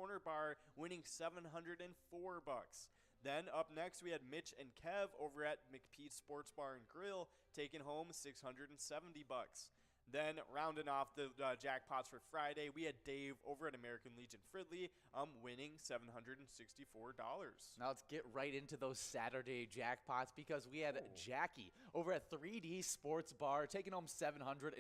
corner bar, winning $704. Then up next, we had Mitch and Kev over at McPete's Sports Bar and Grill, taking home $670. Then rounding off the jackpots for Friday, we had Dave over at American Legion Fridley, winning $764. Now let's get right into those Saturday jackpots because we had Jackie over at 3D Sports Bar taking home $741.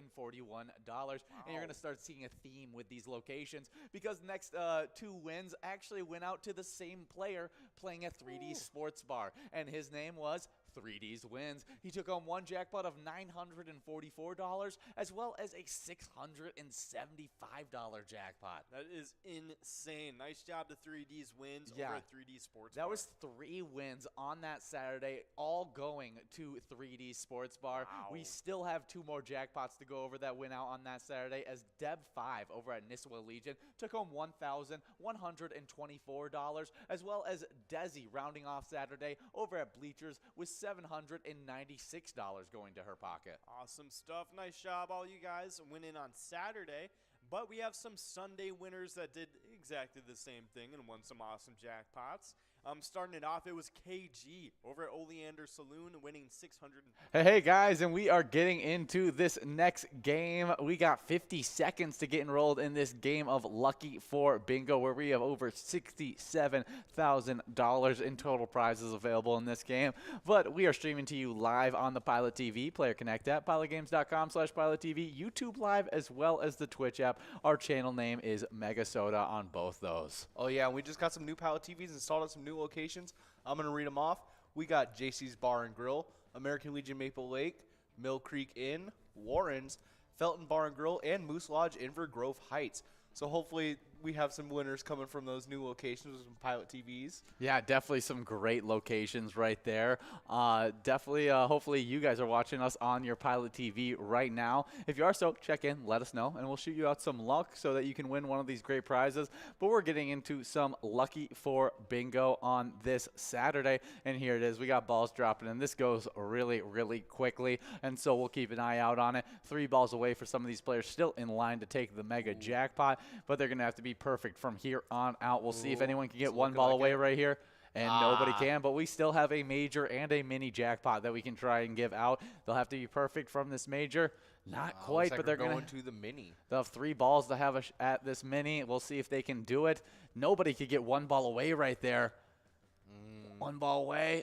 Wow. And you're going to start seeing a theme with these locations because the next two wins actually went out to the same player playing at 3D Sports Bar, and his name was 3D's Wins. He took home one jackpot of $944 as well as a $675 jackpot. That is insane. Nice job to 3D's Wins over at 3D Sports Bar. That was 3 wins on that Saturday, all going to 3D Sports Bar. Wow. We still have 2 more jackpots to go over that went out on that Saturday as Deb5 over at Nisswa Legion took home $1,124 as well as Desi rounding off Saturday over at Bleachers with $796 going to her pocket. Awesome stuff. Nice job, all you guys, winning on Saturday. But we have some Sunday winners that did exactly the same thing and won some awesome jackpots. Starting it off, it was KG over at Oleander Saloon winning $600. Hey guys, and we are getting into this next game. We got 50 seconds to get enrolled in this game of Lucky 4 Bingo, where we have over $67,000 in total prizes available in this game. But we are streaming to you live on the Pilot TV, Player Connect app, pilotgames.com/PilotTV, YouTube Live, as well as the Twitch app. Our channel name is MegaSota on both those. Oh yeah, we just got some new Pilot TVs installed at some new locations. I'm going to read them off. We got JC's Bar and Grill, American Legion Maple Lake, Mill Creek Inn, Warren's, Felton Bar and Grill, and Moose Lodge Inver Grove Heights. So hopefully we have some winners coming from those new locations with some Pilot TVs. Yeah, definitely some great locations right there. Hopefully you guys are watching us on your Pilot TV right now. If you are so, check in, let us know, and we'll shoot you out some luck so that you can win one of these great prizes. But we're getting into some Lucky 4 Bingo on this Saturday, and here it is. We got balls dropping, and this goes really, really quickly, and so we'll keep an eye out on it. 3 balls away for some of these players still in line to take the mega jackpot, but they're going to have to be perfect from here on out. We'll see if anyone can get 1 ball away right here, and nobody can, but we still have a major and a mini jackpot that we can try and give out. They'll have to be perfect from this major. Not quite, but they're going to the mini. They'll have 3 balls to have at this mini. We'll see if they can do it. Nobody could get 1 ball away right there. 1 ball away.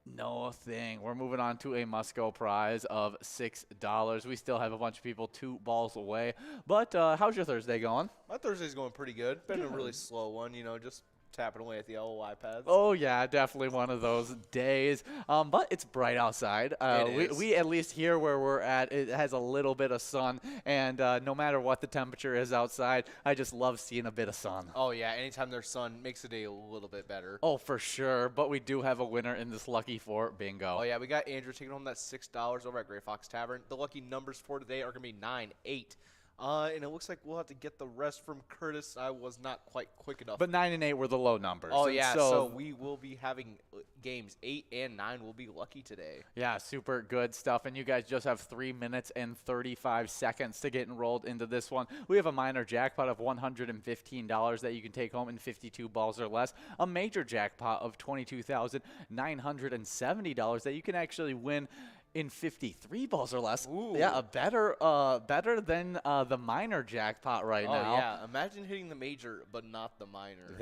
No thing. We're moving on to a must-go prize of $6. We still have a bunch of people 2 balls away. But how's your Thursday going? My Thursday's going pretty good. Been a really slow one, you know, just tapping away at the LOI pads. Oh, yeah, definitely one of those days. But it's bright outside. We at least here where we're at, it has a little bit of sun. And no matter what the temperature is outside, I just love seeing a bit of sun. Oh, yeah, anytime there's sun makes the day a little bit better. Oh, for sure. But we do have a winner in this Lucky 4 Bingo. Oh, yeah, we got Andrew taking home that $6 over at Gray Fox Tavern. The lucky numbers for today are going to be 9, 8. And it looks like we'll have to get the rest from Curtis. I was not quite quick enough. But 9 and 8 were the low numbers. Oh, yeah, so we will be having games 8 and 9 will be lucky today. Yeah, super good stuff. And you guys just have 3 minutes and 35 seconds to get enrolled into this one. We have a minor jackpot of $115 that you can take home in 52 balls or less. A major jackpot of $22,970 that you can actually win in 53 balls or less. Ooh. Yeah, better than the minor jackpot right now. Oh, yeah. Imagine hitting the major, but not the minor.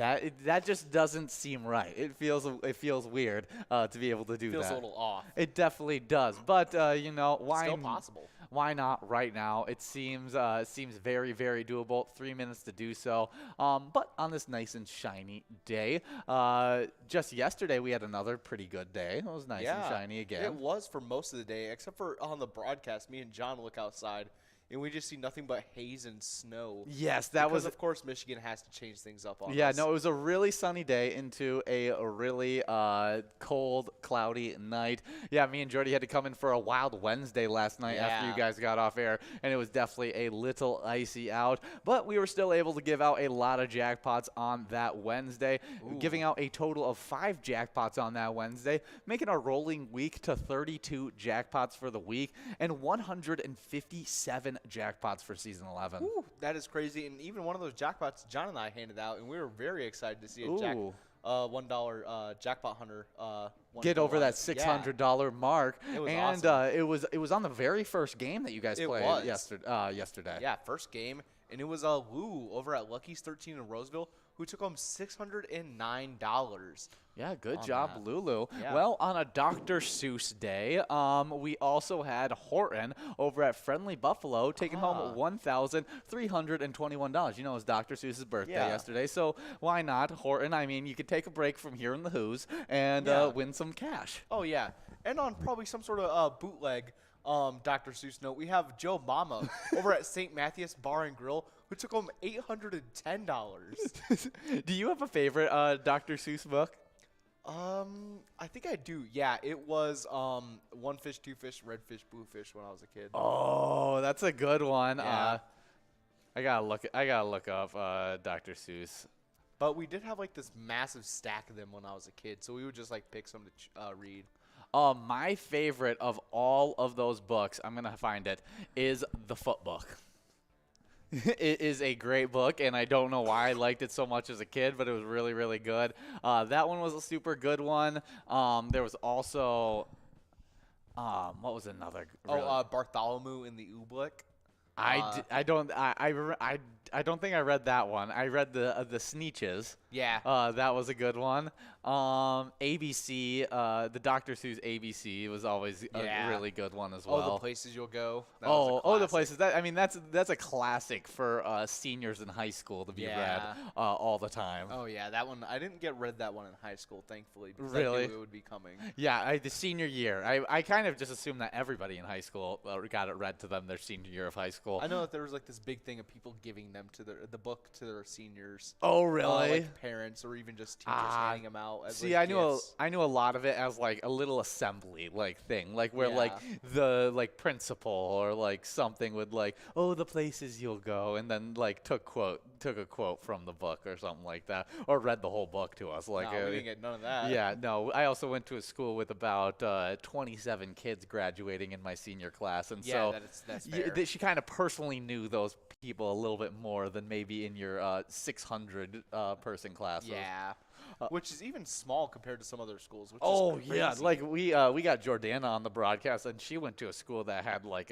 That just doesn't seem right. It feels weird to be able to do that. Feels a little off. It definitely does. But, you know, why? Still possible. Why not right now? It seems very, very doable. 3 minutes to do so. But on this nice and shiny day, just yesterday we had another pretty good day. It was nice and shiny again. It was for most of the day, except for on the broadcast. Me and John look outside, and we just see nothing but haze and snow. Yes, because of course, Michigan has to change things up on us. Yeah, no, it was a really sunny day into a really cold, cloudy night. Yeah, me and Jordy had to come in for a wild Wednesday last night after you guys got off air, and it was definitely a little icy out. But we were still able to give out a lot of jackpots on that Wednesday, giving out a total of 5 jackpots on that Wednesday, making our rolling week to 32 jackpots for the week and $157 jackpots for season 11. Ooh, that is crazy. And even one of those jackpots John and I handed out, and we were very excited to see a Ooh. $1 jackpot hunter Get over that Yeah. $600 mark. It was and awesome. it was on the very first game that you guys It played was. yesterday. Yeah, first game, and it was Lou over at Lucky's 13 in Roseville who took home $609. Yeah, good on job, that. Lulu. Yeah. Well, on a Dr. Seuss day, we also had Horton over at Friendly Buffalo taking home $1,321. You know, it was Dr. Seuss's birthday Yeah. yesterday, so why not Horton? I mean, you could take a break from hearing the Who's and Yeah. win some cash. Oh, yeah. And on probably some sort of bootleg Dr. Seuss note, we have Joe Mama over at St. Matthias Bar and Grill who took home $810. Do you have a favorite Dr. Seuss book? I think I do. Yeah, it was One Fish, Two Fish, Red Fish, Blue Fish when I was a kid. Oh, that's a good one. Yeah. I gotta look up Dr. Seuss. But we did have like this massive stack of them when I was a kid, so we would just like pick some to read. My favorite of all of those books, I'm going to find it, is The Foot Book. It is a great book, and I don't know why I liked it so much as a kid, but it was really, really good. That one was a super good one. There was also, what was another? Bartholomew in the Oobleck. I don't think I read that one. I read the Sneetches. Yeah. That was a good one. ABC, the Dr. Seuss ABC was always a really good one as well. Oh, the places you'll go. That Oh, was a the classic. places. That's a classic for seniors in high school to be read all the time. Oh yeah, that one. I didn't read that one in high school, thankfully, because Really? I knew it would be coming. Yeah, the senior year. I kind of just assumed that everybody in high school got it read to them their senior year of high school. I know that there was like this big thing of people giving them to the book to their seniors. Oh, really? Like parents or even just teachers handing them out. As, See, like, I knew gifts. I knew a lot of it as like a little assembly like thing, like where Yeah. like the like principal or like something would like, oh, the places you'll go, and then like took a quote from the book or something like that, or read the whole book to us. Like, No, we didn't get none of that. yeah, no. I also went to a school with about 27 kids graduating in my senior class, and Yeah, so that's fair. she kind of personally knew those people a little bit more than maybe in your 600 person classes. Yeah. Which is even small compared to some other schools. Which Oh is yeah, crazy. like we got Jordana on the broadcast, and she went to a school that had like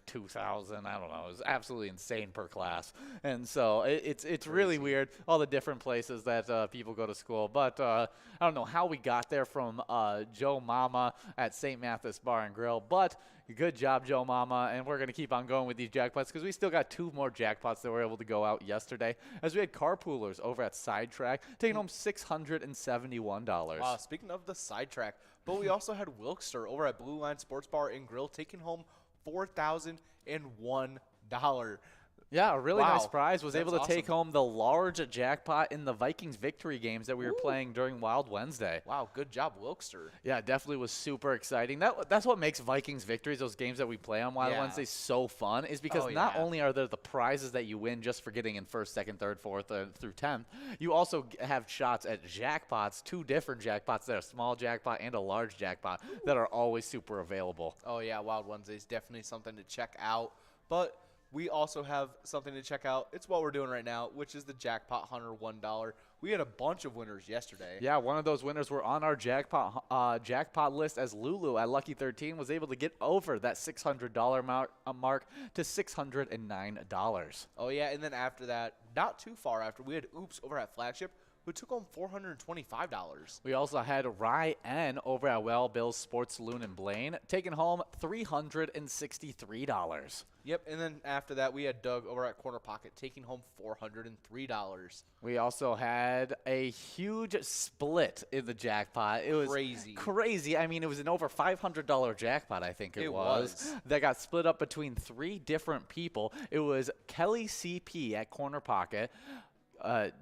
2,000. I don't know, it was absolutely insane per class, and so it's really weird all the different places that people go to school. But I don't know how we got there from Joe Mama at St. Matthias Bar and Grill, but. Good job, Joe Mama, and we're going to keep on going with these jackpots because we still got 2 more jackpots that were able to go out yesterday, as we had carpoolers over at Sidetrack taking home $671. Wow, speaking of the sidetrack, but we also had Wilkster over at Blue Line Sports Bar and Grill taking home $4,001. Yeah, a really Wow, nice prize. Was that's able to take awesome. home the large jackpot in the Vikings victory games that we were playing during Wild Wednesday. Wow, good job, Wilkster. Yeah, definitely was super exciting. That's what makes Vikings victories, those games that we play on Wild Yeah. Wednesday, so fun, is because Oh, not yeah. only are there the prizes that you win just for getting in 1st, 2nd, 3rd, 4th, through 10th, you also have shots at jackpots, 2 different jackpots that are a small jackpot and a large jackpot that are always super available. Oh, yeah, Wild Wednesday is definitely something to check out. But we also have something to check out. It's what we're doing right now, which is the Jackpot Hunter $1. We had a bunch of winners yesterday. Yeah, one of those winners were on our jackpot list, as Lulu at Lucky 13 was able to get over that $600 mark to $609. Oh, yeah, and then after that, not too far after, we had Oops over at Flagship, who took home $425. We also had Ryan over at Well Bill's Sports Saloon in Blaine taking home $363. Yep, and then after that, we had Doug over at Corner Pocket taking home $403. We also had a huge split in the jackpot. It was crazy. I mean, it was an over $500 jackpot, I think it was. That got split up between 3 different people. It was Kelly CP at Corner Pocket,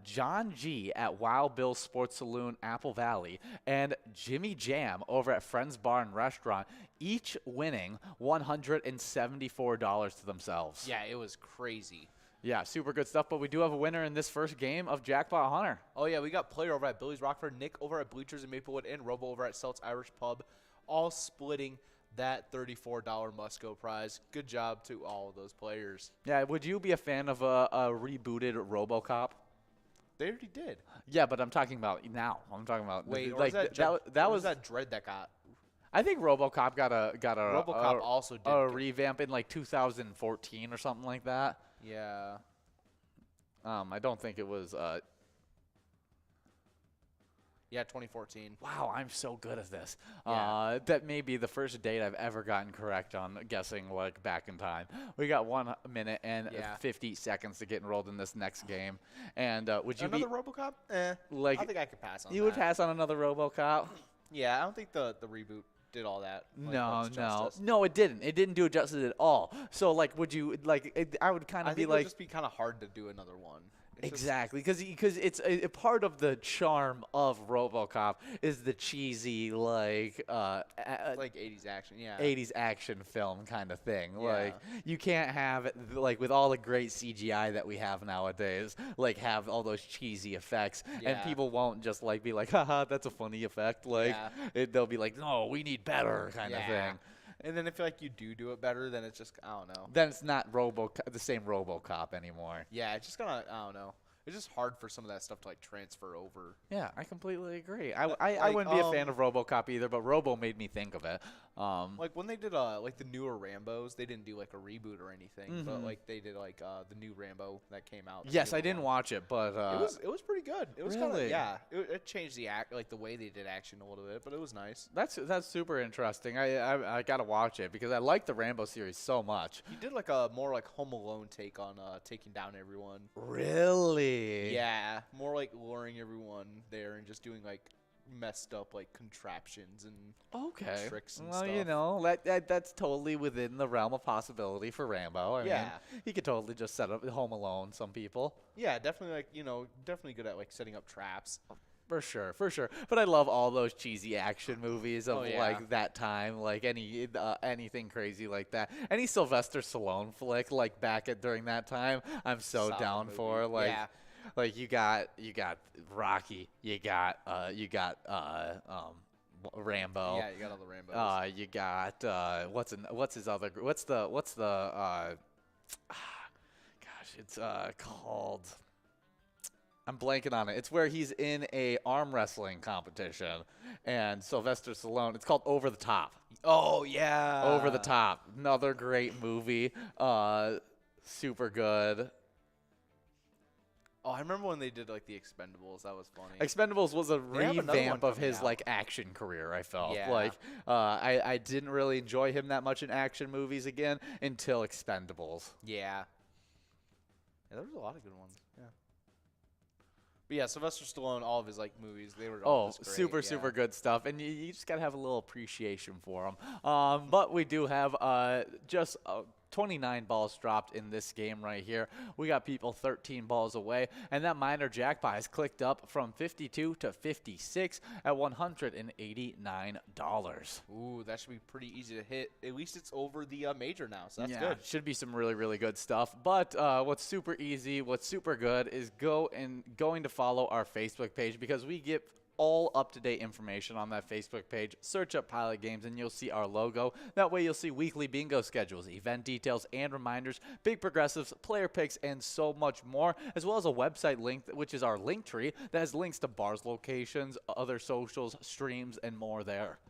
John G at Wild Bill Sports Saloon, Apple Valley, and Jimmy Jam over at Friends Bar and Restaurant, each winning $174 to themselves. Yeah, it was crazy. Yeah, super good stuff, but we do have a winner in this first game of Jackpot Hunter. Oh, yeah, we got Player over at Billy's Rockford, Nick over at Bleachers in Maplewood, and Robo over at Seltz Irish Pub, all splitting that $34 must-go prize. Good job to all of those players. Yeah, would you be a fan of a rebooted RoboCop? They already did. Yeah, but I'm talking about now. I'm talking about Wait, or like that was that Dread that got. I think RoboCop got a RoboCop also did a revamp in like 2014 or something like that. Yeah. I don't think it was. Yeah, 2014. Wow, I'm so good at this. Yeah. That may be the first date I've ever gotten correct on guessing like back in time. We got 1 minute and 50 seconds to get enrolled in this next game. And would you another RoboCop? like? I think I could pass on. You would pass on another RoboCop? Yeah, I don't think the reboot did all that. No, it didn't. It didn't do it justice at all. So like, would you like? I would kind of be like, like, it would just be kind of hard to do another one. Exactly, because it's a part of the charm of RoboCop is the cheesy like 80s action, 80s action film kind of thing. Yeah. Like you can't have like with all the great CGI that we have nowadays, like have all those cheesy effects, and people won't just like be like, haha, that's a funny effect. Like they'll be like, no, we need better kind of thing. And then if like you do it better, then it's just I don't know. Then it's not the same RoboCop anymore. Yeah, it's just kind of I don't know. It's just hard for some of that stuff to like transfer over. Yeah, I completely agree. I wouldn't be a fan of RoboCop either, but Robo made me think of it. Like when they did like the newer Rambos, they didn't do like a reboot or anything, but like they did like the new Rambo that came out. Yes, I didn't watch it, but it was pretty good. It was really? it changed the the way they did action a little bit, but it was nice. That's super interesting. I gotta watch it because I like the Rambo series so much. You did like a more like Home Alone take on taking down everyone. Really? Yeah, more like luring everyone there and just doing like messed up like contraptions and tricks and stuff. Well, you know, that's totally within the realm of possibility for Rambo. I mean, he could totally just set up Home Alone some people. Yeah, definitely like, definitely good at like setting up traps. For sure. But I love all those cheesy action movies of like that time, like anything crazy like that. Any Sylvester Stallone flick like during that time, I'm so down for. Like like you got Rocky, you got Rambo. Yeah, you got all the Rambos. You got what's his other what's the gosh, it's called, I'm blanking on it. It's where he's in a arm wrestling competition, and Sylvester Stallone. It's called Over the Top. Oh yeah, Over the Top. Another great movie. Super good. Oh, I remember when they did like the Expendables. That was funny. Expendables was a revamp of his like action career. I felt like I didn't really enjoy him that much in action movies again until Expendables. Yeah, there was a lot of good ones. Yeah. But yeah, Sylvester Stallone, all of his like movies, they were all just great. Super good stuff, and you just gotta have a little appreciation for them. But we do have just 29 balls dropped in this game right here. We got people 13 balls away, and that minor jackpot has clicked up from 52 to 56 at $189. Ooh, that should be pretty easy to hit. At least it's over the major now, so that's good. Should be some really good stuff. But what's super easy, what's super good is going to follow our Facebook page, because we get all up-to-date information on that Facebook page. Search up Pilot Games and you'll see our logo. That way you'll see weekly bingo schedules, event details, and reminders, big progressives, player picks, and so much more, as well as a website link, which is our link tree that has links to bars, locations, other socials, streams, and more there.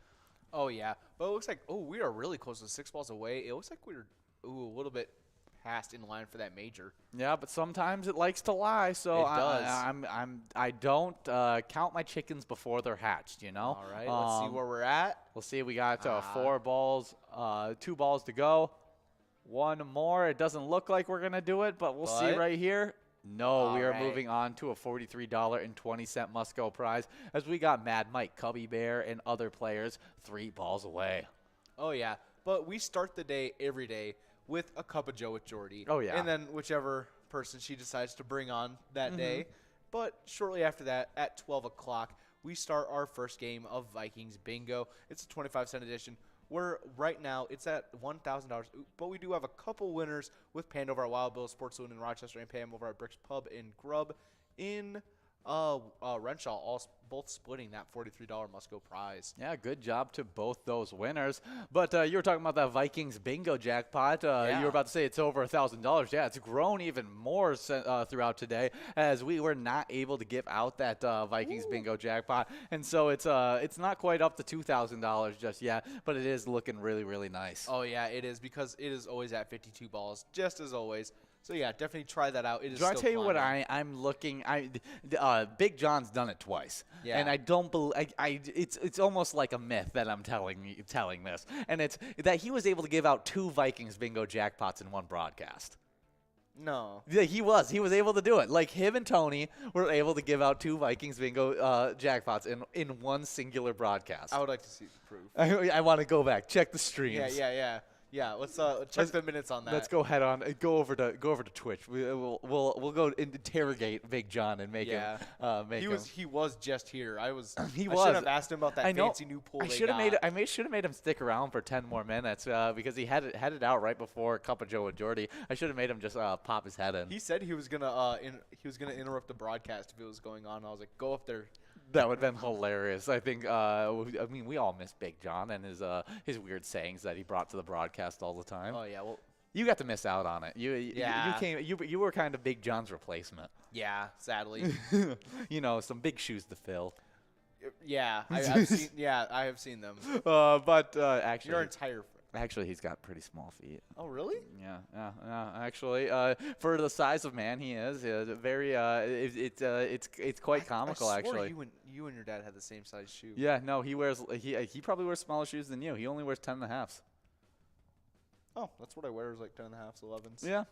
Oh, yeah. But it looks like, we are really close to 6 balls away. It looks like we're a little bit past in line for that major. Yeah, but sometimes it likes to lie, so it does. I don't count my chickens before they're hatched, you know. All right, let's see where we're at. We'll see. We got 4 balls, 2 balls to go. 1 more. It doesn't look like we're gonna do it, but we'll see right here. No, we are moving on to a $43.20 must-go prize, as we got Mad Mike, Cubby Bear, and other players 3 balls away. Oh yeah, but we start the day every day with a cup of Joe with Jordy. Oh, yeah. And then whichever person she decides to bring on that day. But shortly after that, at 12 o'clock, we start our first game of Vikings Bingo. It's a 25-cent edition, where right now it's at $1,000. But we do have a couple winners with Pam over at Wild Bill Sports Saloon in Rochester and Pam over at Bricks Pub in Grub in Renshaw, both splitting that $43 must-go prize. Yeah, good job to both those winners. But you were talking about that Vikings bingo jackpot. You were about to say it's over $1,000. Yeah, it's grown even more throughout today, as we were not able to give out that Vikings bingo jackpot, and so it's not quite up to $2,000 just yet, but it is looking really, really nice. Oh yeah, it is, because it is always at 52 balls, just as always. So yeah, definitely try that out. It is. Do I still tell you what climbing. I'm looking? Big John's done it twice, Yeah. and I don't believe. It's almost like a myth that I'm telling this, and it's that he was able to give out 2 Vikings bingo jackpots in one broadcast. No. Yeah, he was able to do it. Like him and Tony were able to give out 2 Vikings bingo jackpots in one singular broadcast. I would like to see the proof. I want to go back, check the streams. Yeah, let's check the minutes on that. Let's go go over to Twitch. We'll go interrogate Big John and make him. He was just here. I He should was. have asked him about that fancy new pool. I should have made him stick around for 10 more minutes because he had it out right before Cup of Joe and Jordy. I should have made him just pop his head in. He said he was gonna interrupt the broadcast if it was going on. I was like, go up there. That would have been hilarious. I think. We all miss Big John and his weird sayings that he brought to the broadcast all the time. Oh yeah, well, you got to miss out on it. You were kind of Big John's replacement. yeah, sadly. Some big shoes to fill. Yeah, I've seen. Yeah, I have seen them. But actually, Your entire. Actually, he's got pretty small feet. Oh really? Yeah. Actually, for the size of man he is, very. It's quite comical I swore actually. you and your dad had the same size shoe. Yeah. No, he he probably wears smaller shoes than you. He only wears 10.5s. Oh, that's what I wear, is like 10.5s, 11s. Yeah.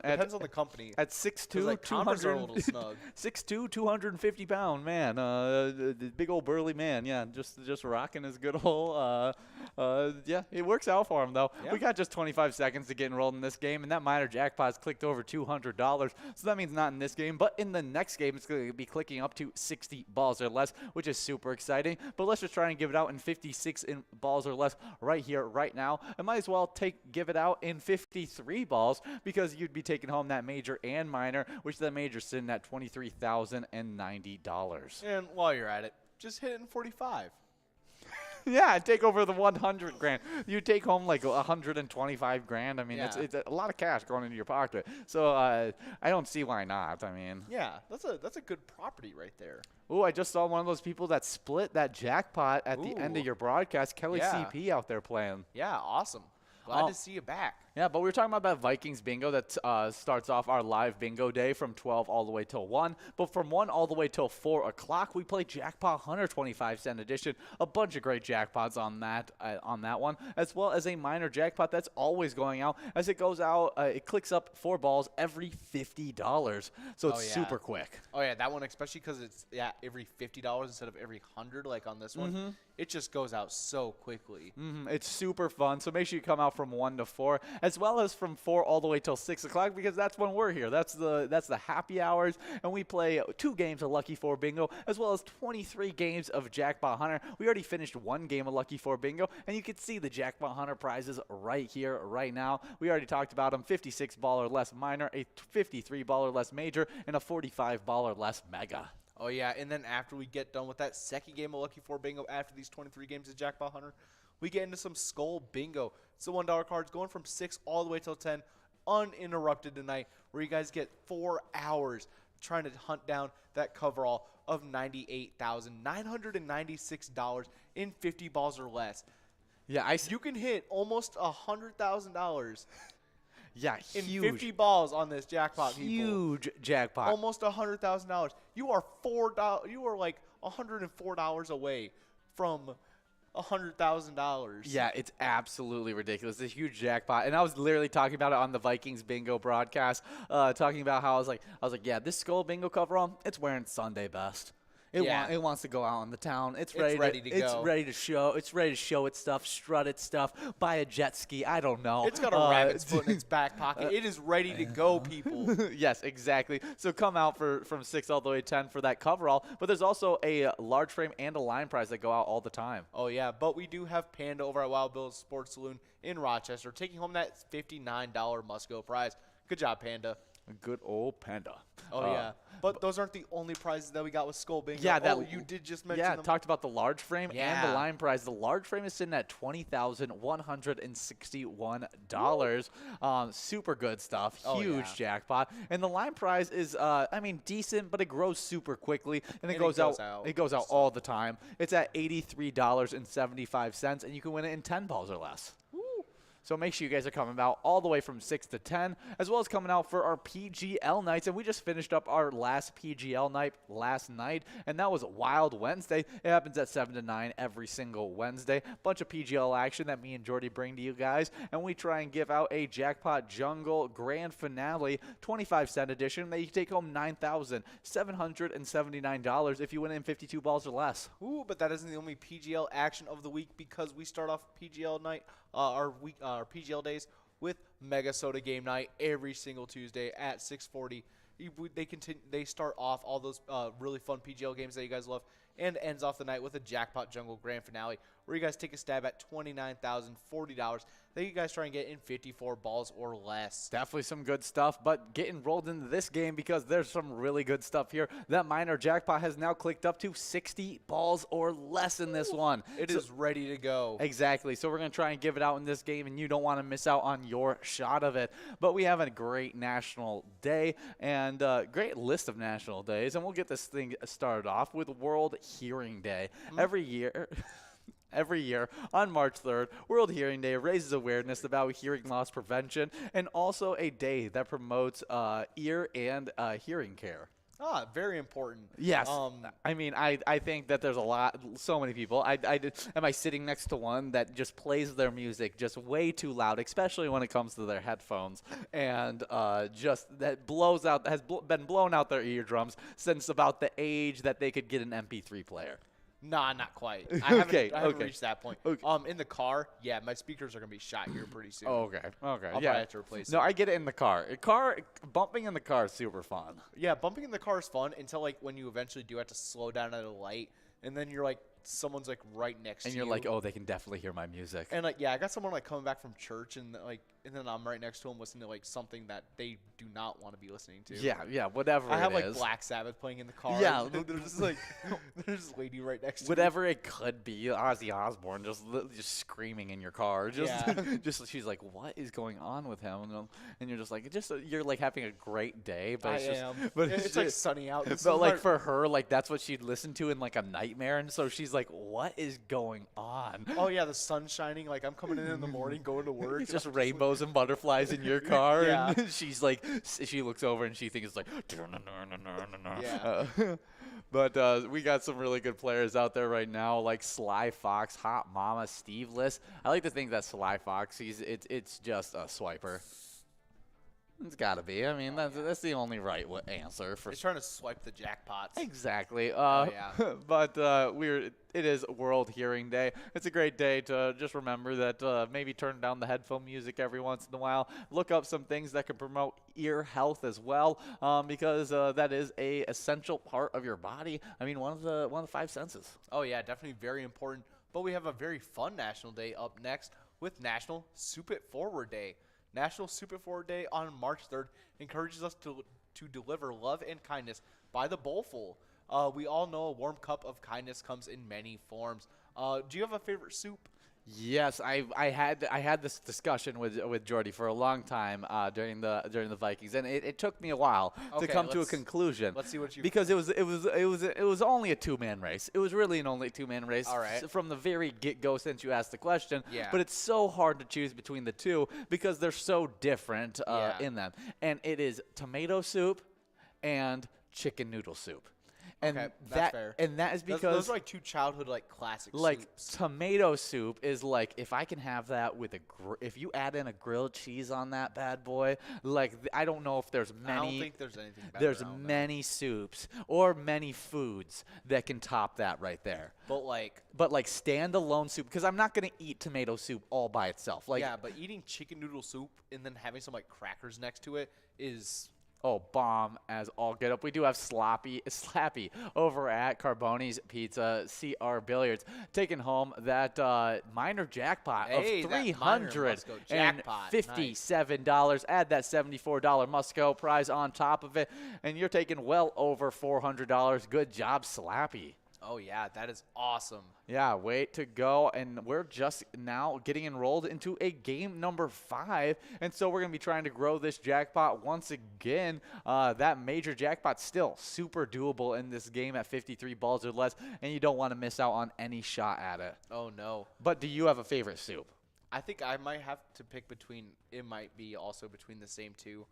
Depends on the company. At 6'2", Like, Converse are a little snug. 6'2", 250-pound man, the big old burly man. Yeah, just rocking his good old. Yeah, it works out for him though. Yeah. We got just 25 seconds to get enrolled in this game, and that minor jackpot's clicked over $200. So that means not in this game, but in the next game, it's going to be clicking up to 60 balls or less, which is super exciting. But let's just try and give it out in 56 balls or less right here, right now. I might as well give it out in 53 balls, because you'd be taking home that major and minor, which the major's sitting at $23,090. And while you're at it, just hit it in 45. Yeah, take over the 100 grand. You take home like 125 grand. I mean, Yeah. it's a lot of cash going into your pocket. So I don't see why not. I mean, Yeah, that's a good property right there. oh, I just saw one of those people that split that jackpot at the end of Ooh. your broadcast. Kelly Yeah. CP out there playing. Yeah, awesome. Glad to see you back. Yeah, but we were talking about that Vikings bingo that starts off our live bingo day from 12 all the way till 1. But from 1 all the way till 4 o'clock, we play Jackpot Hunter 25-cent edition. A bunch of great jackpots on that one, as well as a minor jackpot that's always going out. As it goes out, it clicks up 4 balls every $50. So it's super quick. Oh yeah, that one especially because it's every $50 instead of every 100 like on this one. It just goes out so quickly. It's super fun. So make sure you come out from 1 to 4, as well as from 4 all the way till 6 o'clock, because that's when we're here. That's the happy hours, and we play 2 games of Lucky 4 Bingo, as well as 23 games of Jackpot Hunter. We already finished 1 game of Lucky 4 Bingo, and you can see the Jackpot Hunter prizes right here, right now. We already talked about them: 56 ball or less minor, a 53 ball or less major, and a 45 ball or less mega. Oh yeah, and then after we get done with that second game of Lucky 4 Bingo, after these 23 games of Jackpot Hunter, we get into some Skull Bingo. It's the $1 cards going from 6 all the way till 10, uninterrupted tonight, where you guys get 4 hours trying to hunt down that coverall of $98,996 in 50 balls or less. Yeah, You can hit almost $100,000 yeah, in huge, 50 balls on this jackpot. huge jackpot. Almost $100,000. You are You are like $104 away from $100,000. Yeah, it's absolutely ridiculous. It's a huge jackpot, and I was literally talking about it on the Vikings bingo broadcast, talking about how I was like, yeah, this Skull Bingo coverall, it's wearing Sunday best. It wants to go out in the town. It's ready to go. It's ready to show. It's ready to show its stuff, strut its stuff, buy a jet ski. I don't know. It's got a rabbit's foot in its back pocket. It is ready to go, people. Yes, exactly. So come out from 6 all the way to 10 for that coverall. But there's also a large frame and a line prize that go out all the time. Oh, yeah. But we do have Panda over at Wild Bill's Sports Saloon in Rochester taking home that $59 must-go prize. Good job, Panda. Good old Panda. Oh, yeah. But those aren't the only prizes that we got with Skull Bingo. Yeah, you did just mention them. talked about the large frame and the Yeah. line prize. The large frame is sitting at $20,161. Super good stuff. Huge jackpot. And the line prize is, decent, but it grows super quickly, and it goes out. It goes out all the time. It's at $83.75, and you can win it in 10 balls or less. So make sure you guys are coming out all the way from 6 to 10, as well as coming out for our PGL nights. And we just finished up our last PGL night last night, and that was Wild Wednesday. It happens at 7 to 9 every single Wednesday. Bunch of PGL action that me and Jordy bring to you guys, and we try and give out a Jackpot Jungle Grand Finale 25-cent edition that you can take home $9,779 if you win in 52 balls or less. Ooh, but that isn't the only PGL action of the week, because we start off PGL night, our PGL days with MegaSota game night every single Tuesday at 6:40. They start off all those really fun PGL games that you guys love, and ends off the night with a Jackpot Jungle Grand Finale, where you guys take a stab at $29,040 that you guys try and get in 54 balls or less. Definitely some good stuff, but get enrolled into this game because there's some really good stuff here. That minor jackpot has now clicked up to 60 balls or less in this one. It is ready to go. Exactly. So we're going to try and give it out in this game, and you don't want to miss out on your shot of it. But we have a great national day and great list of national days, and we'll get this thing started off with World Hearing Day. Every year on March 3rd, World Hearing Day raises awareness about hearing loss prevention, and also a day that promotes ear and hearing care. Very important. Yes. I think that there's so many people. Am I sitting next to one that just plays their music just way too loud, especially when it comes to their headphones, and just that has been blown out their eardrums since about the age that they could get an MP3 player. Nah, not quite. I haven't reached that point. Okay. In the car, my speakers are going to be shot here pretty soon. Okay. I'll probably have to replace it. No, I get it in the car. Bumping in the car is super fun. Yeah, bumping in the car is fun until, when you eventually do have to slow down at a light, and then you're, someone's, right next to you. And you're like, oh, they can definitely hear my music. And, I got someone, coming back from church, and, and then I'm right next to them listening to, something that they do not want to be listening to. Yeah, whatever it is. I have, Black Sabbath playing in the car. Yeah. There's just, there's this lady right next to me. Whatever it could be, Ozzy Osbourne just screaming in your car. She's like, what is going on with him? And you're just like, you're having a great day. But it's sunny out. But for her, that's what she'd listen to in a nightmare. And so she's like, what is going on? Oh, yeah, the sun's shining. I'm coming in the morning, going to work. It's just rainbows and butterflies in your car. Yeah. And she's like, she looks over and she thinks yeah. But we got some really good players out there right now, like Sly Fox, Hot Mama, Steveless. I like to think that Sly Fox, it's just a swiper. It's got to be. I mean, that's the only right answer for. He's trying to swipe the jackpots. Exactly. Yeah. But it is World Hearing Day. It's a great day to just remember that maybe turn down the headphone music every once in a while. Look up some things that can promote ear health as well, because that is a essential part of your body. I mean, one of the five senses. Oh yeah, definitely very important. But we have a very fun national day up next with National Soup It Forward Day. National Soup It Forward Day on March 3rd encourages us to deliver love and kindness by the bowlful. We all know a warm cup of kindness comes in many forms. Do you have a favorite soup? Yes, I had this discussion with Jordy for a long time during the Vikings, and it took me a while to come to a conclusion. Let's see what you because it was only a two-man race. It was really only a two-man race. All right. From the very get-go since you asked the question. Yeah. But it's so hard to choose between the two because they're so different in them, and it is tomato soup and chicken noodle soup. And okay, that's fair. And that is because those are two childhood classic soups. Tomato soup is if I can have that with if you add in a grilled cheese on that bad boy, I don't know if there's many. I don't think there's anything better. There's many soups or many foods that can top that right there. But standalone soup, because I'm not gonna eat tomato soup all by itself. Yeah, but eating chicken noodle soup and then having some crackers next to it is Oh, bomb as all get up. We do have Slappy over at Carboni's Pizza CR Billiards, taking home that minor jackpot Hey, of that minor Musco jackpot. $357. Add that $74 Musco prize on top of it, and you're taking well over $400. Good job, Slappy. Oh, yeah, that is awesome. Yeah, wait to go, and we're just now getting enrolled into a game number 5, and so we're going to be trying to grow this jackpot once again. That major jackpot still super doable in this game at 53 balls or less, and you don't want to miss out on any shot at it. Oh, no. But do you have a favorite soup? I think I might have to pick between, it might be also between the same two,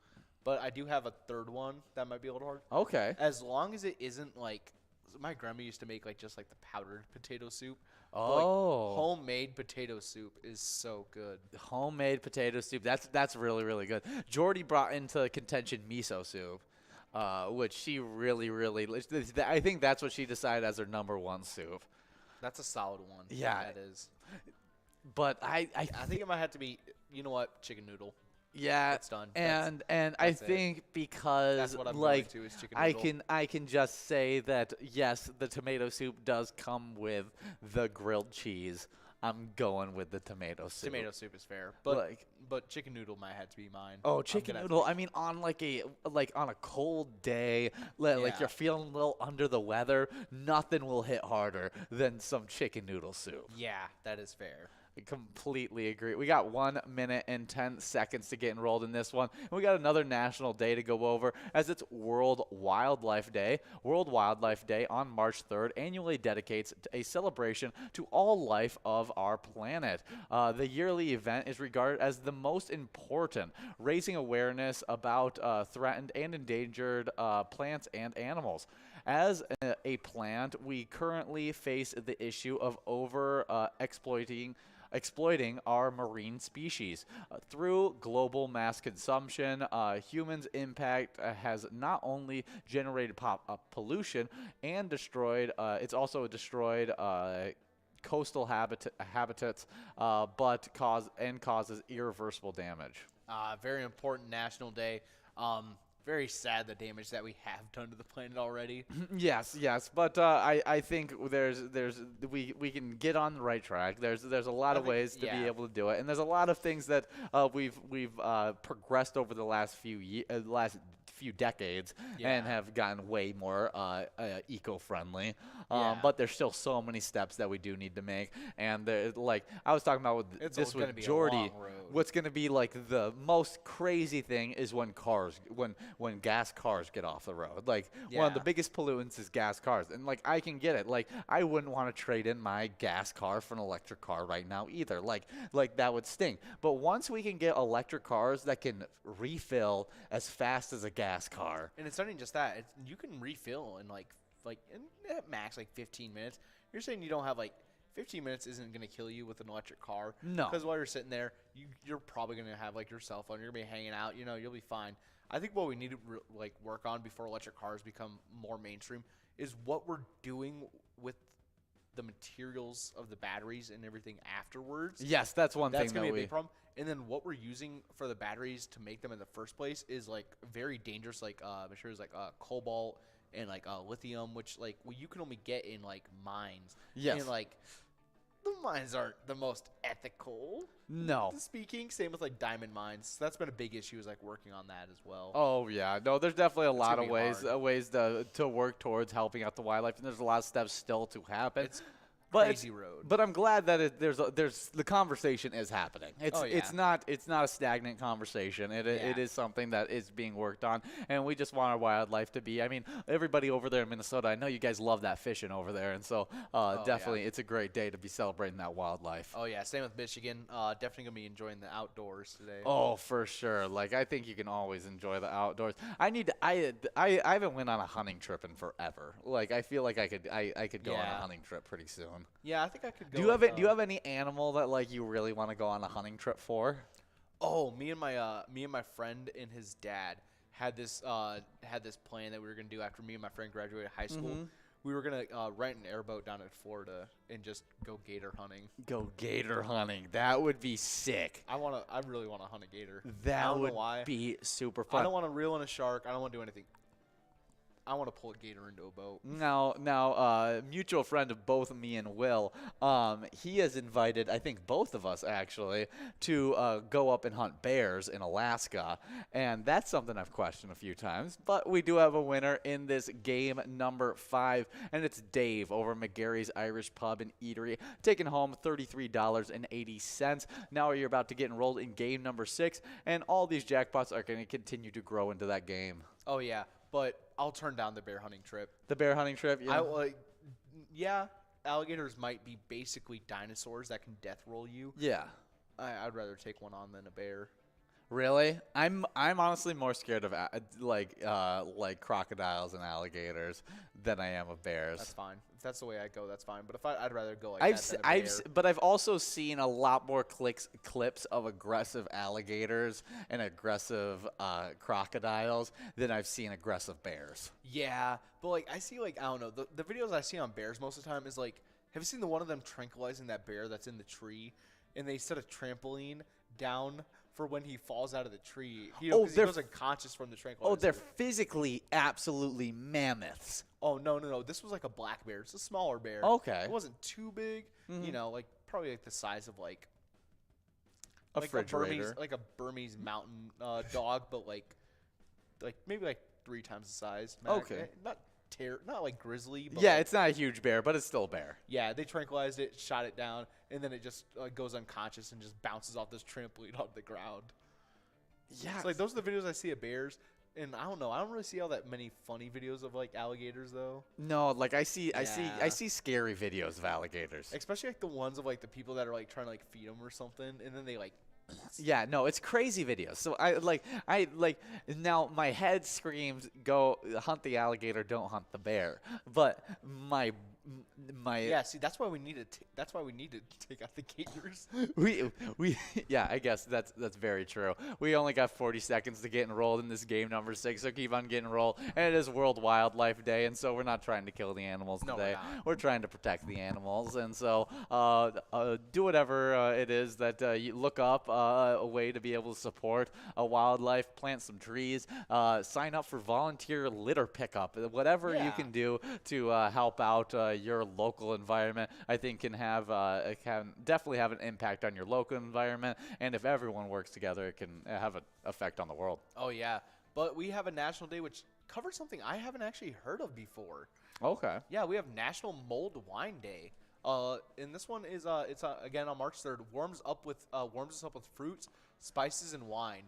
but I do have a third one that might be a little hard. Okay. As long as it isn't like, my grandma used to make like just like the powdered potato soup. Oh. But, like, homemade potato soup is so good. Homemade potato soup. That's really, really good. Jordy brought into contention miso soup, which she really, really, I think that's what she decided as her number 1 soup. That's a solid one. Yeah. That is. But I think it might have to be, you know what, chicken noodle. Yeah, it's done. And that's I it. think because That's what I'm like going to is chicken noodle. I can just say that yes, the tomato soup does come with the grilled cheese. I'm going with the tomato soup. Tomato soup is fair, but Like- but chicken noodle might have to be mine. Oh, chicken noodle. I mean, on on a cold day, like Yeah. you're feeling a little under the weather, nothing will hit harder than some chicken noodle soup. Yeah, that is fair. I completely agree. We got 1 minute and 10 seconds to get enrolled in this one. And we got another national day to go over as it's World Wildlife Day. World Wildlife Day on March 3rd annually dedicates a celebration to all life of our planet. The yearly event is regarded as the most important, raising awareness about threatened and endangered plants and animals. As a plant, we currently face the issue of exploiting our marine species. Through global mass consumption, humans' impact has not only generated pollution and destroyed, it's also destroyed coastal habitats, but causes irreversible damage. Very important national day. Very sad the damage that we have done to the planet already. Yes, but I think we can get on the right track. There's a lot of ways to be able to do it, and there's a lot of things that we've progressed over the last few decades and have gotten way more eco-friendly. But there's still so many steps that we do need to make. And like I was talking about with Jordy, what's going to be like the most crazy thing is when gas cars get off the road. Like one of the biggest pollutants is gas cars. And like I can get it. Like I wouldn't want to trade in my gas car for an electric car right now either. Like that would sting. But once we can get electric cars that can refill as fast as a gas car. And it's not even just that. You can refill in like at max like 15 minutes. You're saying you don't have 15 minutes isn't going to kill you with an electric car. No. Because while you're sitting there, you're probably going to have your cell phone. You're going to be hanging out. You'll be fine. I think what we need to work on before electric cars become more mainstream is what we're doing with the materials of the batteries and everything afterwards. Yes, that's one thing that's going to be a big problem. And then what we're using for the batteries to make them in the first place is very dangerous, materials like cobalt and lithium, which you can only get in mines. Yes. And the mines aren't the most ethical. No. Speaking, same with diamond mines. So that's been a big issue is working on that as well. Oh yeah, no, there's definitely a lot of ways to work towards helping out the wildlife, and there's a lot of steps still to happen. It's crazy road. But I'm glad that there's the conversation is happening. It's not a stagnant conversation. It is something that is being worked on, and we just want our wildlife to be. I mean, everybody over there in Minnesota, I know you guys love that fishing over there, and so definitely it's a great day to be celebrating that wildlife. Oh yeah, same with Michigan. Definitely gonna be enjoying the outdoors today. Oh, for sure. I think you can always enjoy the outdoors. I haven't went on a hunting trip in forever. I feel like I could go on a hunting trip pretty soon. Yeah, I think I could go. Do you have any animal that you really want to go on a hunting trip for? Oh, me and my friend and his dad had this plan that we were gonna do after me and my friend graduated high school. Mm-hmm. We were gonna rent an airboat down at Florida and just go gator hunting. Go gator hunting. That would be sick. I really wanna hunt a gator. I That don't know would why. be super fun. I don't want to reel in a shark. I don't want to do anything. I want to pull a gator into a boat. Now, mutual friend of both me and Will, he has invited, I think both of us actually, to go up and hunt bears in Alaska, and that's something I've questioned a few times. But we do have a winner in this game number 5, and it's Dave over McGarry's Irish Pub and Eatery, taking home $33.80. Now you're about to get enrolled in game number 6, and all these jackpots are going to continue to grow into that game. Oh yeah, but I'll turn down the bear hunting trip. The bear hunting trip, yeah. Yeah, alligators might be basically dinosaurs that can death roll you. Yeah. I'd rather take one on than a bear. Really? I'm honestly more scared of like crocodiles and alligators than I am of bears. That's fine. If that's the way I go, that's fine. But if I'd rather go like that than a bear. But I've also seen a lot more clips of aggressive alligators and aggressive crocodiles than I've seen aggressive bears. Yeah, but like I see like I don't know the videos I see on bears most of the time is like, have you seen the one of them tranquilizing that bear that's in the tree, and they set a trampoline down for when he falls out of the tree. He goes unconscious from the tranquilizer. Oh, they're physically absolutely mammoths. Oh, no. This was like a black bear. It's a smaller bear. Okay. It wasn't too big. Mm-hmm. You know, like probably like the size of like a refrigerator. Like a Burmese mountain dog, but like maybe like 3 times the size. Okay. Not like grizzly. But yeah, like, it's not a huge bear, but it's still a bear. Yeah, they tranquilized it, shot it down, and then it just goes unconscious and just bounces off this trampoline onto the ground. Yeah. So like those are the videos I see of bears, and I don't know. I don't really see all that many funny videos of like alligators though. No, like I see scary videos of alligators. Especially like the ones of like the people that are like trying to like feed them or something, and then they like. Yeah, no, it's crazy videos. So now my head screams, go hunt the alligator, don't hunt the bear. But my yeah, see, that's why we need to take out the gators. we yeah, I guess that's very true. We only got 40 seconds to get enrolled in this game number 6, so keep on getting enrolled. And it is World Wildlife Day, and so we're not trying to kill the animals today. We're trying to protect the animals, and so do whatever it is that you look up a way to be able to support wildlife, plant some trees, sign up for volunteer litter pickup, whatever you can do to help out your local environment, I think can definitely have an impact on your local environment, and if everyone works together, it can have an effect on the world. Oh yeah, but we have a national day which covers something I haven't actually heard of before. Okay. Yeah, we have National Mulled Wine Day. And this one is it's again on March 3rd. Warms us up with fruits, spices, and wine.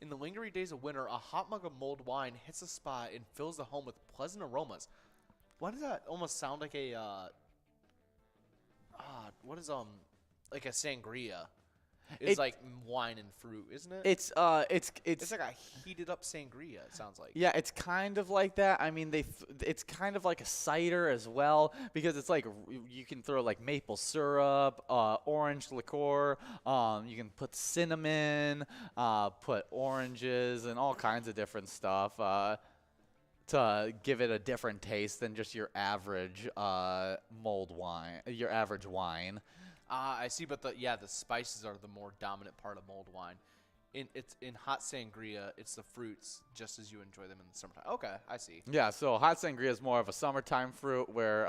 In the lingering days of winter, a hot mug of mulled wine hits the spot and fills the home with pleasant aromas. Why does that almost sound like a like a sangria? It's like wine and fruit, isn't it? It's like a heated up sangria. It sounds like. Yeah, it's kind of like that. I mean, it's kind of like a cider as well, because it's like you can throw like maple syrup, orange liqueur. You can put cinnamon, put oranges, and all kinds of different stuff to give it a different taste than just your average mulled wine, your average wine. I see, but the spices are the more dominant part of mulled wine. In hot sangria, it's the fruits just as you enjoy them in the summertime. Okay, I see. Yeah, so hot sangria is more of a summertime fruit, where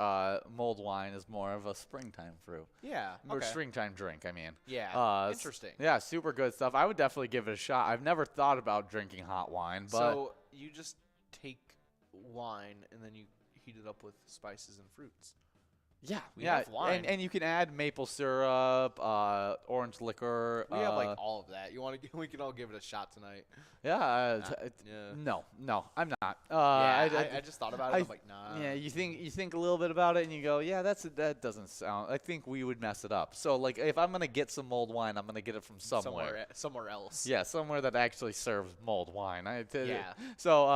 mulled wine is more of a springtime fruit. Yeah, or springtime drink, I mean. Yeah, interesting. Yeah, super good stuff. I would definitely give it a shot. I've never thought about drinking hot wine, but so you just take wine and then you heat it up with spices and fruits. Yeah, we have wine. And you can add maple syrup, orange liquor. We have like all of that. We can all give it a shot tonight. Yeah. No, I'm not. I just thought about it. I'm like, nah. Yeah, you think a little bit about it, and you go, yeah, that doesn't sound. I think we would mess it up. So like, if I'm gonna get some mulled wine, I'm gonna get it from somewhere else. Yeah, somewhere that actually serves mulled wine. Yeah. So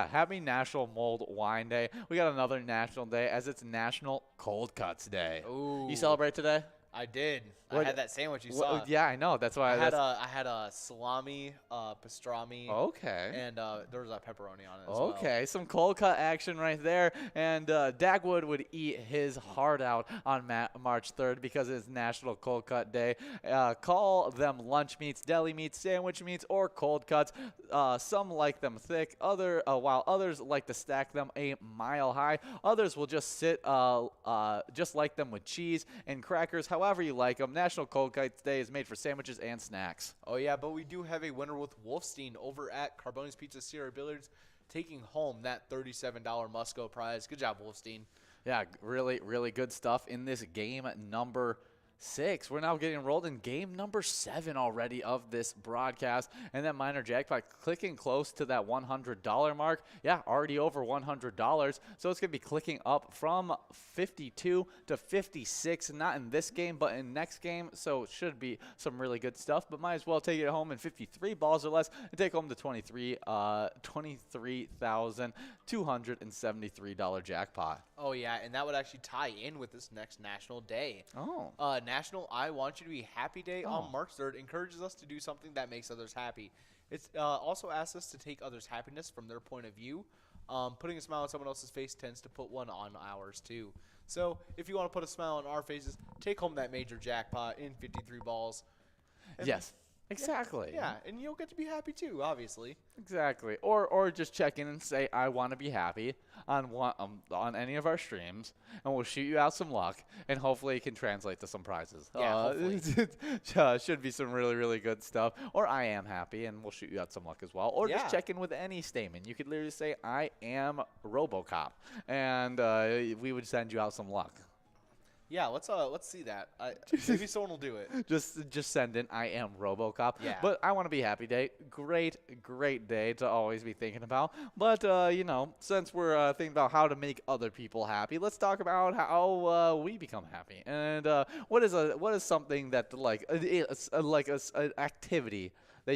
happy National Mulled Wine Day. We got another national day, as it's National Cold Cuts Day. Ooh. You celebrate today? I did. I What- had that sandwich you saw. Yeah, I know. That's why I had a salami, pastrami, Okay. and there was a pepperoni on it as well. Okay, some cold cut action right there. And Dagwood would eat his heart out on March 3rd because it's National Cold Cut Day. Call them lunch meats, deli meats, sandwich meats, or cold cuts. Some like them thick, while others like to stack them a mile high. Others will just sit just like them with cheese and crackers, however you like them. National Cold Cut Day is made for sandwiches and snacks. Oh, yeah, but we do have a winner with Wolfstein over at Carbone's Pizza Sierra Billiards, taking home that $37 Musco prize. Good job, Wolfstein. Yeah, really, really good stuff in this game number 6. We're now getting enrolled in game number 7 already of this broadcast. And that minor jackpot clicking close to that $100 mark. Yeah, already over $100. So it's going to be clicking up from 52 to 56. Not in this game, but in next game. So it should be some really good stuff. But might as well take it home in 53 balls or less and take home the $23,273 jackpot. Oh, yeah, and that would actually tie in with this next National Day. Oh. National I Want You to Be Happy Day on March 3rd encourages us to do something that makes others happy. It also asks us to take others' happiness from their point of view. Putting a smile on someone else's face tends to put one on ours, too. So if you want to put a smile on our faces, take home that major jackpot in 53 balls. And Yes. Exactly. Yeah, and you'll get to be happy too, obviously. Exactly. Or just check in and say, I want to be happy on any of our streams, and we'll shoot you out some luck, and hopefully it can translate to some prizes. Yeah, hopefully. Should be some really, really good stuff. Or I am happy, and we'll shoot you out some luck as well. Or Yeah. just check in with any statement. You could literally say, I am RoboCop, and we would send you out some luck. Yeah, let's see that. Maybe someone will do it. Just send in I am RoboCop. Yeah. But I want to be happy day. Great day to always be thinking about. But since we're thinking about how to make other people happy, let's talk about how we become happy. And what is something that an activity that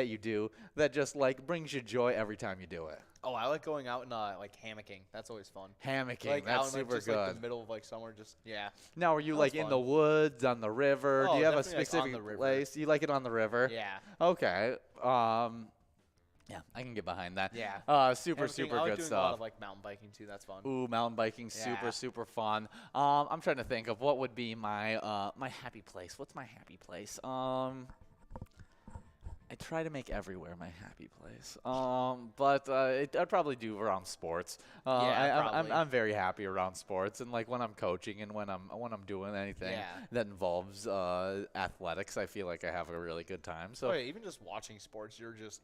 you do that just like brings you joy every time you do it. Oh, I like going out and hammocking. That's always fun. Hammocking, Like that's out in super just good. like the middle of somewhere, just yeah. Now, are you That like was in fun. the woods, on the river? Oh, Do you have a definitely, like, on specific the river. place? You like it on the river? Yeah. Okay. Yeah, I can get behind that. Yeah. Super Hammocking, super I like good doing stuff. a lot of mountain biking too. That's fun. Ooh, mountain biking, Yeah. super fun. I'm trying to think of what would be my my happy place. What's my happy place? I try to make everywhere my happy place. But I'd probably do around sports. Yeah, probably. I'm very happy around sports, and like when I'm coaching and when I'm doing anything Yeah. that involves athletics, I feel like I have a really good time. So Oh, yeah, even just watching sports, you're just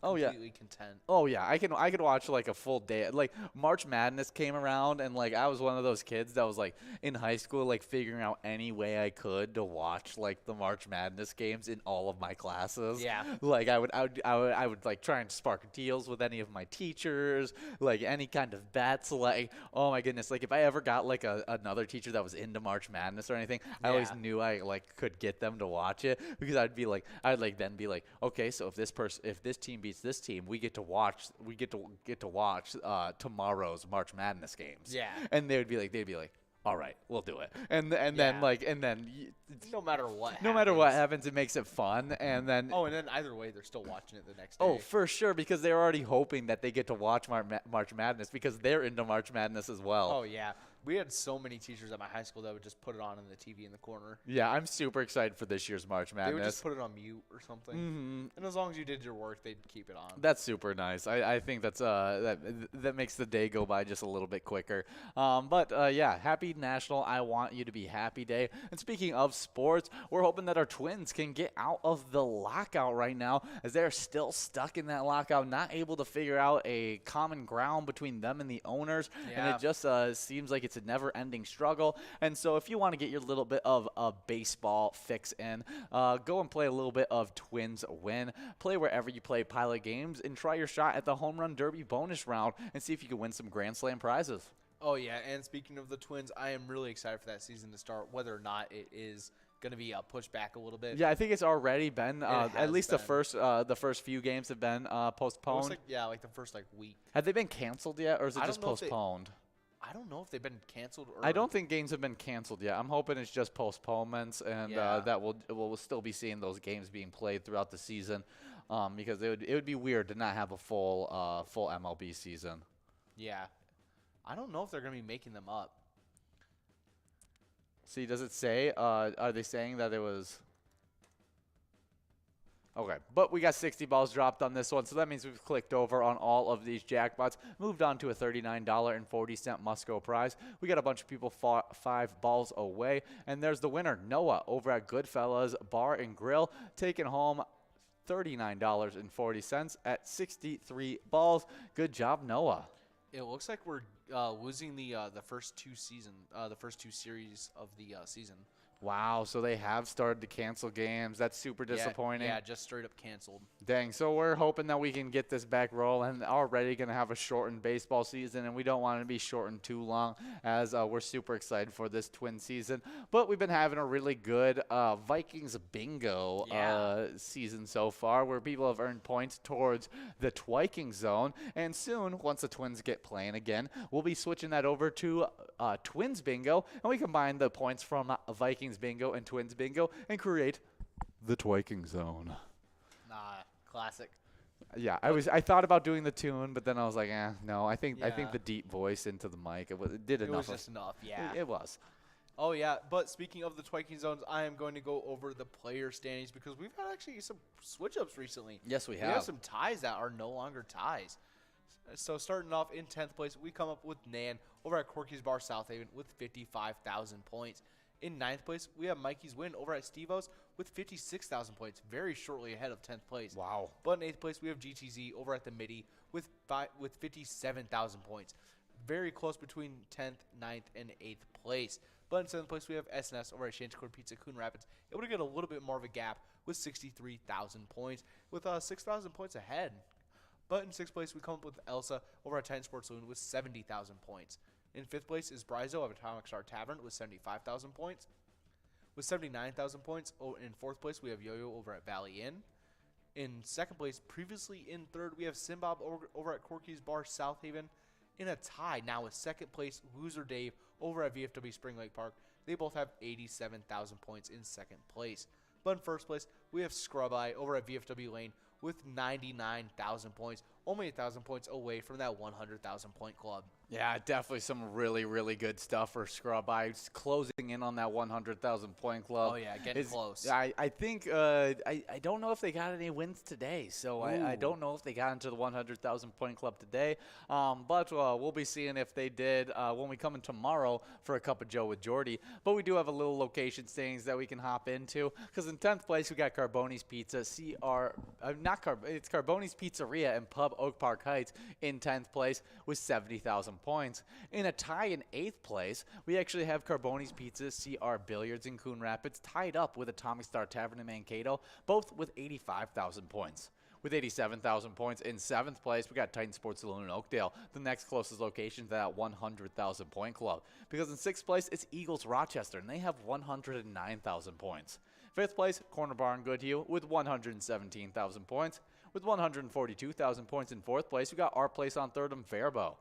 Oh, yeah. completely content. Oh yeah, I could watch like a full day. Like March Madness came around, and like I was one of those kids that was like in high school, like figuring out any way I could to watch like the March Madness games in all of my classes. Yeah. Like I would like try and spark deals with any of my teachers, like any kind of bets. Like oh my goodness, like if I ever got like another teacher that was into March Madness or anything, I always Yeah. knew I like could get them to watch it because I'd then be like, okay, so if this team beats this team, we get to watch tomorrow's March Madness games. Yeah. And they'd be like, all right, we'll do it. And then No matter what. no matter what happens, it makes it fun. And then Oh, and then either way, they're still watching it the next day. oh, for sure, because they're already hoping that they get to watch March Madness because they're into March Madness as well. Oh, yeah. We had so many teachers at my high school that would just put it on in the TV in the corner. Yeah, I'm super excited for this year's March Madness. They would just put it on mute or something. Mm-hmm. And as long as you did your work, they'd keep it on. That's super nice. I think that's that makes the day go by just a little bit quicker. But yeah, happy National I Want You to Be Happy Day. And speaking of sports, we're hoping that our Twins can get out of the lockout right now, as they're still stuck in that lockout, not able to figure out a common ground between them and the owners. And Yeah. it just seems like it's a never-ending struggle. And so if you want to get your little bit of a baseball fix in, go and play a little bit of Twins Win. Play wherever you play Pilot games and try your shot at the Home Run Derby bonus round and see if you can win some Grand Slam prizes. Oh, yeah. And speaking of the Twins, I am really excited for that season to start, whether or not it is going to be pushed back a little bit. Yeah, I think it's already been It at least has the first few games have been It looks postponed. like, like the first week. Have they been canceled yet, or is it I just don't know if they- postponed? I don't know if they've been canceled. Or I don't think games have been canceled yet. I'm hoping it's just postponements, and that we'll still be seeing those games being played throughout the season, because it would be weird to not have a full MLB season. Yeah. I don't know if they're going to be making them up. See, does it say? Are they saying that it was? Okay, but we got 60 balls dropped on this one, so that means we've clicked over on all of these jackpots, moved on to a $39.40 must-go prize. We got a bunch of people 5 balls away, and there's the winner, Noah, over at Goodfellas Bar and Grill, taking home $39.40 at 63 balls. Good job, Noah. It looks like we're losing the first two series of the season. Wow, so they have started to cancel games. That's super disappointing. Yeah, just straight up canceled. Dang, so we're hoping that we can get this back rolling. Already going to have a shortened baseball season, and we don't want it to be shortened too long, as we're super excited for this twin season. But we've been having a really good Vikings bingo season so far, where people have earned points towards the Twiking zone. And soon, once the Twins get playing again, we'll be switching that over to Twins bingo, and we combine the points from Vikings bingo and Twins bingo and create the Twiking zone. Classic. Yeah, I thought about doing the tune, but then I was like, no. I think the deep voice into the mic it did enough. It was just enough. Yeah, it was. Oh yeah, but speaking of the Twiking zones, I am going to go over the player standings because we've had actually some switch ups recently. Yes, we have. We have some ties that are no longer ties. So starting off in 10th place, we come up with Nan over at Corky's Bar Southaven with 55,000 points. In 9th place, we have Mikey's Win over at Steve-O's with 56,000 points, very shortly ahead of 10th place. Wow. But in 8th place, we have GTZ over at the Midi with 57,000 points. Very close between 10th, 9th, and 8th place. But in 7th place, we have SNS over at Shantycourt Pizza, Coon Rapids, able to get a little bit more of a gap with 63,000 points, with 6,000 points ahead. But in 6th place, we come up with Elsa over at Titan Sports Saloon with 70,000 points. In 5th place is Bryzo of Atomic Star Tavern with 75,000 points. With 79,000 points, in 4th place, we have Yo-Yo over at Valley Inn. In 2nd place, previously in 3rd, we have Simbob over at Corky's Bar Southaven. In a tie now with 2nd place, Loser Dave over at VFW Spring Lake Park. They both have 87,000 points in 2nd place. But in 1st place, we have Scrub Eye over at VFW Lane with 99,000 points, only 1,000 points away from that 100,000 point club. Yeah, definitely some really, really good stuff for Scrub Eye, closing in on that 100,000 point club. Oh yeah, getting close. I think I don't know if they got any wins today, so I don't know if they got into the 100,000 point club today. But we'll be seeing if they did when we come in tomorrow for a cup of Joe with Jordy. But we do have a little location standings that we can hop into, because in 10th place we got Carboni's Pizza, it's Carboni's Pizzeria and Pub Oak Park Heights in 10th place with 70,000 points. In a tie in 8th place, we actually have Carboni's Pizza, CR Billiards in Coon Rapids, tied up with Atomic Star Tavern in Mankato, both with 85,000 points. With 87,000 points in 7th place, we got Titan Sports Saloon in Oakdale, the next closest location to that 100,000 point club. Because in 6th place, it's Eagles Rochester, and they have 109,000 points. 5th place, Corner Bar in Goodhue with 117,000 points. With 142,000 points in 4th place, we got Our Place on 3rd and Faribault.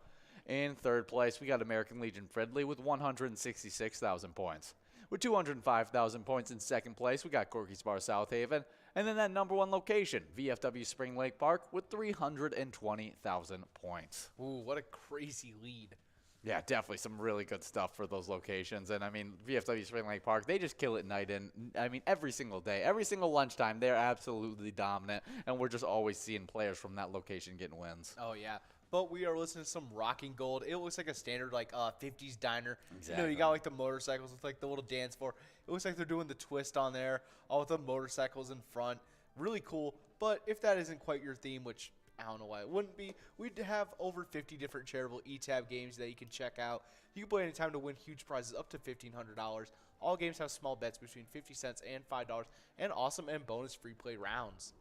In 3rd place, we got American Legion Fridley with 166,000 points. With 205,000 points in 2nd place, we got Corky's Bar Southaven. And then that number 1 location, VFW Spring Lake Park with 320,000 points. Ooh, what a crazy lead. Yeah, definitely some really good stuff for those locations. And, I mean, VFW Spring Lake Park, they just kill it night in. I mean, every single day, every single lunchtime, they're absolutely dominant. And we're just always seeing players from that location getting wins. Oh, yeah. But we are listening to some rocking gold. It looks like a standard, 50s diner. Exactly. You know, you got, the motorcycles with, the little dance floor. It looks like they're doing the twist on there, all with the motorcycles in front. Really cool. But if that isn't quite your theme, which I don't know why it wouldn't be, we'd have over 50 different charitable e-tab games that you can check out. You can play anytime to win huge prizes up to $1,500. All games have small bets between 50 cents and $5, and awesome and bonus free play rounds.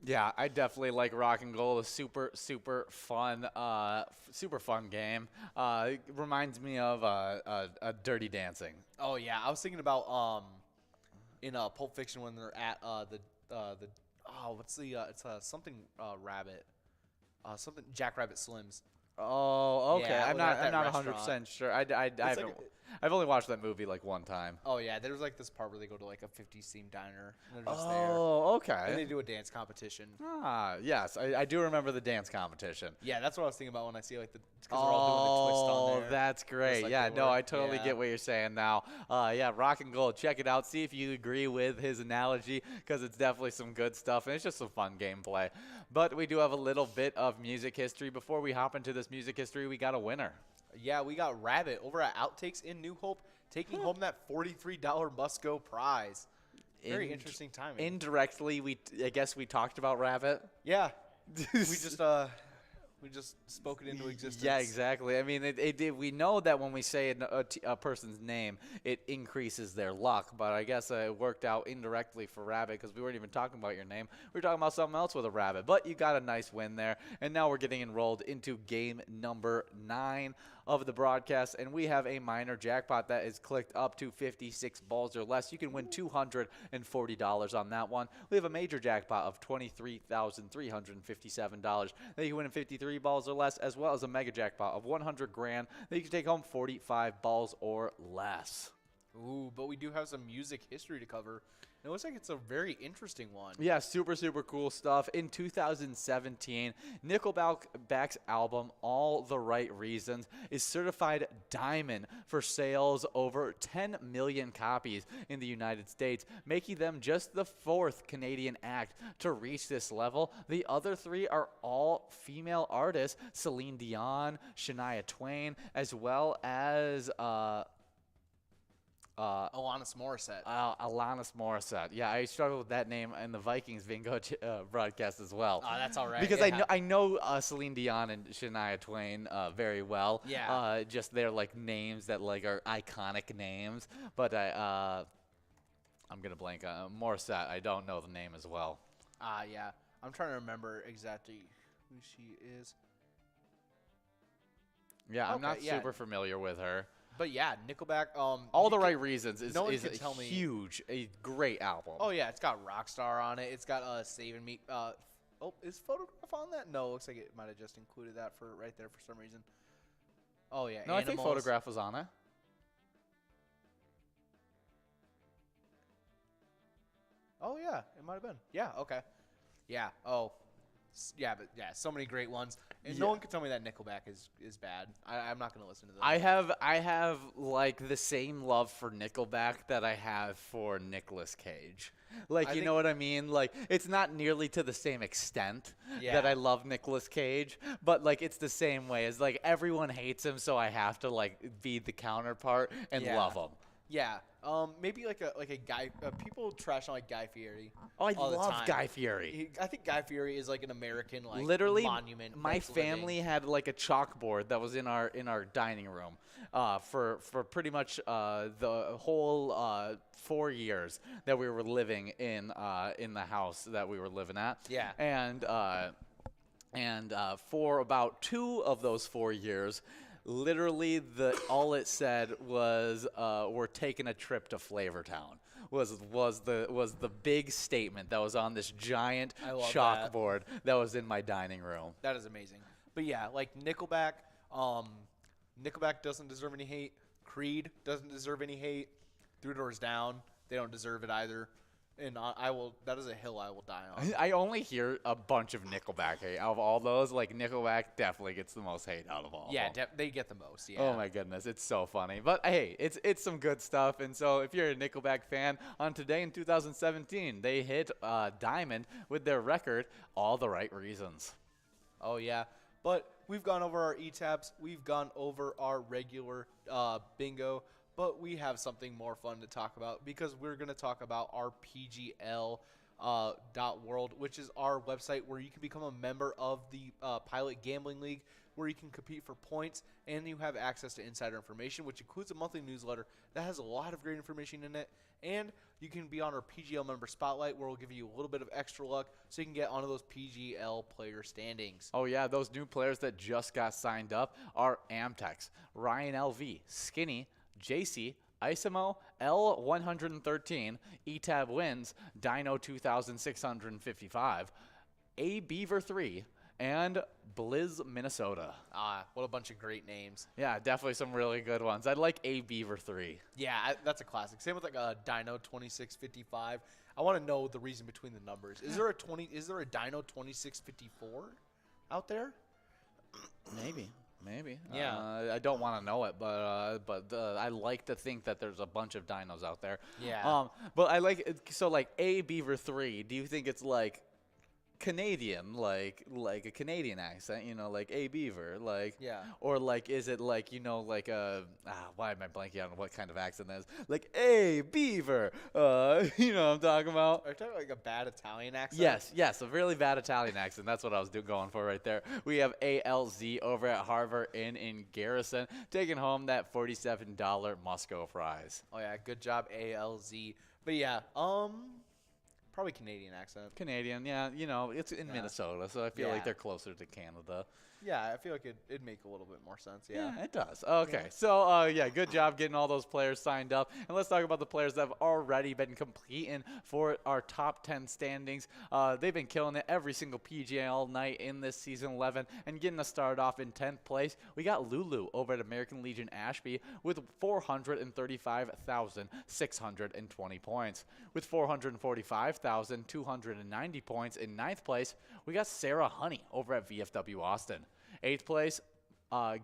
Yeah, I definitely like Rock and Gold. A super fun game. It reminds me of a Dirty Dancing. Oh yeah, I was thinking about in Pulp Fiction when they're at something rabbit, something Jackrabbit Slims. Oh, okay. Yeah, I'm when they're not. at I'm that not restaurant. 100% sure. I haven't. I've only watched that movie like one time. Oh yeah, there's like this part where they go to like a 50s themed diner and they're just there. Oh, And they okay. do a dance competition. Ah, yes. I do remember the dance competition. Yeah, that's what I was thinking about when I see like because they're all doing the twist on there. That's great. like Yeah, they no, were. I totally Yeah. get what you're saying now. Yeah, rock and gold. Check it out. See if you agree with his analogy because it's definitely some good stuff and it's just some fun gameplay. But we do have a little bit of music history. Before we hop into this music history, we got a winner. Yeah, we got Rabbit over at Outtakes in New Hope taking home that $43 must-go prize. Very interesting timing. Indirectly, I guess we talked about Rabbit. Yeah, we just spoke it into existence. Yeah, exactly. I mean, we know that when we say a person's name, it increases their luck. But I guess it worked out indirectly for Rabbit because we weren't even talking about your name. We were talking about something else with a rabbit. But you got a nice win there. And now we're getting enrolled into game number 9 of the broadcast, and we have a minor jackpot that is clicked up to 56 balls or less. You can win $240 on that one. We have a major jackpot of $23,357 that you can win in 53 balls or less, as well as a mega jackpot of 100 grand that you can take home 45 balls or less. Ooh, but we do have some music history to cover. It looks like it's a very interesting one. Yeah, super, super cool stuff. In 2017, Nickelback's album, All the Right Reasons, is certified diamond for sales over 10 million copies in the United States, making them just the 4th Canadian act to reach this level. The other 3 are all female artists, Celine Dion, Shania Twain, as well as Alanis Morissette. Alanis Morissette. Yeah, I struggled with that name in the Vikings bingo broadcast as well. Oh, that's all right. Because yeah. I know Celine Dion and Shania Twain very well. Yeah. Just their like names that like are iconic names. But I'm gonna blank on Morissette. I don't know the name as well. Yeah. I'm trying to remember exactly who she is. Yeah, I'm Okay, not yeah. super familiar with her. But yeah, Nickelback. All the Right Reasons is no one is can tell me- huge, a great album. Oh yeah, it's got Rockstar on it. It's got Saving Me. Is Photograph on that? No, looks like it might have just included that for right there for some reason. Oh yeah, No, I think Animals. Photograph was on it. Oh yeah, it might have been. Yeah, okay. Yeah. Oh. Yeah, but yeah, so many great ones, and no Yeah. one can tell me that Nickelback is bad. I'm not gonna listen to them. I have like the same love for Nickelback that I have for Nicolas Cage. Like, I you think- know what I mean? Like, it's not nearly to the same extent that Yeah. I love Nicolas Cage, but like it's the same way as like everyone hates him, so I have to like be the counterpart and Yeah. love him. Yeah. Maybe like a guy. People trash on like Guy Fieri. Oh, I all the love time. Guy Fieri. I think Guy Fieri is like an American like Literally, monument. my that's living. family had like a chalkboard that was in our dining room for pretty much the whole 4 years that we were living in the house that we were living at. Yeah. And for about 2 of those 4 years, literally all it said was we're taking a trip to Flavortown. Was the big statement that was on this giant I love that. chalkboard that was in my dining room. That is amazing. But yeah, like Nickelback. Nickelback doesn't deserve any hate. Creed doesn't deserve any hate. Three Doors Down, they don't deserve it either. And I will. That is a hill I will die on. I only hear a bunch of Nickelback hate. Out of all those, like Nickelback definitely gets the most hate out of all. Yeah, of them. they get the most. Yeah. Oh my goodness, it's so funny. But hey, it's some good stuff. And so if you're a Nickelback fan, on today in 2017, they hit diamond with their record, All the Right Reasons. Oh yeah. But we've gone over our E-tabs. We've gone over our regular bingo. But we have something more fun to talk about because we're going to talk about our PGL .world, which is our website where you can become a member of the Pilot Gambling League, where you can compete for points and you have access to insider information, which includes a monthly newsletter that has a lot of great information in it. And you can be on our PGL member spotlight, where we'll give you a little bit of extra luck so you can get onto those PGL player standings. Oh yeah, those new players that just got signed up are Amtex, Ryan LV, Skinny, JC, Isimo, L113, eTab Wins, Dino 2655, A Beaver 3, and Blizz, Minnesota. What a bunch of great names. Yeah, definitely some really good ones. I'd like A Beaver 3. Yeah, that's a classic. Same with like a Dino 2655. I want to know the reason between the numbers. Is there a Dino 2654 out there? Maybe. Yeah. I don't want to know it, but I like to think that there's a bunch of dinos out there. Yeah. But I like it, so like A Beaver 3. Do you think it's like Canadian, like a Canadian accent, like A Beaver, like, Yeah. or like, is it like, like why am I blanking on what kind of accent that is? Like A Beaver, you know what I'm talking about? Are you talking like a bad Italian accent? Yes, a really bad Italian accent. That's what I was going for right there. We have ALZ over at Harbor Inn in Garrison, taking home that $47 Musco fries. Oh yeah, good job ALZ. But yeah, probably Canadian accent. Canadian, yeah, it's in Minnesota, so I feel like they're closer to Canada. Yeah, I feel like it'd make a little bit more sense. Yeah, it does. Okay, so good job getting all those players signed up. And let's talk about the players that have already been competing for our top 10 standings. They've been killing it every single PGA all night in this season 11 and getting us started off in 10th place. We got Lulu over at American Legion Ashby with 435,620 points. With 445,290 points in 9th place, we got Sarah Honey over at VFW Austin. 8th place,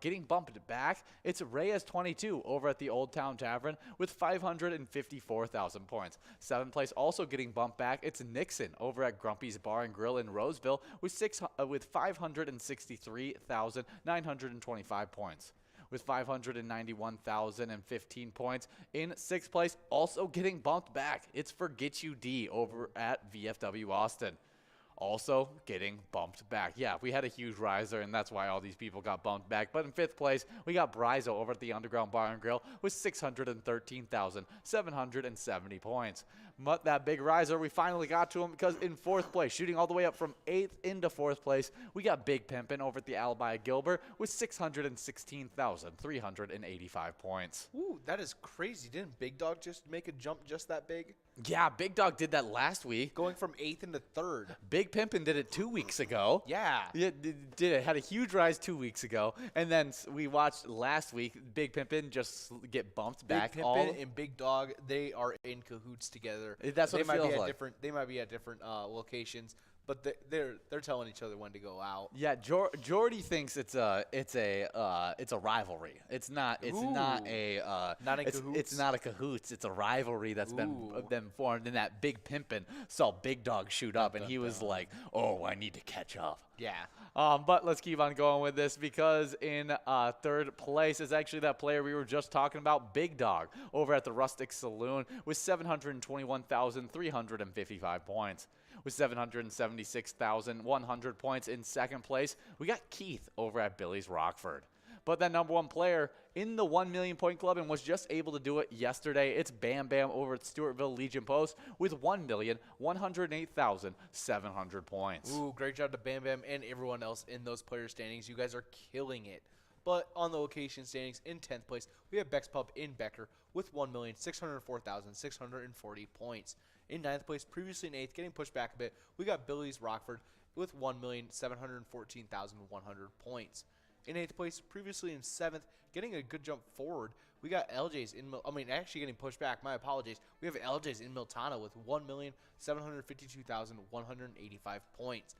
getting bumped back, it's Reyes22 over at the Old Town Tavern with 554,000 points. 7th place, also getting bumped back, it's Nixon over at Grumpy's Bar and Grill in Roseville with 563,925 points. With 591,015 points. In 6th place, also getting bumped back, it's Forget You D over at VFW Austin. Also getting bumped back. Yeah, we had a huge riser, and that's why all these people got bumped back. But in 5th place, we got Bryzo over at the Underground Bar and Grill with 613,770 points. But that big riser, we finally got to him because in 4th place, shooting all the way up from 8th into 4th place, we got Big Pimpin' over at the Alibi Gilbert with 616,385 points. Ooh, that is crazy. Didn't Big Dog just make a jump just that big? Yeah, Big Dog did that last week. Going from 8th into 3rd. Big Pimpin' did it 2 weeks ago. Yeah. Yeah, did it. Had a huge rise 2 weeks ago. And then we watched last week, Big Pimpin' just get bumped back. Big Pimpin' and Big Dog, they are in cahoots together. That's what it feels like. They might be at different locations, but they're telling each other when to go out. Yeah, Jordy thinks it's a rivalry. It's not a cahoots. It's a rivalry that's been formed. And that Big Pimpin' saw Big Dog shoot up, and he was like, "Oh, I need to catch up." Yeah. But let's keep on going with this because in 3rd place is actually that player we were just talking about, Big Dog, over at the Rustic Saloon with 721,355 points. With 776,100 points in 2nd place, we got Keith over at Billy's Rockford. But that number 1 player in the 1 million point club and was just able to do it yesterday, it's Bam Bam over at Stewartville Legion Post with 1,108,700 points. Ooh, great job to Bam Bam and everyone else in those player standings. You guys are killing it. But on the location standings, in 10th place, we have Beck's Pub in Becker with 1,604,640 points. In 9th place, previously in 8th, getting pushed back a bit, we got Billy's Rockford with 1,714,100 points. In 8th place, previously in 7th, getting a good jump forward, we got LJ's actually getting pushed back. My apologies. We have LJ's in Miltana with 1,752,185 points.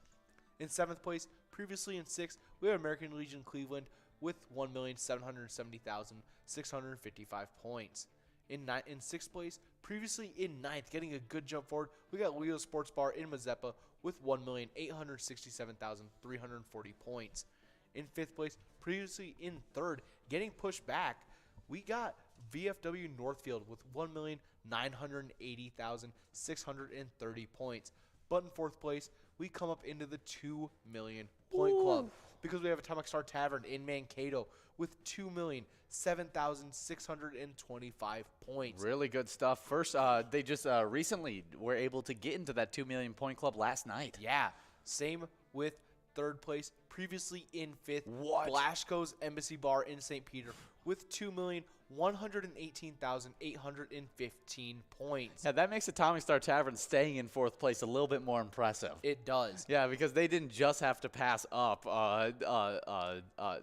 In 7th place, previously in 6th, we have American Legion Cleveland with 1,770,655 points. In 6th place, previously in 9th, getting a good jump forward, we got Leo's Sports Bar in Mazeppa with 1,867,340 points. In 5th place, previously in 3rd, getting pushed back, we got VFW Northfield with 1,980,630 points. But in 4th place, we come up into the 2 million point club because we have Atomic Star Tavern in Mankato with 2,007,625 points. Really good stuff. First, they just recently were able to get into that 2 million point club last night. Yeah. Same with third place, previously in fifth. What? Blasco's Embassy Bar in St. Peter with 2,118,815 points. Yeah, that makes the Tommy Star Tavern staying in fourth place a little bit more impressive. It does. Yeah, because they didn't just have to pass up.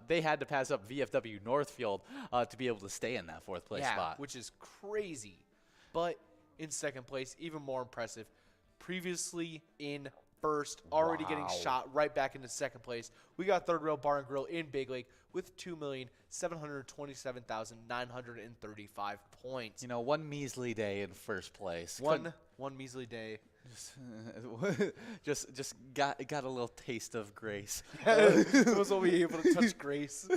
They had to pass up VFW Northfield to be able to stay in that fourth place spot. Which is crazy. But in second place, even more impressive, previously in first, already getting shot right back into second place. We got Third Rail Bar and Grill in Big Lake with 2,727,935 points. You know, one measly day in first place. One measly day. Just got a little taste of grace. Was only able to touch Grace.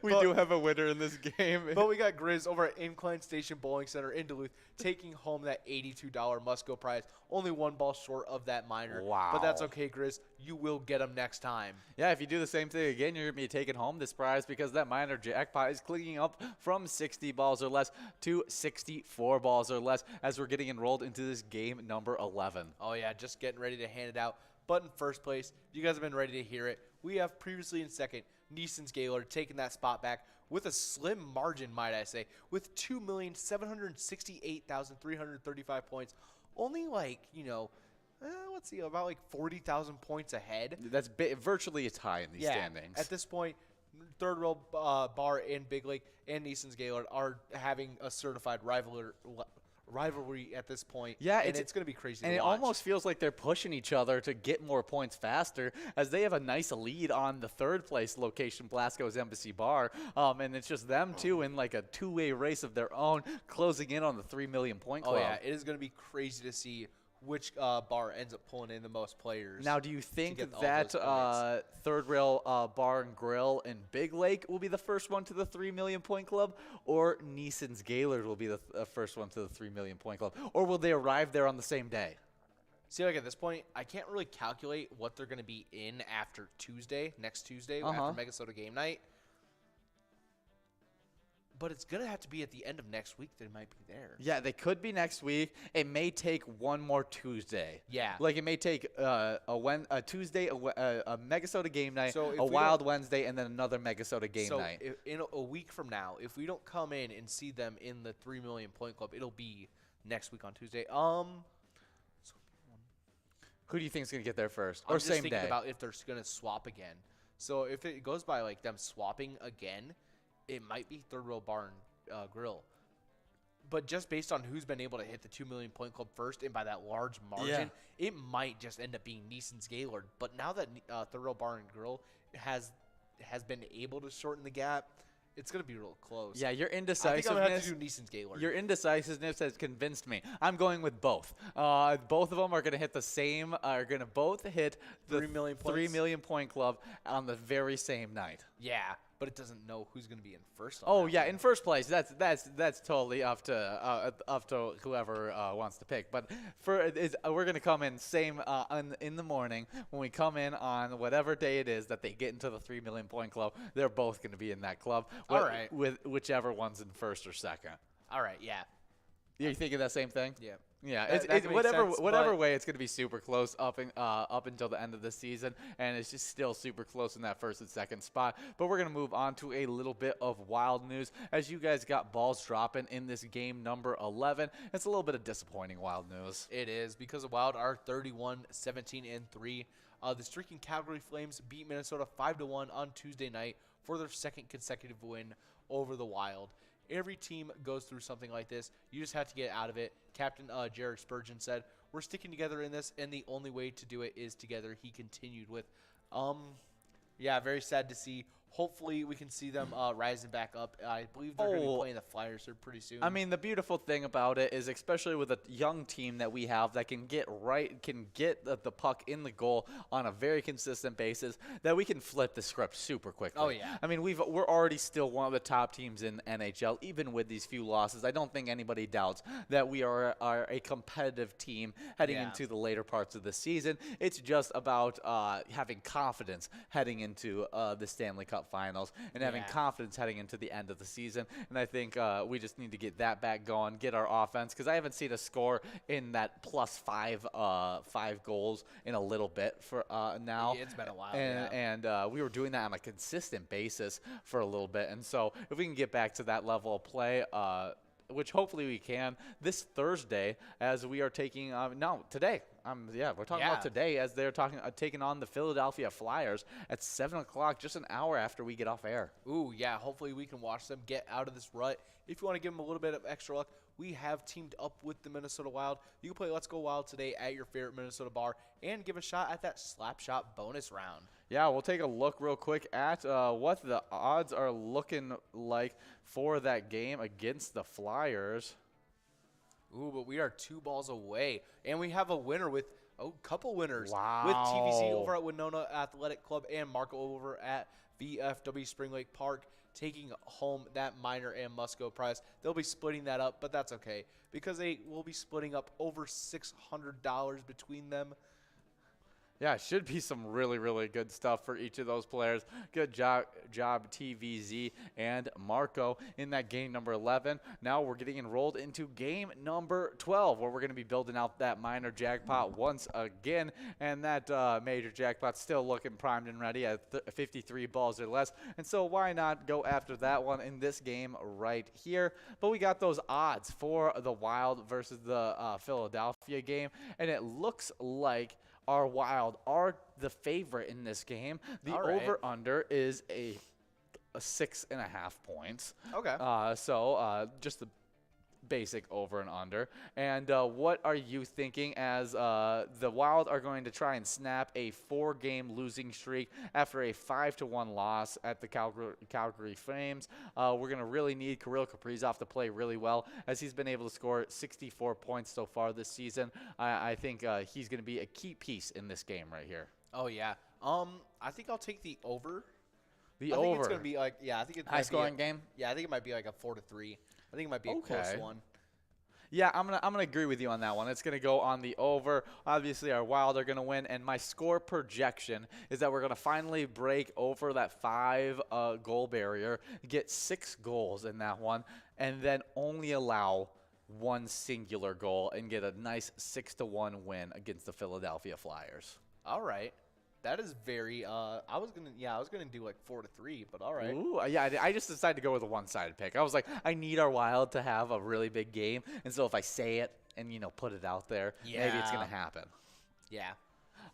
We do have a winner in this game. But we got Grizz over at Incline Station Bowling Center in Duluth taking home that $82 Musco prize. Only one ball short of that minor. Wow. But that's okay, Grizz. You will get them next time. Yeah, if you do the same thing again, you're going to be taking home this prize because that minor jackpot is clicking up from 60 balls or less to 64 balls or less as we're getting enrolled into this game number 11. Oh, yeah, just getting ready to hand it out. But in first place, you guys have been ready to hear it. We have previously in second, Neeson's Gaylord taking that spot back with a slim margin, might I say, with 2,768,335 points. Only let's see, about 40,000 points ahead. That's virtually a tie in these standings. At this point, Third Rail Bar in Big Lake and Neeson's Gaylord are having a certified rivalry at this point. Yeah, and it's going to be crazy to and watch. it almost feels like they're pushing each other to get more points faster as they have a nice lead on the third place location, Blasco's Embassy Bar. And it's just them two in like a two-way race of their own, closing in on the 3 million point club. Oh, yeah. It is going to be crazy to see which bar ends up pulling in the most players. Now, do you think that Third Rail Bar and Grill in Big Lake will be the first one to the 3 million point club, or Neeson's Gaylord will be the first one to the 3 million point club, or will they arrive there on the same day? See, at this point, I can't really calculate what they're going to be in after next Tuesday, after MegaSota game night. But it's going to have to be at the end of next week that it might be there. Yeah, they could be next week. It may take one more Tuesday. Yeah. Like it may take a Tuesday, a MegaSota game night, So a Wild Wednesday, and then another MegaSota game night. So in a week from now, if we don't come in and see them in the 3 million point club, it'll be next week on Tuesday. Who do you think is going to get there first? I'm Or just same thinking day? about if they're going to swap again. So if it goes by them swapping again, it might be Third Rail Bar and Grill. But just based on who's been able to hit the 2 million point club first and by that large margin, it might just end up being Neeson's Gaylord. But now that Third Rail Bar and Grill has been able to shorten the gap, it's going to be real close. Yeah, your I indecisiveness. think I'm going to have to do Neeson's Gaylord. Your indecisiveness has convinced me. I'm going with both. Both of them are going to hit the same. Are going to both hit the 3 million points. 3 million point club on the very same night. Yeah, but it doesn't know who's going to be in first. Oh yeah, in first place. That's totally up to whoever wants to pick. But we're gonna come in same in the morning when we come in on whatever day it is that they get into the 3 million point club. They're both gonna be in that club. All right. With whichever one's in first or second. All right. Yeah. You thinking that same thing? Yeah. Yeah, That makes whatever sense, way, it's going to be super close up until the end of the season, and it's just still super close in that first and second spot. But we're going to move on to a little bit of wild news as you guys got balls dropping in this game number 11. It's a little bit of disappointing wild news. It is because the Wild are 31-17-3. The streaking Calgary Flames beat Minnesota 5-1 on Tuesday night for their second consecutive win over the Wild. Every team goes through something like this. You just have to get out of it. Captain Jared Spurgeon said, "We're sticking together in this, and the only way to do it is together," he continued with. Yeah, very sad to see. Hopefully, we can see them rising back up. I believe they're going to be playing the Flyers here pretty soon. I mean, the beautiful thing about it is, especially with a young team that we have that can get the puck in the goal on a very consistent basis, that we can flip the script super quickly. Oh, yeah. I mean, we're already still one of the top teams in NHL, even with these few losses. I don't think anybody doubts that we are a competitive team heading into the later parts of the season. It's just about having confidence heading into the Stanley Cup finals and having confidence heading into the end of the season. And I think we just need to get that back going, get our offense, because I haven't seen a score in that plus five goals in a little bit for now. It's been a while. And we were doing that on a consistent basis for a little bit. And so if we can get back to that level of play, which hopefully we can this Thursday, as we are taking today. We're talking about today, as they're taking on the Philadelphia Flyers at 7 o'clock, just an hour after we get off air. Ooh, yeah. Hopefully we can watch them get out of this rut. If you want to give them a little bit of extra luck, we have teamed up with the Minnesota Wild. You can play Let's Go Wild today at your favorite Minnesota bar and give a shot at that slap shot bonus round. Yeah, we'll take a look real quick at what the odds are looking like for that game against the Flyers. Ooh, but we are 2 balls away. And we have a winner with a couple winners. Wow. With TVC over at Winona Athletic Club and Marco over at VFW Spring Lake Park, taking home that minor and Musco prize. They'll be splitting that up, but that's okay because they will be splitting up over $600 between them. Yeah, it should be some really, really good stuff for each of those players. Good job, TVZ and Marco in that game number 11. Now we're getting enrolled into game number 12, where we're going to be building out that minor jackpot once again. And that major jackpot's still looking primed and ready at 53 balls or less. And so why not go after that one in this game right here? But we got those odds for the Wild versus the Philadelphia game. And it looks like our Wild are the favorite in this game. The over-under is a 6.5 points. Okay. So just the basic over and under. And what are you thinking as the Wild are going to try and snap a 4-game losing streak after a 5-1 loss at the Calgary Flames? We're going to really need Kirill Kaprizov to play really well, as he's been able to score 64 points so far this season. I think he's going to be a key piece in this game right here. Oh, yeah. I think I'll take the over. I think it's going to be like, I think it's high-scoring game? Yeah, I think it might be like a 4-3. I think it might be a close one. Yeah, I'm gonna agree with you on that one. It's gonna go on the over. Obviously, our Wild are gonna win, and my score projection is that we're gonna finally break over that 5 goal barrier, get 6 goals in that one, and then only allow 1 singular goal and get a nice 6-1 win against the Philadelphia Flyers. All right. That is very. I was gonna do like 4-3, but all right. Ooh, yeah. I just decided to go with a one-sided pick. I was like, I need our Wild to have a really big game, and so if I say it and put it out there, maybe it's gonna happen. Yeah.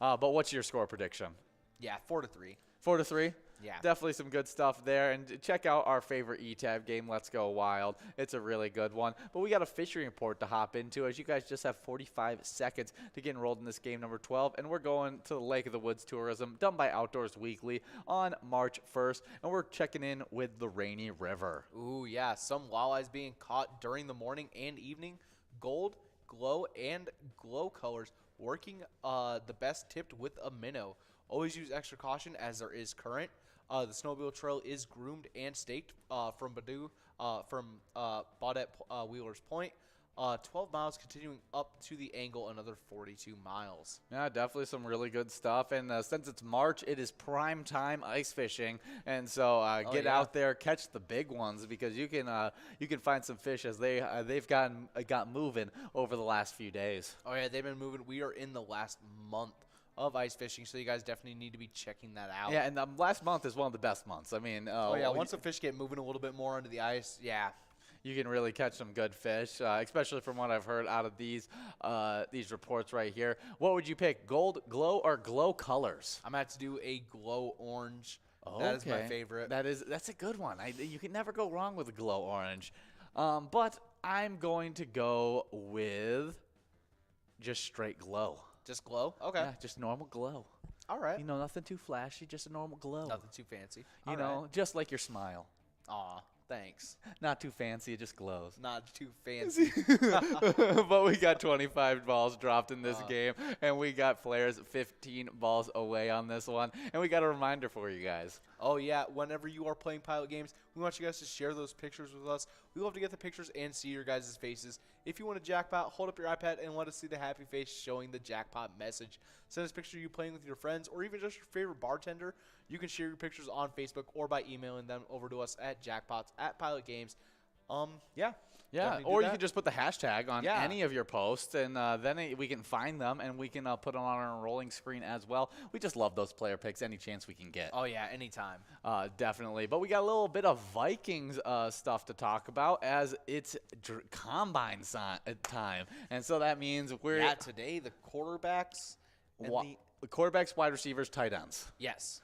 But what's your score prediction? Yeah, 4-3. 4-3. Yeah. Definitely some good stuff there. And check out our favorite ETAB game, Let's Go Wild. It's a really good one. But we got a fishing report to hop into, as you guys just have 45 seconds to get enrolled in this game number 12. And we're going to the Lake of the Woods Tourism, done by Outdoors Weekly, on March 1st. And we're checking in with the Rainy River. Ooh, yeah. Some walleyes being caught during the morning and evening. Gold, glow, and glow colors working the best tipped with a minnow. Always use extra caution as there is current. The snowmobile trail is groomed and staked from Baudette Wheeler's Point. 12 miles continuing up to the angle, another 42 miles. Yeah, definitely some really good stuff. And since it's March, it is prime time ice fishing. And so get out there, catch the big ones, because you can find some fish as they've got moving over the last few days. Oh, yeah, they've been moving. We are in the last month of ice fishing, so you guys definitely need to be checking that out. Yeah, and last month is one of the best months. I mean, once the fish get moving a little bit more onto the ice, you can really catch some good fish, especially from what I've heard out of these reports right here. What would you pick, gold, glow, or glow colors? I'm going to have to do a glow orange. Okay. That is my favorite. That's a good one. You can never go wrong with a glow orange. But I'm going to go with just straight glow. Just glow? Okay. Yeah, just normal glow. All right. Nothing too flashy, just a normal glow. Nothing too fancy. Just like your smile. Aw, thanks. Not too fancy, it just glows. Not too fancy. But we got 25 balls dropped in this game, and we got Flares 15 balls away on this one. And we got a reminder for you guys. Oh, yeah. Whenever you are playing Pilot games, we want you guys to share those pictures with us. We love to get the pictures and see your guys' faces. If you want a jackpot, hold up your iPad and let us see the happy face showing the jackpot message. Send us a picture of you playing with your friends or even just your favorite bartender. You can share your pictures on Facebook or by emailing them over to us at jackpots@pilotgames. Yeah. Yeah, Definitely do or you that. can just put the hashtag on Yeah. any of your posts, and then we can find them, and we can put them on our rolling screen as well. We just love those player picks any chance we can get. Oh, yeah, anytime. Definitely. But we got a little bit of Vikings stuff to talk about as it's combine time. And so that means we're Yeah, today the quarterbacks and the quarterbacks, wide receivers, tight ends. yes.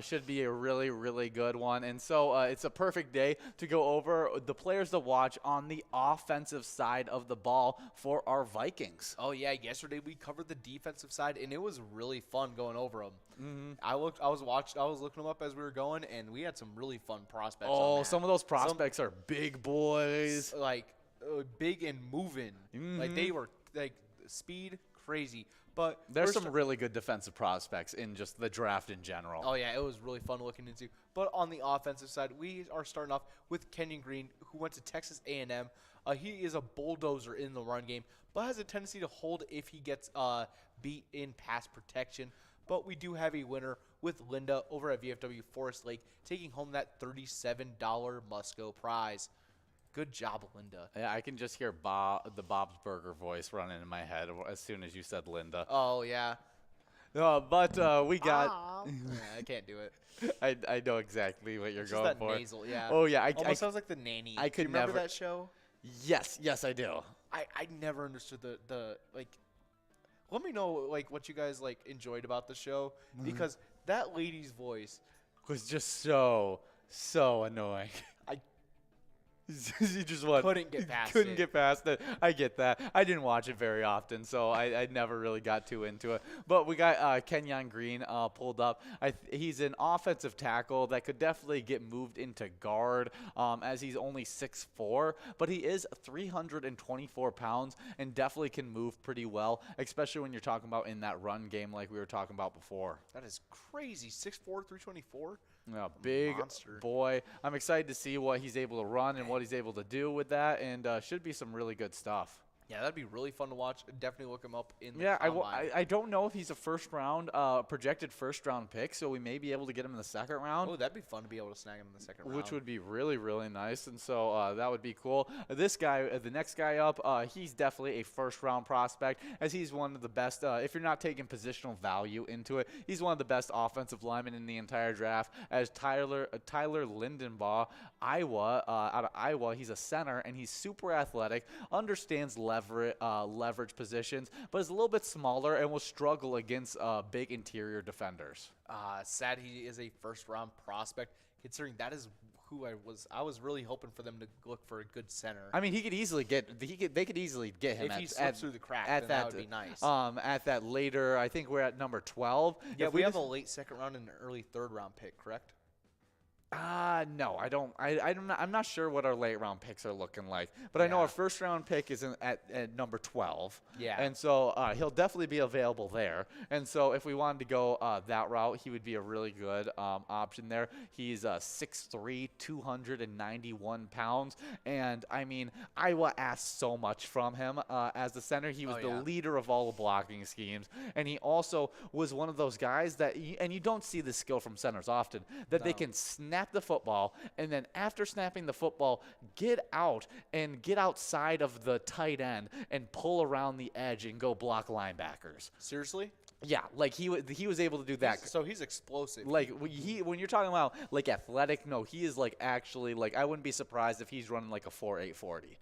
Should be a really, really good one. And so it's a perfect day to go over the players to watch on the offensive side of the ball for our Vikings. Oh, yeah, yesterday we covered the defensive side, and it was really fun going over them. I was looking them up as we were going, and we had some really fun prospects. on that. Some of those prospects are big boys. like big and moving. Like they were like speed crazy. But There's some really good defensive prospects in just the draft in general. Oh yeah, it was really fun looking into. But on the offensive side, we are starting off with Kenyon Green, who went to Texas A&M. He is a bulldozer in the run game, but has a tendency to hold if he gets beat in pass protection. But we do have a winner with Linda over at VFW Forest Lake, taking home that $37 Musco prize. Good job, Linda. Yeah, I can just hear the Bob's Burger voice running in my head as soon as you said Linda. Oh, yeah. But we got. Yeah, I can't do it. I know exactly what you're It's going just that for. nasal, yeah. Oh yeah, Almost sounds like the nanny. I Do could you remember never- that show? Yes, I do. I never understood the like. Let me know like what you guys like enjoyed about the show because that lady's voice. Was just so annoying. You just Couldn't get past couldn't it. get past it. I get that. I didn't watch it very often, so I never really got too into it. But we got Kenyon Green pulled up. He's an offensive tackle that could definitely get moved into guard as he's only 6'4", but he is 324 pounds and definitely can move pretty well, especially when you're talking about in that run game like we were talking about before. That is crazy. 6'4", 324. Yeah, big Monster. boy. I'm excited to see what he's able to run and what he's able to do with that, and should be some really good stuff. Yeah, that'd be really fun to watch. Definitely look him up in the Yeah, combine. I don't know if he's a projected first round pick, so we may be able to get him in the second round. Oh, that'd be fun to be able to snag him in the second round. Which would be really, really nice, and so that would be cool. This guy, the next guy up, he's definitely a first-round prospect, as he's one of the best. If you're not taking positional value into it, he's one of the best offensive linemen in the entire draft. As Tyler Lindenbaugh, out of Iowa, he's a center, and he's super athletic, understands leverage positions, but is a little bit smaller and will struggle against big interior defenders. Sad he is a first-round prospect, considering that is who I was really hoping for them to look for a good center. I mean, they could easily get him if he slips through the crack, at then that would be nice. At that later, I think we're at number 12. Yeah, If we have just- a late second round and an early third round pick, correct? No, I don't. I'm not sure what our late round picks are looking like, but I know Yeah. our first round pick is at number 12. Yeah. And so he'll definitely be available there. And so if we wanted to go that route, he would be a really good option there. He's 6'3", 291 pounds, and I mean, Iowa asked so much from him as the center. He was the leader of all the blocking schemes, and he also was one of those guys that, and you don't see this skill from centers often, that they can snap the football, and then after snapping the football, get out and get outside of the tight end and pull around the edge and go block linebackers. Seriously? Yeah, like he was able to do that. So he's explosive. Like when you're talking about like athletic, no, he is like actually like I wouldn't be surprised if he's running like a 4.8 40.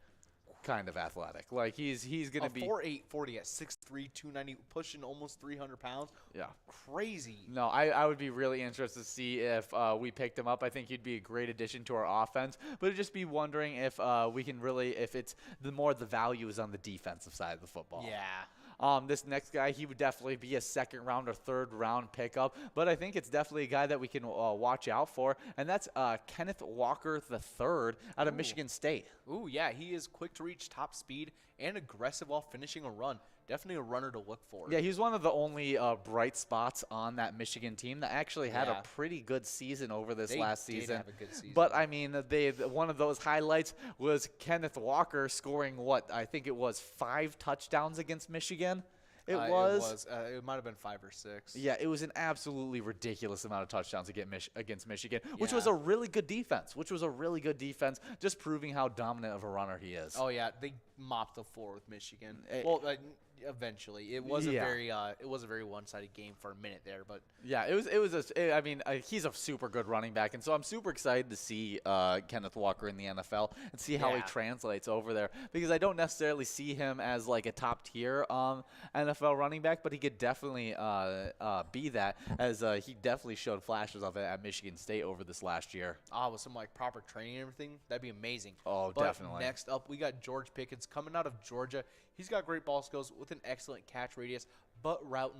Kind of athletic. Like he's going to be 4.8 40 at 6'3", 290, pushing almost 300 pounds. Yeah. Crazy. No, I would be really interested to see if we picked him up. I think he'd be a great addition to our offense, but I'd just be wondering if we can really, if it's the value is on the defensive side of the football. Yeah. This next guy, he would definitely be a second round or third round pickup, but I think it's definitely a guy that we can watch out for, and that's Kenneth Walker III out of Michigan State. Ooh, yeah, he is quick to reach top speed and aggressive while finishing a run. Definitely a runner to look for. Yeah, he's one of the only bright spots on that Michigan team that actually had Yeah. a pretty good season over this They last did season. have a good season. But I mean, one of those highlights was Kenneth Walker scoring what I think it was 5 touchdowns against Michigan. It was. It was. It might have been 5 or 6. Yeah, it was an absolutely ridiculous amount of touchdowns against Michigan, which was Yeah. a really good defense. Just proving how dominant of a runner he is. Oh yeah, they mopped the floor with Michigan. Eh, Well, eventually, it was Yeah. a very one-sided game for a minute there, but Yeah, he's a super good running back, and so I'm super excited to see Kenneth Walker in the NFL and see how he Yeah. translates over there, because I don't necessarily see him as like a top tier NFL running back, but he could definitely be that, as he definitely showed flashes of it at Michigan State over this last year. with some like proper training and everything, that'd be amazing. Oh, But definitely. Next up, we got George Pickens coming out of Georgia. He's got great ball skills with an excellent catch radius, but route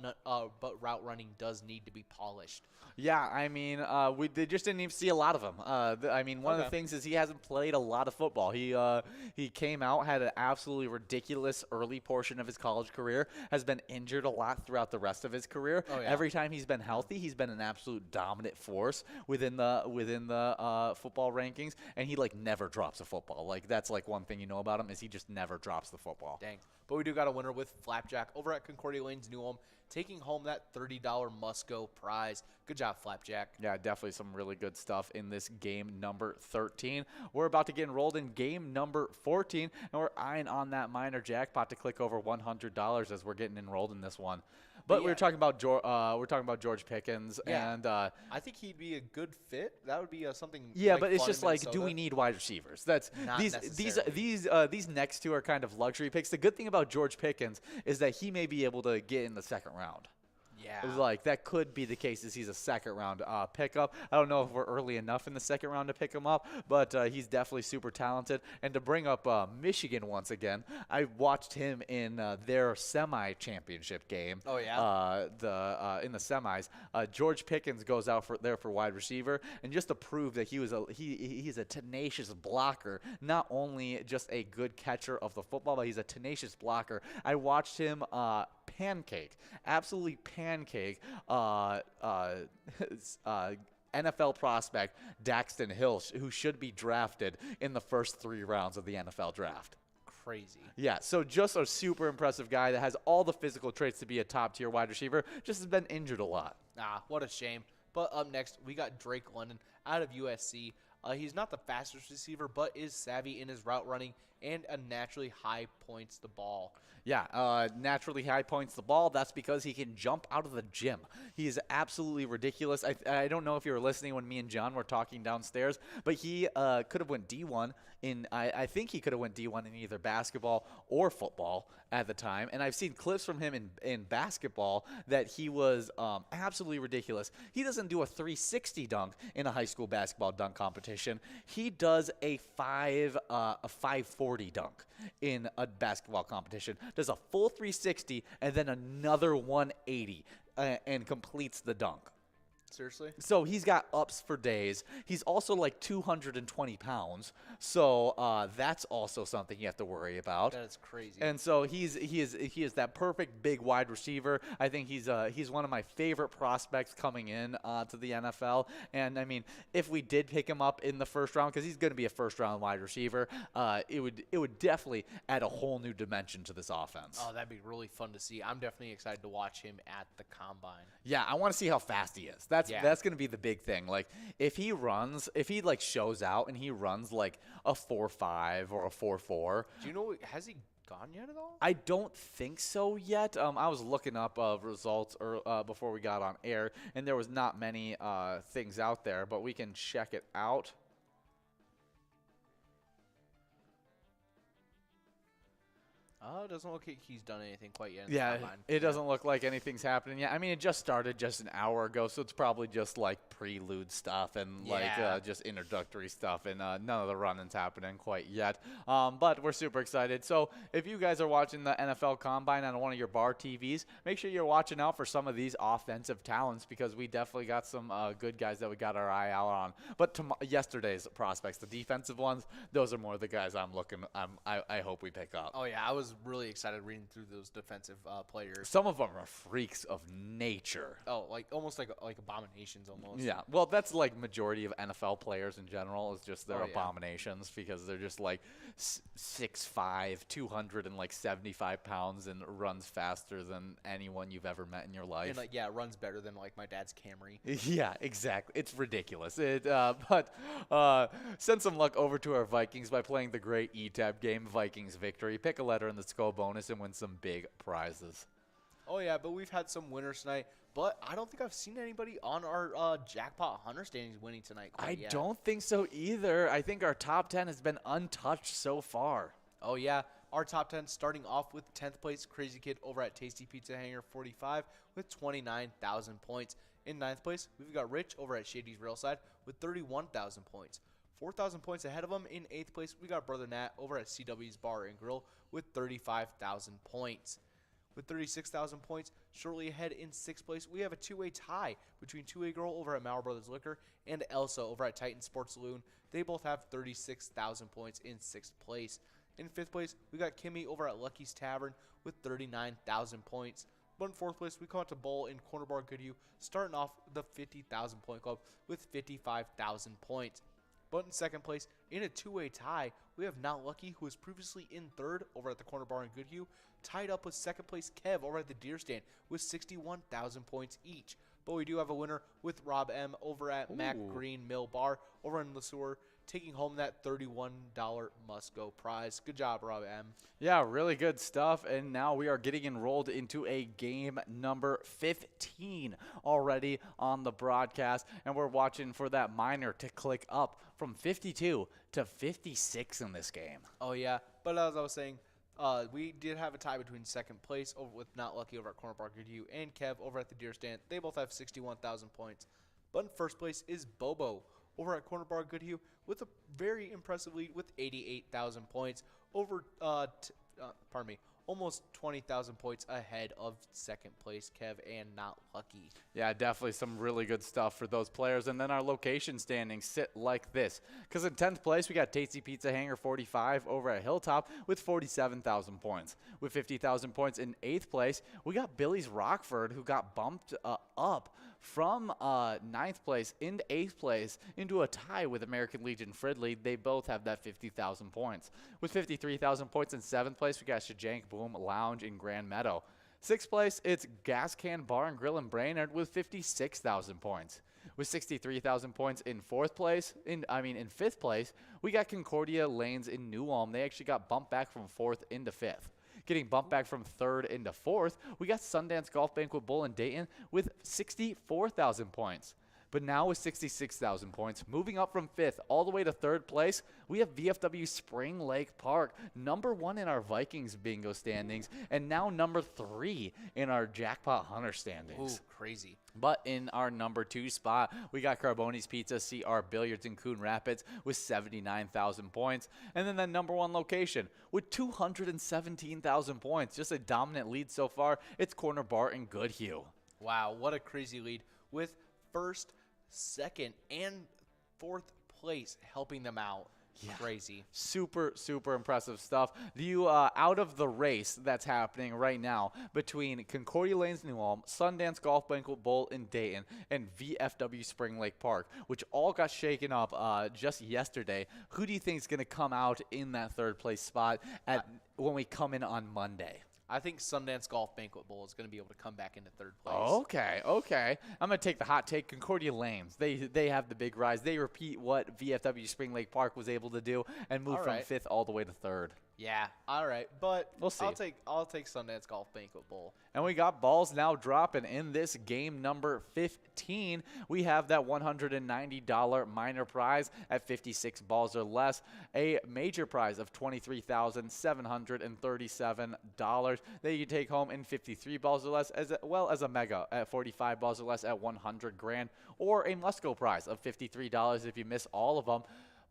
running does need to be polished. Yeah, I mean, they just didn't even see a lot of him. One of the Okay. things is he hasn't played a lot of football. He came out, had an absolutely ridiculous early portion of his college career, has been injured a lot throughout the rest of his career. Oh, yeah. Every time he's been healthy, he's been an absolute dominant force within the football rankings, and he like never drops a football. Like that's like one thing you know about him is he just never drops the football. Dang. But we do got a winner with Flapjack over at Concordia Lanes New Home, taking home that $30 must-go prize. Good job, Flapjack. Yeah, definitely some really good stuff in this game number 13. We're about to get enrolled in game number 14, and we're eyeing on that minor jackpot to click over $100 as we're getting enrolled in this one. But Yeah. we're talking about George Pickens, Yeah. and I think he'd be a good fit. That would be something. yeah, like, but it's fun just in like, do Minnesota. we need wide receivers? That's Not these necessarily. these next two are kind of luxury picks. The good thing about George Pickens is that he may be able to get in the second round. Yeah. Like that could be the case, as he's a second round pickup. I don't know if we're early enough in the second round to pick him up, but he's definitely super talented. And to bring up Michigan once again, I watched him in their semi-championship game. Oh, yeah? In the semis, George Pickens goes out for wide receiver, and just to prove that he's a tenacious blocker, not only just a good catcher of the football, but he's a tenacious blocker. I watched him absolutely pancake NFL prospect Daxton Hill, who should be drafted in the first 3 rounds of the NFL draft. Crazy. Yeah, so just a super impressive guy that has all the physical traits to be a top-tier wide receiver, just has been injured a lot. What a shame. But up next, we got Drake London out of USC. He's not the fastest receiver, but is savvy in his route running and a naturally high points the ball. Yeah, naturally high points the ball. That's because he can jump out of the gym. He is absolutely ridiculous. I don't know if you were listening when me and John were talking downstairs, but he could have went D1 in. I think he could have went D1 in either basketball or football at the time. And I've seen clips from him in basketball that he was absolutely ridiculous. He doesn't do a 360 dunk in a high school basketball dunk competition. He does a 540 dunk in a basketball competition. Does a full 360 and then another 180 and completes the dunk. Seriously? So he's got ups for days. He's also like 220 pounds. So that's also something you have to worry about. That is crazy. And so he is that perfect big wide receiver. I think he's one of my favorite prospects coming in to the NFL. And I mean, if we did pick him up in the first round, because he's going to be a first round wide receiver, it would definitely add a whole new dimension to this offense. Oh, that'd be really fun to see. I'm definitely excited to watch him at the combine. Yeah, I want to see how fast he is. That's going to be the big thing. Like if he like shows out and he runs like a 4.5 or a 4.4. Do you know, has he gone yet at all? I don't think so yet. I was looking up results before we got on air, and there was not many things out there, but we can check it out. It doesn't look like he's done anything quite yet. Yeah, it doesn't look like anything's happening yet. I mean, it just started just an hour ago, so it's probably just like prelude stuff and like just introductory stuff, and none of the running's happening quite yet. But we're super excited. So if you guys are watching the NFL Combine on one of your bar TVs, make sure you're watching out for some of these offensive talents, because we definitely got some good guys that we got our eye out on. But yesterday's prospects, the defensive ones, those are more the guys I'm looking. I hope we pick up. Oh yeah, I was really excited reading through those defensive players. Some of them are freaks of nature. Oh, like almost like abominations almost. Yeah, well, that's like majority of NFL players in general is just they're Oh, yeah. abominations because they're just like 6'5", 275 pounds and runs faster than anyone you've ever met in your life. And like, yeah, it runs better than like my dad's Camry. Yeah, exactly. It's ridiculous. Send some luck over to our Vikings by playing the great E-Tab game, Vikings Victory. Pick a letter in the SKO bonus and win some big prizes. Oh, yeah, but we've had some winners tonight. But I don't think I've seen anybody on our jackpot hunter standings winning tonight quite yet. Don't think so either. I think our top 10 has been untouched so far. Oh, yeah. Our top 10 starting off with 10th place Crazy Kid over at Tasty Pizza Hanger 45 with 29,000 points. In 9th place, we've got Rich over at Shady's Railside with 31,000 points. 4,000 points ahead of him. In 8th place, we got Brother Nat over at CW's Bar and Grill with 35,000 points. With 36,000 points, shortly ahead in 6th place, we have a two-way tie between Two-Way Girl over at Mauer Brothers Liquor and Elsa over at Titan Sports Saloon. They both have 36,000 points in 6th place. In 5th place, we got Kimmy over at Lucky's Tavern with 39,000 points. But in 4th place, we come out to Bowl in Corner Bar Goodhue, starting off the 50,000 point club with 55,000 points. But in 2nd place, in a two-way tie, we have Not Lucky, who was previously in 3rd over at the Corner Bar in Goodhue, tied up with 2nd place Kev over at the Deer Stand with 61,000 points each. But we do have a winner with Rob M over at Mac Green Mill Bar over in Le Sueur, taking home that $31 must-go prize. Good job, Rob M. Yeah, really good stuff. And now we are getting enrolled into a game number 15 already on the broadcast. And we're watching for that minor to click up from 52 to 56 in this game. Oh, yeah. But as I was saying, we did have a tie between 2nd place over with Not Lucky over at Corner Bar Goodhue and Kev over at the Deer Stand. They both have 61,000 points. But in 1st place is Bobo over at Corner Bar Goodhue with a very impressive lead with 88,000 points over, almost 20,000 points ahead of 2nd place Kev and Not Lucky. Yeah, definitely some really good stuff for those players. And then our location standings sit like this. Because in 10th place, we got Tasty Pizza Hanger 45 over at Hilltop with 47,000 points. With 50,000 points in 8th place, we got Billy's Rockford, who got bumped up from 9th place into 8th place into a tie with American Legion Fridley. They both have that 50,000 points. With 53,000 points in 7th place, we got Shajank Boom Lounge in Grand Meadow. 6th place, it's Gas Can Bar and Grill in Brainerd with 56,000 points. With 63,000 points in 5th place, we got Concordia Lanes in New Ulm. They actually got bumped back from 4th into 5th. Getting bumped back from 3rd into 4th, we got Sundance Golf Banquet Bowl in Dayton with 64,000 points. But now with 66,000 points, moving up from 5th all the way to 3rd place, we have VFW Spring Lake Park, number 1 in our Vikings bingo standings, and now number 3 in our Jackpot Hunter standings. Ooh, crazy. But in our number 2 spot, we got Carboni's Pizza CR Billiards in Coon Rapids with 79,000 points. And then that number 1 location with 217,000 points. Just a dominant lead so far. It's Corner Bar in Goodhue. Wow, what a crazy lead with 1st, 2nd, and 4th place helping them out. Yeah. Crazy. Super, super impressive stuff. Out of the race that's happening right now between Concordia Lanes New Ulm, Sundance Golf Banquet Bowl in Dayton, and VFW Spring Lake Park, which all got shaken up just yesterday, who do you think is going to come out in that 3rd place spot when we come in on Monday? I think Sundance Golf Banquet Bowl is going to be able to come back into 3rd place. Okay. I'm going to take the hot take. Concordia Lanes, they have the big rise. They repeat what VFW Spring Lake Park was able to do and move from 5th all the way to 3rd. Yeah, all right, but we'll see. I'll take Sundance Golf Banquet Bowl. And we got balls now dropping in this game number 15. We have that $190 minor prize at 56 balls or less, a major prize of $23,737 that you take home in 53 balls or less, as well as a mega at 45 balls or less at $100,000, or a must-go prize of $53 if you miss all of them.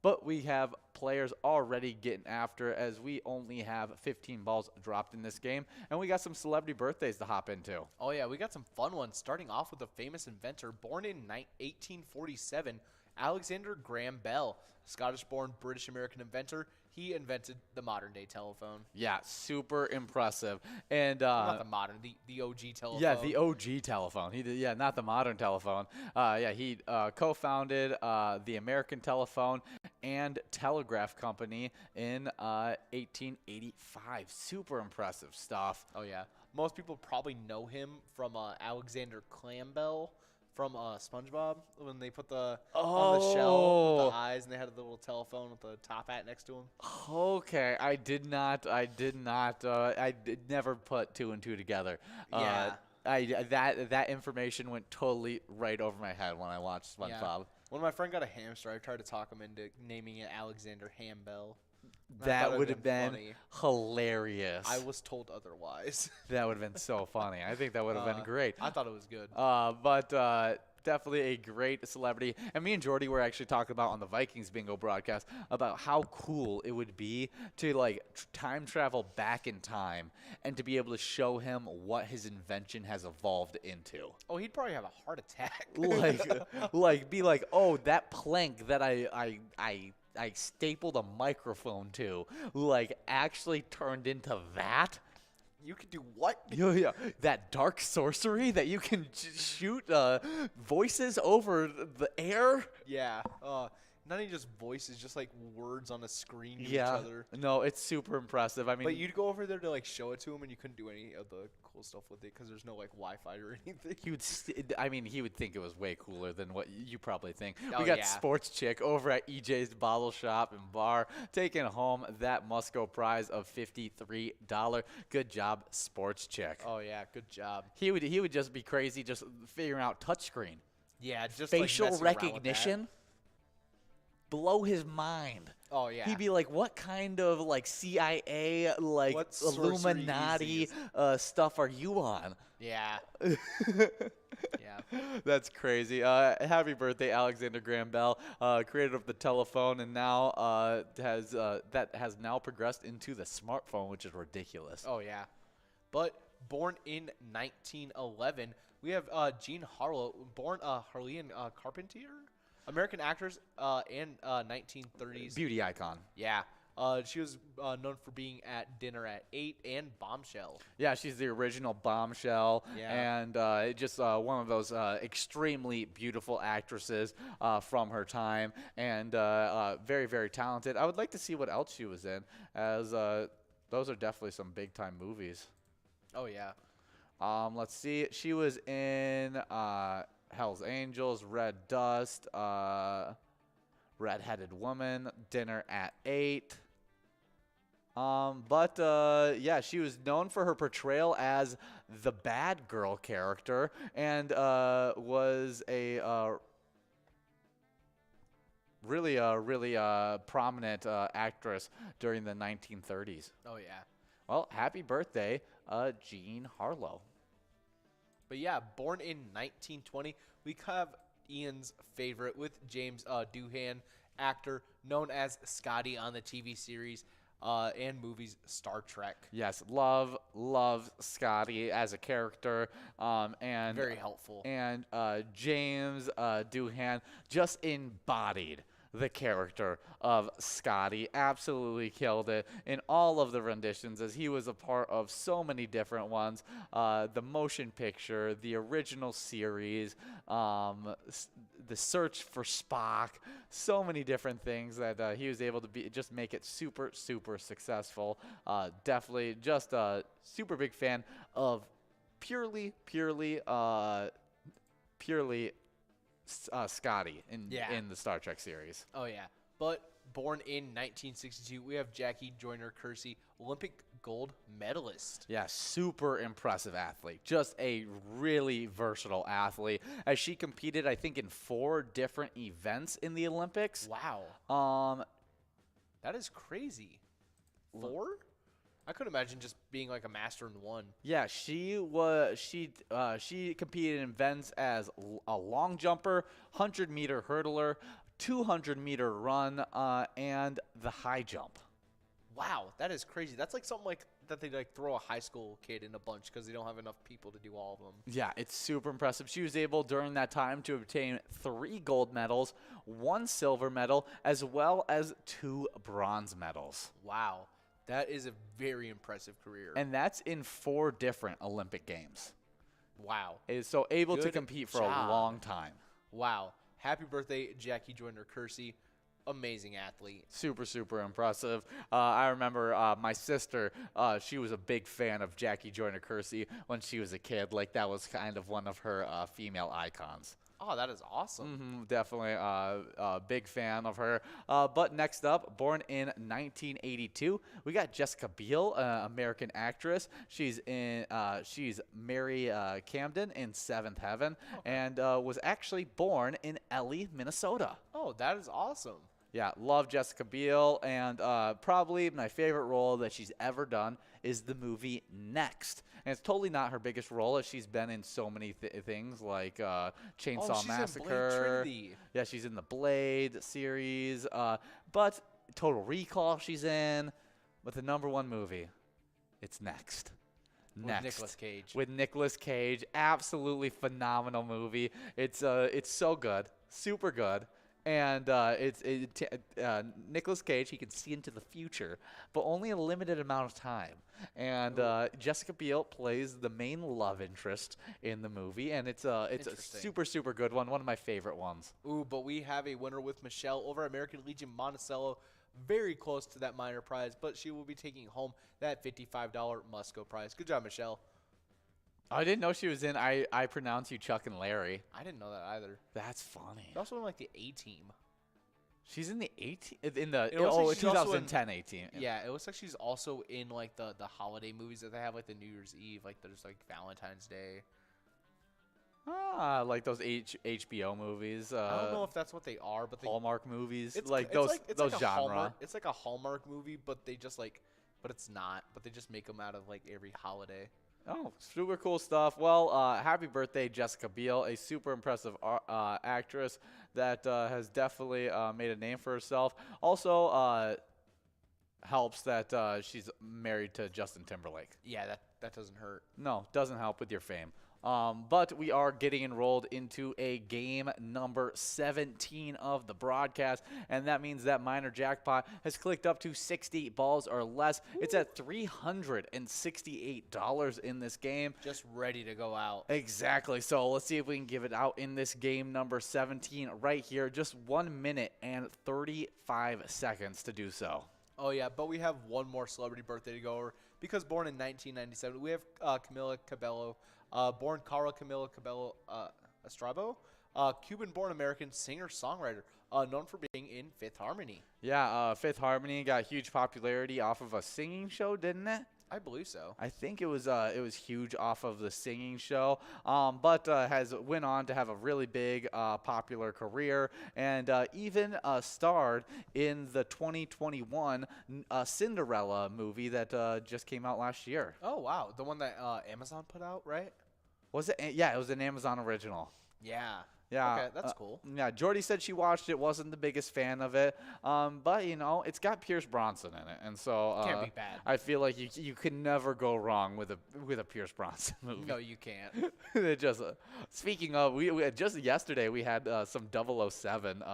But we have players already getting after, as we only have 15 balls dropped in this game. And we got some celebrity birthdays to hop into. Oh, yeah, we got some fun ones, starting off with a famous inventor born in 1847, Alexander Graham Bell. Scottish-born British-American inventor. He invented the modern day telephone. Yeah, super impressive. And Not the modern, the OG telephone. yeah, the OG telephone. He did, yeah, not the modern telephone. Yeah, he co-founded the American Telephone and Telegraph Company in 1885. Super impressive stuff. Oh yeah. Most people probably know him from Alexander Clammbell from SpongeBob when they put on the shell with the eyes and they had a little telephone with the top hat next to him. Okay, I did never put two and two together. Yeah. That information went totally right over my head when I watched SpongeBob. Yeah. When my friend got a hamster, I tried to talk him into naming it Alexander Hambell. That would have been hilarious. I was told otherwise. That would have been so funny. I think that would have been great. I thought it was good. But definitely a great celebrity. And me and Jordy were actually talking about on the Vikings bingo broadcast about how cool it would be to like time travel back in time and to be able to show him what his invention has evolved into. Oh, he'd probably have a heart attack. Be like, oh, that plank that I stapled a microphone to, like, actually turned into that. You could do what? Yeah, that dark sorcery that you can shoot voices over the air. Yeah. Not even just voices, just like words on a screen to each Yeah. other. No, it's super impressive. I mean, But you'd go over there to like show it to him, and you couldn't do any of the cool stuff with it because there's no like Wi-Fi or anything. he would think it was way cooler than what you probably think. Oh, We got yeah. Sports Chick over at EJ's Bottle Shop and Bar taking home that Musco prize of $53. Good job, Sports Chick. Oh yeah, good job. He would just be crazy just figuring out touchscreen. Yeah, just Facial like, messing around with that. recognition. Blow his mind. Oh yeah. He'd be like, what kind of like CIA, like What sorcery Illuminati is stuff are you on? Yeah. Yeah. That's crazy. Happy birthday, Alexander Graham Bell, creator of the telephone, and now has now progressed into the smartphone, which is ridiculous. Oh yeah. But born in 1911, we have Jean Harlow, born Harlean Carpentier, American actress and 1930s Beauty icon. Yeah. She was known for being at Dinner at 8 and Bombshell. Yeah, she's the original Bombshell, Yeah. and just one of those extremely beautiful actresses from her time, and very, very talented. I would like to see what else she was in, as those are definitely some big-time movies. Oh, yeah. Let's see. She was in Hell's Angels, Red Dust, Red-Headed Woman, Dinner at 8. Yeah, she was known for her portrayal as the bad girl character and was a really prominent actress during the 1930s. Oh, yeah. Well, happy birthday, Jean Harlow. But yeah, born in 1920, we have Ian's favorite with James Doohan, actor known as Scotty on the TV series and movies Star Trek. Yes, love Scotty as a character, and Very helpful. And James Doohan just embodied the character of Scotty. Absolutely killed it in all of the renditions, as he was a part of so many different ones. The motion picture, the original series, the search for Spock, so many different things that he was able to just make it super, super successful. Definitely just a super big fan of purely Scotty in the Star Trek series. Oh, yeah. But born in 1962, we have Jackie Joyner Kersee, Olympic gold medalist. Yeah, super impressive athlete. Just a really versatile athlete, as she competed, I think, in 4 different events in the Olympics. Wow. That is crazy. 4? I could imagine just being like a master in one. Yeah, she competed in events as a long jumper, 100-meter hurdler, 200-meter run, and the high jump. Wow, that is crazy. That's like something like that they like throw a high school kid in a bunch because they don't have enough people to do all of them. Yeah, it's super impressive. She was able during that time to obtain 3 gold medals, 1 silver medal, as well as 2 bronze medals. Wow, that is a very impressive career. And that's in 4 different Olympic Games. Wow. Is so able to Good compete for a job. long time. Wow. Happy birthday, Jackie Joyner-Kersee. Amazing athlete. Super, super impressive. I remember my sister, she was a big fan of Jackie Joyner-Kersee when she was a kid. Like, that was kind of one of her female icons. Oh, that is awesome. Definitely a big fan of her. But next up, born in 1982, we got Jessica Biel, American actress. She's Mary Camden in Seventh Heaven, and was actually born in Ely, Minnesota. Oh, that is awesome. Yeah, love Jessica Biel, and probably my favorite role that she's ever done is the movie Next. And it's totally not her biggest role, as she's been in so many things like Chainsaw Massacre. Yeah, she's in the Blade series. But Total Recall she's in. But the #1 movie, it's Next. With Nicolas Cage. With Nicolas Cage. Absolutely phenomenal movie. It's so good. Super good. And Nicolas Cage, he can see into the future, but only a limited amount of time. And Jessica Biel plays the main love interest in the movie, and it's a super, super good one of my favorite ones. Ooh, but we have a winner with Michelle over American Legion Monticello. Very close to that minor prize, but she will be taking home that $55 Musco prize. Good job, Michelle. I didn't know she was in I Pronounce You Chuck and Larry. I didn't know that either. That's funny. She's also in like the A-Team. She's in the 2010 A-Team. Yeah, it looks like she's also in like the holiday movies that they have, like the New Year's Eve, like there's like Valentine's Day. Like those HBO movies. I don't know if that's what they are, but Hallmark movies, it's those like genre. Hallmark, it's like a Hallmark movie, but they just like, but it's not. But they just make them out of like every holiday. Oh, super cool stuff. Well, happy birthday, Jessica Biel, a super impressive actress that has definitely made a name for herself. Also, helps that she's married to Justin Timberlake. Yeah, that doesn't hurt. No, doesn't help with your fame. But we are getting enrolled into a game number 17 of the broadcast, and that means that minor jackpot has clicked up to 60 balls or less. Woo. It's at $368 in this game. Just ready to go out. Exactly. So let's see if we can give it out in this game number 17 right here. Just 1 minute and 35 seconds to do so. Oh, yeah, but we have one more celebrity birthday to go over because born in 1997, we have Camila Cabello. Born Cara Camila Cabello Estrabo, Cuban-born American singer-songwriter, known for being in Fifth Harmony. Yeah, Fifth Harmony got huge popularity off of a singing show, didn't it? I believe so. I think it was huge off of the singing show, but has went on to have a really big popular career, and even starred in the 2021 Cinderella movie that just came out last year. Oh wow, the one that Amazon put out, right? Was it? Yeah, it was an Amazon original. Yeah. Yeah. Okay, that's cool. Yeah, Jordy said she watched it, wasn't the biggest fan of it, but you know, it's got Pierce Brosnan in it, and so can't be bad. I feel like you can never go wrong with a Pierce Brosnan movie. No, you can't. It just speaking of, we just yesterday we had some 007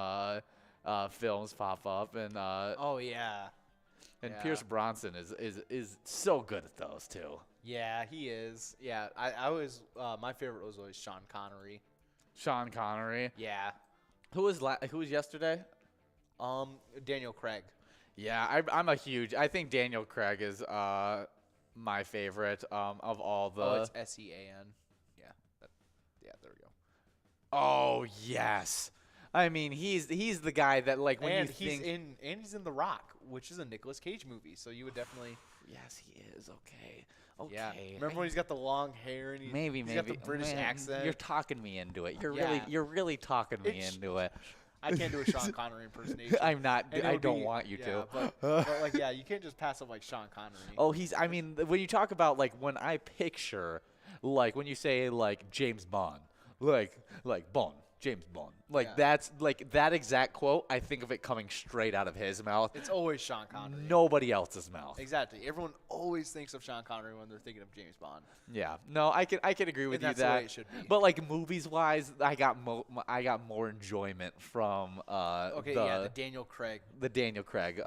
films pop up, and oh yeah, and Pierce Brosnan is so good at those too. Yeah, he is. Yeah, I always my favorite was always Sean Connery. Sean Connery. Yeah. Who was yesterday? Daniel Craig. Yeah, I think Daniel Craig is my favorite of all the. Oh, it's Sean. Yeah. Yeah, there we go. Oh yes. I mean, he's the guy that like when and you he's think he's in The Rock, which is a Nicolas Cage movie, so you would definitely. Yes, he is. Okay. Okay. Yeah. Remember when he's got the long hair and he's got the British accent? You're talking me into it. You're really talking me into it. I can't do a Sean Connery impersonation. I'm not. I don't want you to. But like, yeah, you can't just pass up like Sean Connery. Oh, I mean, when you talk about like when I picture, like when you say like James Bond, like Bond, James Bond. Like Yeah. that's like that exact quote. I think of it coming straight out of his mouth. It's always Sean Connery. Nobody else's mouth. Exactly. Everyone always thinks of Sean Connery when they're thinking of James Bond. Yeah. No, I can agree with And you that's the way it should be. But like movies wise, I got more enjoyment from The Daniel Craig. the Daniel Craig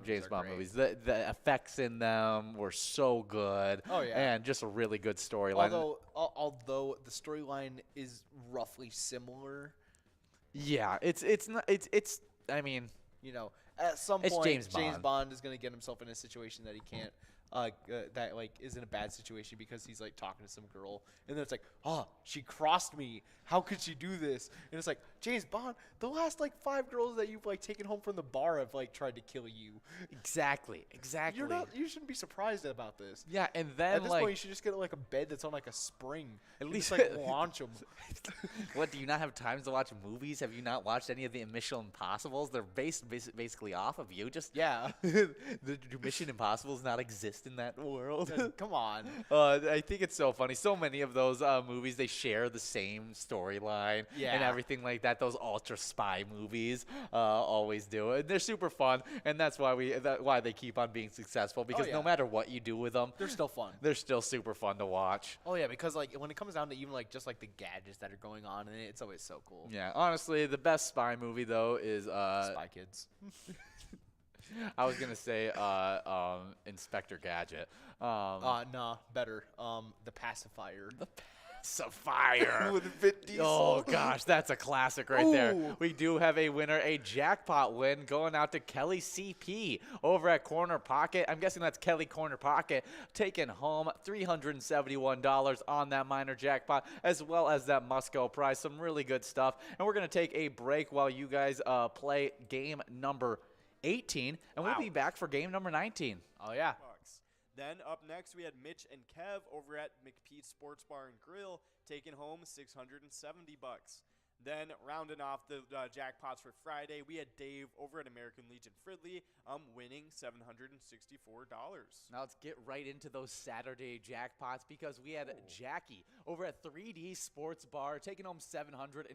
James Bond movies are great. The effects in them were so good. Oh, yeah. And just a really good storyline. Although the storyline is roughly similar, Yeah, it's not I mean, you know, at some It's point James Bond. Bond is going to get himself in a situation that he can't that like is in a bad situation because he's like talking to some girl and then it's like, oh, she crossed me, how could she do this? And it's like, James Bond, the last like 5 girls that you've like taken home from the bar have like tried to kill you. exactly. You shouldn't be surprised about this. Yeah, and then At this like point, you should just get like a bed that's on like a spring. At and least- just, like launch them. what, do you not have time to watch movies? Have you not watched any of the Mission Impossibles? They're basically off of you. Just Yeah. do Mission Impossibles not exist in that world? Come on. I think it's so funny. So many of those movies, they share the same storyline and Yeah. everything like that. Those ultra spy movies always do it. They're super fun, and that's why why they keep on being successful. Because yeah. no matter what you do with them, They're still fun. they're still super fun to watch. Oh yeah, because like when it comes down to even like just like the gadgets that are going on in it, it's always so cool. Yeah, honestly, the best spy movie though is Spy Kids. I was gonna say Inspector Gadget. Nah, better. The Pacifier. Sapphire. With Vin Diesel. Oh gosh, that's a classic right there. Ooh. We do have a winner, a jackpot win going out to Kelly CP over at Corner Pocket. I'm guessing that's Kelly Corner Pocket, taking home $371 on that minor jackpot, as well as that Musco prize. Some really good stuff. And we're gonna take a break while you guys play game number 18, and we'll Wow. be back for game number 19. Oh yeah. Bucks. Then up next, we had Mitch and Kev over at McPete's Sports Bar and Grill, taking home $670. Then rounding off the jackpots for Friday, we had Dave over at American Legion Fridley, winning $764. Now let's get right into those Saturday jackpots because we had Jackie over at 3D Sports Bar taking home $741. And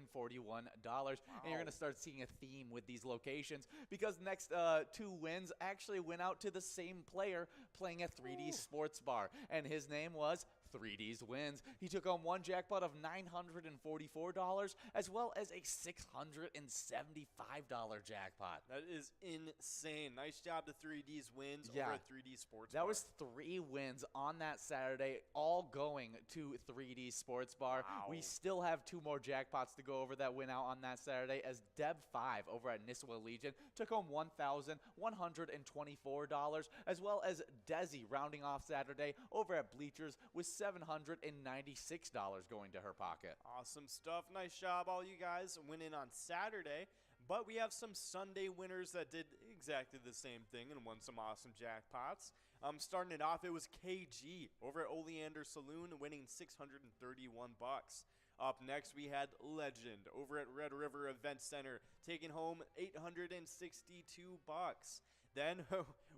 you're going to start seeing a theme with these locations because next 2 wins actually went out to the same player playing at 3D Sports Bar. And his name was 3D's Wins. He took home one jackpot of $944 as well as a $675 jackpot. That is insane. Nice job to 3D's Wins Yeah. over at 3D Sports That Bar. was 3 wins on that Saturday, all going to 3D Sports Bar. Wow. We still have 2 more jackpots to go over that went out on that Saturday as Deb5 over at Nisswa Legion took home $1,124, as well as Desi rounding off Saturday over at Bleachers with $796 going to her pocket. Awesome stuff. Nice job, all you guys, winning on Saturday. But we have some Sunday winners that did exactly the same thing and won some awesome jackpots. Starting it off, it was KG over at Oleander Saloon, winning $631. Up next, we had Legend over at Red River Event Center, taking home $862. Then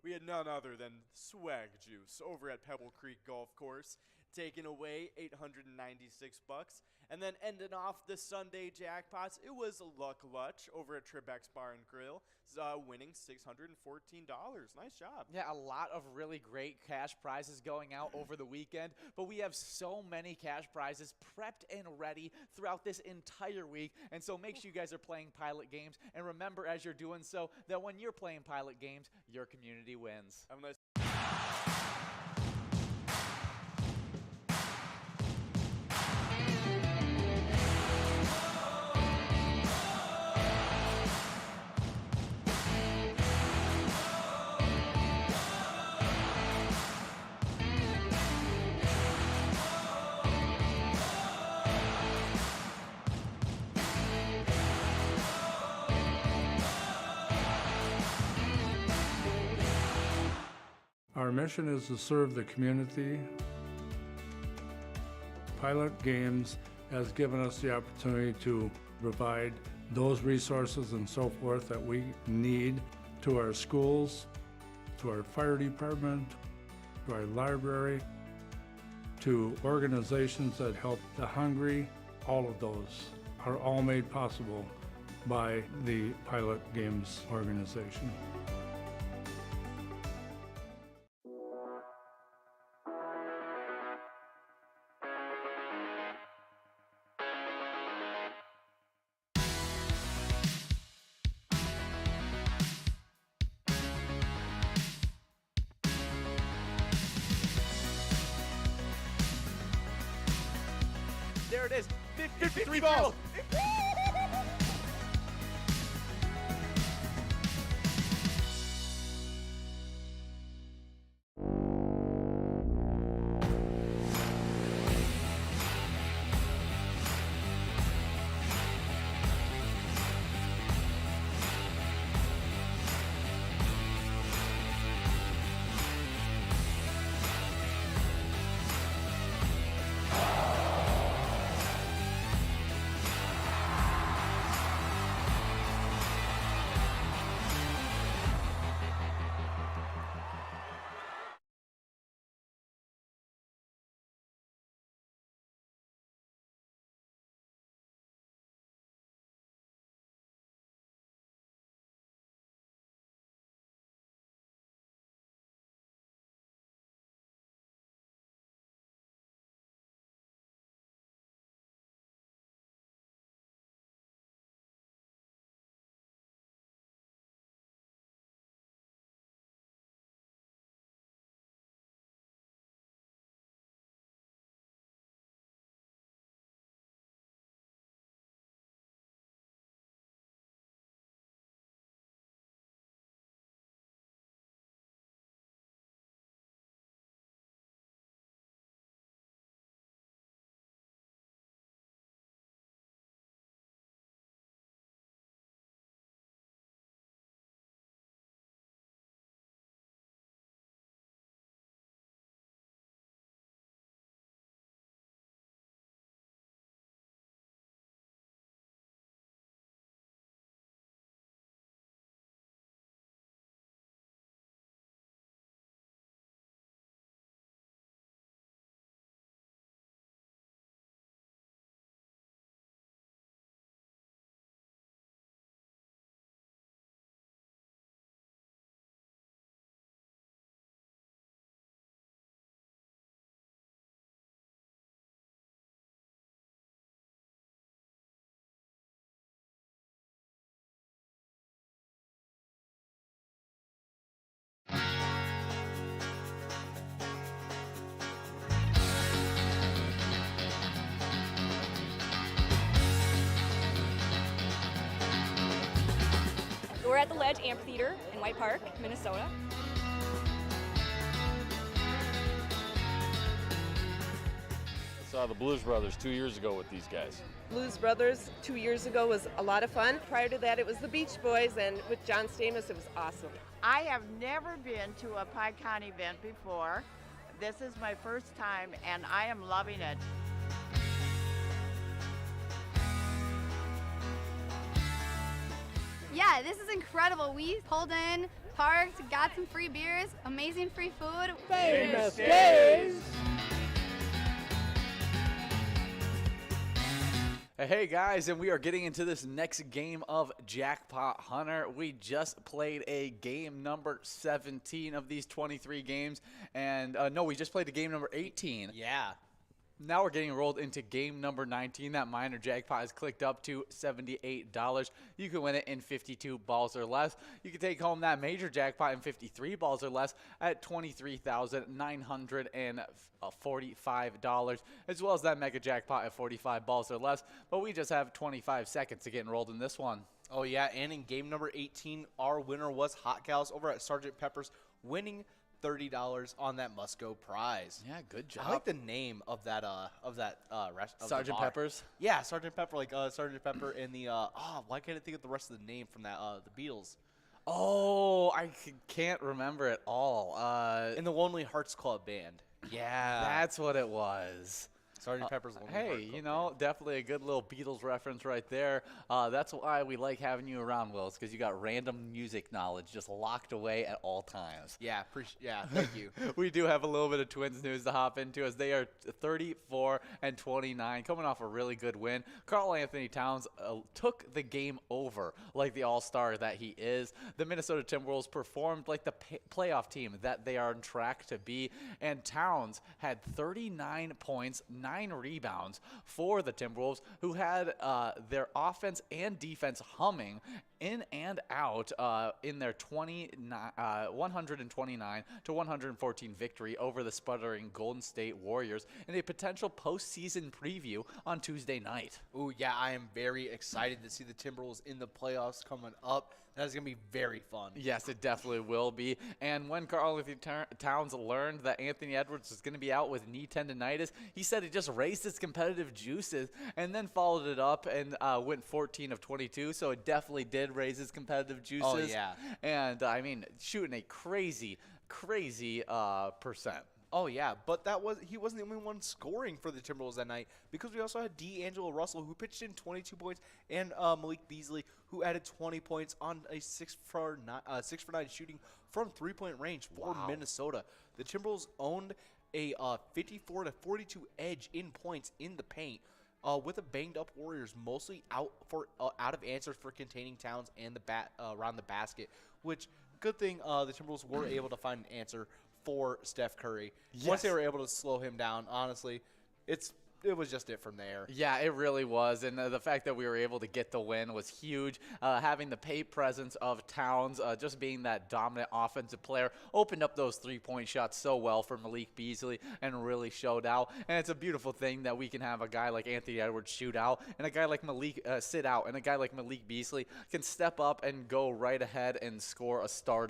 we had none other than Swag Juice over at Pebble Creek Golf Course, taking away $896. And then ending off the Sunday jackpots, it was Luck Lutch over at Trebek's Bar and Grill, winning $614. Nice job. Yeah, a lot of really great cash prizes going out over the weekend, but we have so many cash prizes prepped and ready throughout this entire week, and so make sure you guys are playing Pilot games, and remember as you're doing so that when you're playing Pilot games, your community wins. Have a nice Our mission is to serve the community. Pilot Games has given us the opportunity to provide those resources and so forth that we need to our schools, to our fire department, to our library, to organizations that help the hungry. All of those are all made possible by the Pilot Games organization. There it is. 53 balls. We're at the Ledge Amphitheater in White Park, Minnesota. I saw the Blues Brothers 2 years ago with these guys. Blues Brothers 2 years ago was a lot of fun. Prior to that, it was the Beach Boys, and with John Stamos, it was awesome. I have never been to a PyCon event before. This is my first time, and I am loving it. Yeah, this is incredible. We pulled in, parked, got some free beers, amazing free food. Famous days! Hey guys, and we are getting into this next game of Jackpot Hunter. We just played a game number 17 of these 23 games, and no, we just played a game number 18. Yeah. Now we're getting rolled into game number 19. That minor jackpot is clicked up to $78. You can win it in 52 balls or less. You can take home that major jackpot in 53 balls or less at $23,945, as well as that mega jackpot at 45 balls or less. But we just have 25 seconds to get enrolled in this one. Oh, yeah, and in game number 18, our winner was Hot Gals over at Sergeant Pepper's, winning $30 on that must-go prize. Yeah, good job. I like the name of that Sergeant Pepper's? Yeah, Sergeant Pepper, like Sergeant Pepper and the why can't I think of the rest of the name from that the Beatles? Oh, I can't remember it all. In the Lonely Hearts Club Band. Yeah. That's what it was. Sgt. Pepper's Lonely Hey, Hearts you Club know, Band. definitely a good little Beatles reference right there. That's why we like having you around, Wills, because you got random music knowledge just locked away at all times. Yeah, thank you. We do have a little bit of Twins news to hop into as they are 34-29, coming off a really good win. Karl Anthony Towns took the game over like the all-star that he is. The Minnesota Timberwolves performed like the playoff team that they are on track to be, and Towns had 39 points, 9 rebounds for the Timberwolves, who had their offense and defense humming in and out in their 129-114 victory over the sputtering Golden State Warriors in a potential postseason preview on Tuesday night. Ooh, yeah, I am very excited to see the Timberwolves in the playoffs coming up. That is going to be very fun. Yes, it definitely will be. And when Karl Anthony Towns learned that Anthony Edwards was going to be out with knee tendonitis, he said it just raised his competitive juices and then followed it up and went 14 of 22. So it definitely did raise his competitive juices. Oh, yeah. And, I mean, shooting a crazy percent. Oh, yeah, but he wasn't the only one scoring for the Timberwolves that night, because we also had D'Angelo Russell, who pitched in 22 points, and Malik Beasley, who added 20 points on a 6 for 9 shooting from three-point range for Minnesota. The Timberwolves owned a 54-42 edge in points in the paint, with a banged-up Warriors mostly out of answers for containing Towns and around the basket, which, good thing the Timberwolves were able to find an answer for Steph Curry. Yes. Once they were able to slow him down, honestly, it was just it from there. Yeah, it really was. And the fact that we were able to get the win was huge. Having the paint presence of Towns, just being that dominant offensive player, opened up those three-point shots so well for Malik Beasley and really showed out. And it's a beautiful thing that we can have a guy like Anthony Edwards shoot out and a guy like Malik sit out, and a guy like Malik Beasley can step up and go right ahead and score a star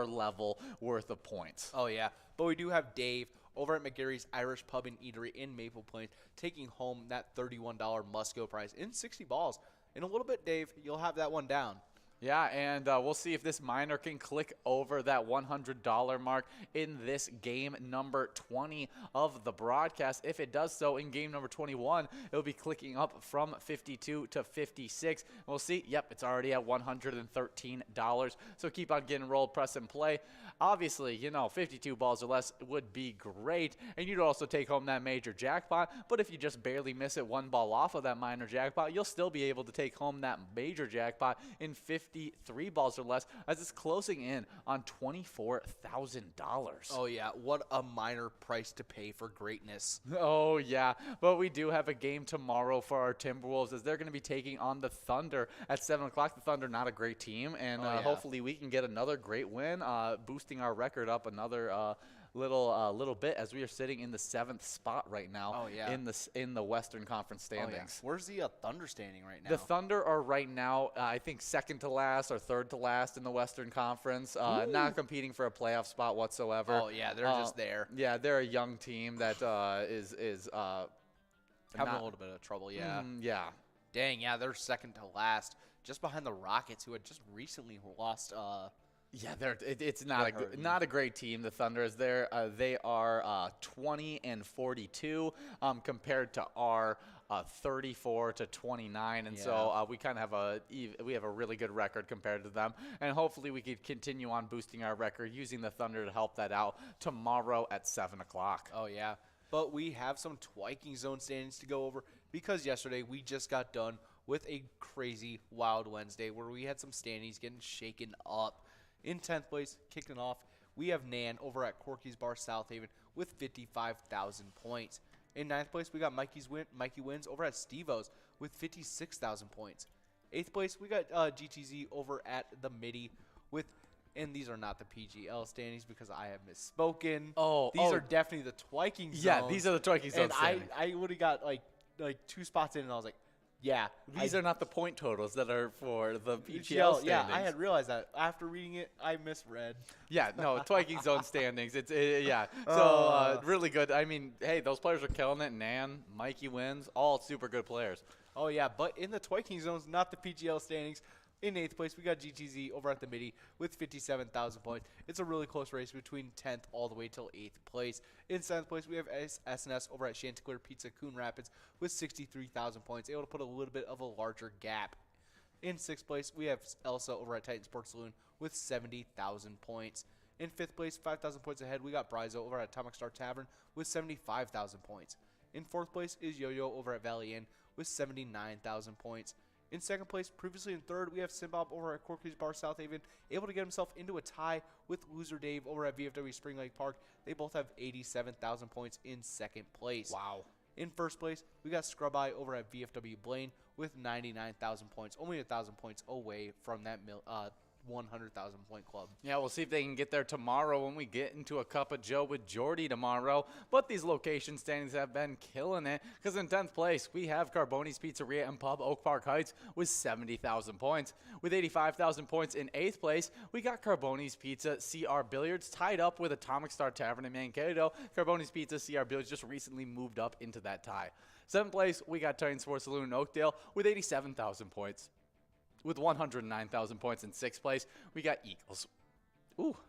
level worth of points. Oh, yeah. But we do have Dave over at McGarry's Irish Pub and Eatery in Maple Plains, taking home that $31 must-go prize in 60 balls. In a little bit, Dave, you'll have that one down. Yeah, and we'll see if this miner can click over that $100 mark in this game number 20 of the broadcast. If it does so in game number 21, it'll be clicking up from 52 to 56. We'll see. Yep, it's already at $113. So keep on getting rolled, press and play. Obviously, 52 balls or less would be great, and you'd also take home that major jackpot. But if you just barely miss it one ball off of that minor jackpot, you'll still be able to take home that major jackpot in 53 balls or less, as it's closing in on $24,000. Oh, yeah. What a minor price to pay for greatness. Oh, yeah. But we do have a game tomorrow for our Timberwolves, as they're going to be taking on the Thunder at 7 o'clock. The Thunder, not a great team, and hopefully we can get another great win, boosting our record up another little bit, as we are sitting in the 7th spot right now. Oh, yeah. in the Western Conference standings. Oh, yeah. Where's the Thunder standing right now? The Thunder are right now, I think, second to last or third to last in the Western Conference, not competing for a playoff spot whatsoever. Oh, yeah, they're just there. Yeah, they're a young team that is having a little bit of trouble, yeah. Yeah. Dang, yeah, they're second to last, just behind the Rockets, who had just recently lost. Yeah, it's not a great team. The Thunder is there. They are 20-42 compared to our 34-29, and so we kind of have a really good record compared to them. And hopefully we could continue on boosting our record using the Thunder to help that out tomorrow at 7 o'clock. Oh yeah, but we have some Twiking Zone standings to go over, because yesterday we just got done with a crazy Wild Wednesday where we had some standings getting shaken up. In 10th place, kicking off, we have Nan over at Corky's Bar South Haven with 55,000 points. In 9th place, we got Mikey Wins over at Steve-O's with 56,000 points. 8th place, we got GTZ over at the Midi with, and these are not the PGL standings because I have misspoken. These are definitely the Twiking Zone. Yeah, these are the Twiking Zone standings. I would have got like 2 spots in, and I was like, yeah. These are not the point totals that are for the PGL standings. Yeah, I had realized that. After reading it, I misread. Yeah, no, Twiking Zone standings. So really good. I mean, hey, those players are killing it. Nan, Mikey Wins, all super good players. Oh, yeah, but in the Twiking Zones, not the PGL standings, In 8th place, we got GTZ over at the Midi with 57,000 points. It's a really close race between 10th all the way till 8th place. In 7th place, we have SNS over at Chanticleer Pizza Coon Rapids with 63,000 points, able to put a little bit of a larger gap. In 6th place, we have Elsa over at Titan Sports Saloon with 70,000 points. In 5th place, 5,000 points ahead, we got Brizo over at Atomic Star Tavern with 75,000 points. In 4th place is Yo-Yo over at Valley Inn with 79,000 points. In 2nd place, previously in 3rd, we have Simbob over at Corky's Bar South Haven, able to get himself into a tie with Loser Dave over at VFW Spring Lake Park. They both have 87,000 points in 2nd place. Wow. In 1st place, we got Scrub Eye over at VFW Blaine with 99,000 points, only 1,000 points away from that 100,000 point club. Yeah, we'll see if they can get there tomorrow when we get into a Cup of Joe with Jordy tomorrow. But these location standings have been killing it, because in 10th place, we have Carboni's Pizzeria and Pub, Oak Park Heights, with 70,000 points. With 85,000 points in 8th place, we got Carboni's Pizza, CR Billiards, tied up with Atomic Star Tavern in Mankato. Carboni's Pizza, CR Billiards just recently moved up into that tie. 7th place, we got Titan Sports Saloon in Oakdale with 87,000 points. With 109,000 points in 6th place, we got Eagles.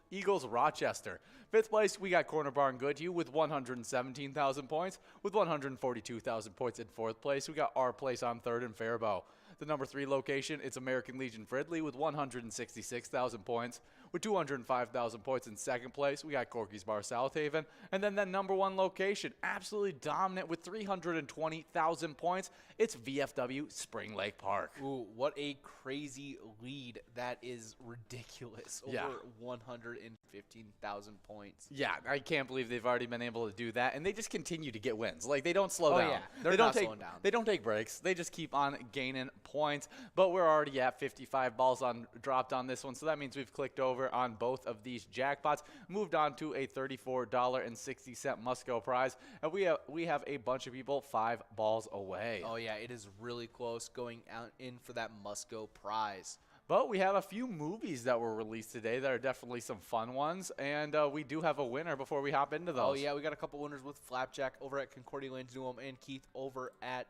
Eagles Rochester. 5th place, we got Corner Bar in Goodhue with 117,000 points. With 142,000 points in 4th place, we got our place on 3rd in Faribault. The number 3 location, it's American Legion Fridley with 166,000 points. With 205,000 points in 2nd place, we got Corky's Bar South Haven. And then that number 1 location, absolutely dominant with 320,000 points, it's VFW Spring Lake Park. Ooh, what a crazy lead. That is ridiculous. Over 115,000 points. Yeah, I can't believe they've already been able to do that. And they just continue to get wins. Like, they don't slow down. Yeah. They're not slowing down. They don't take breaks. They just keep on gaining points. But we're already at 55 balls dropped on this one. So that means we've clicked over on both of these jackpots. Moved on to a $34.60 must-go prize. And we have a bunch of people 5 balls away. Oh, yeah, it is really close going out in for that must-go prize. But we have a few movies that were released today that are definitely some fun ones, and we do have a winner before we hop into those. Oh, yeah, we got a couple winners with Flapjack over at Concordia Lanes Newham and Keith over at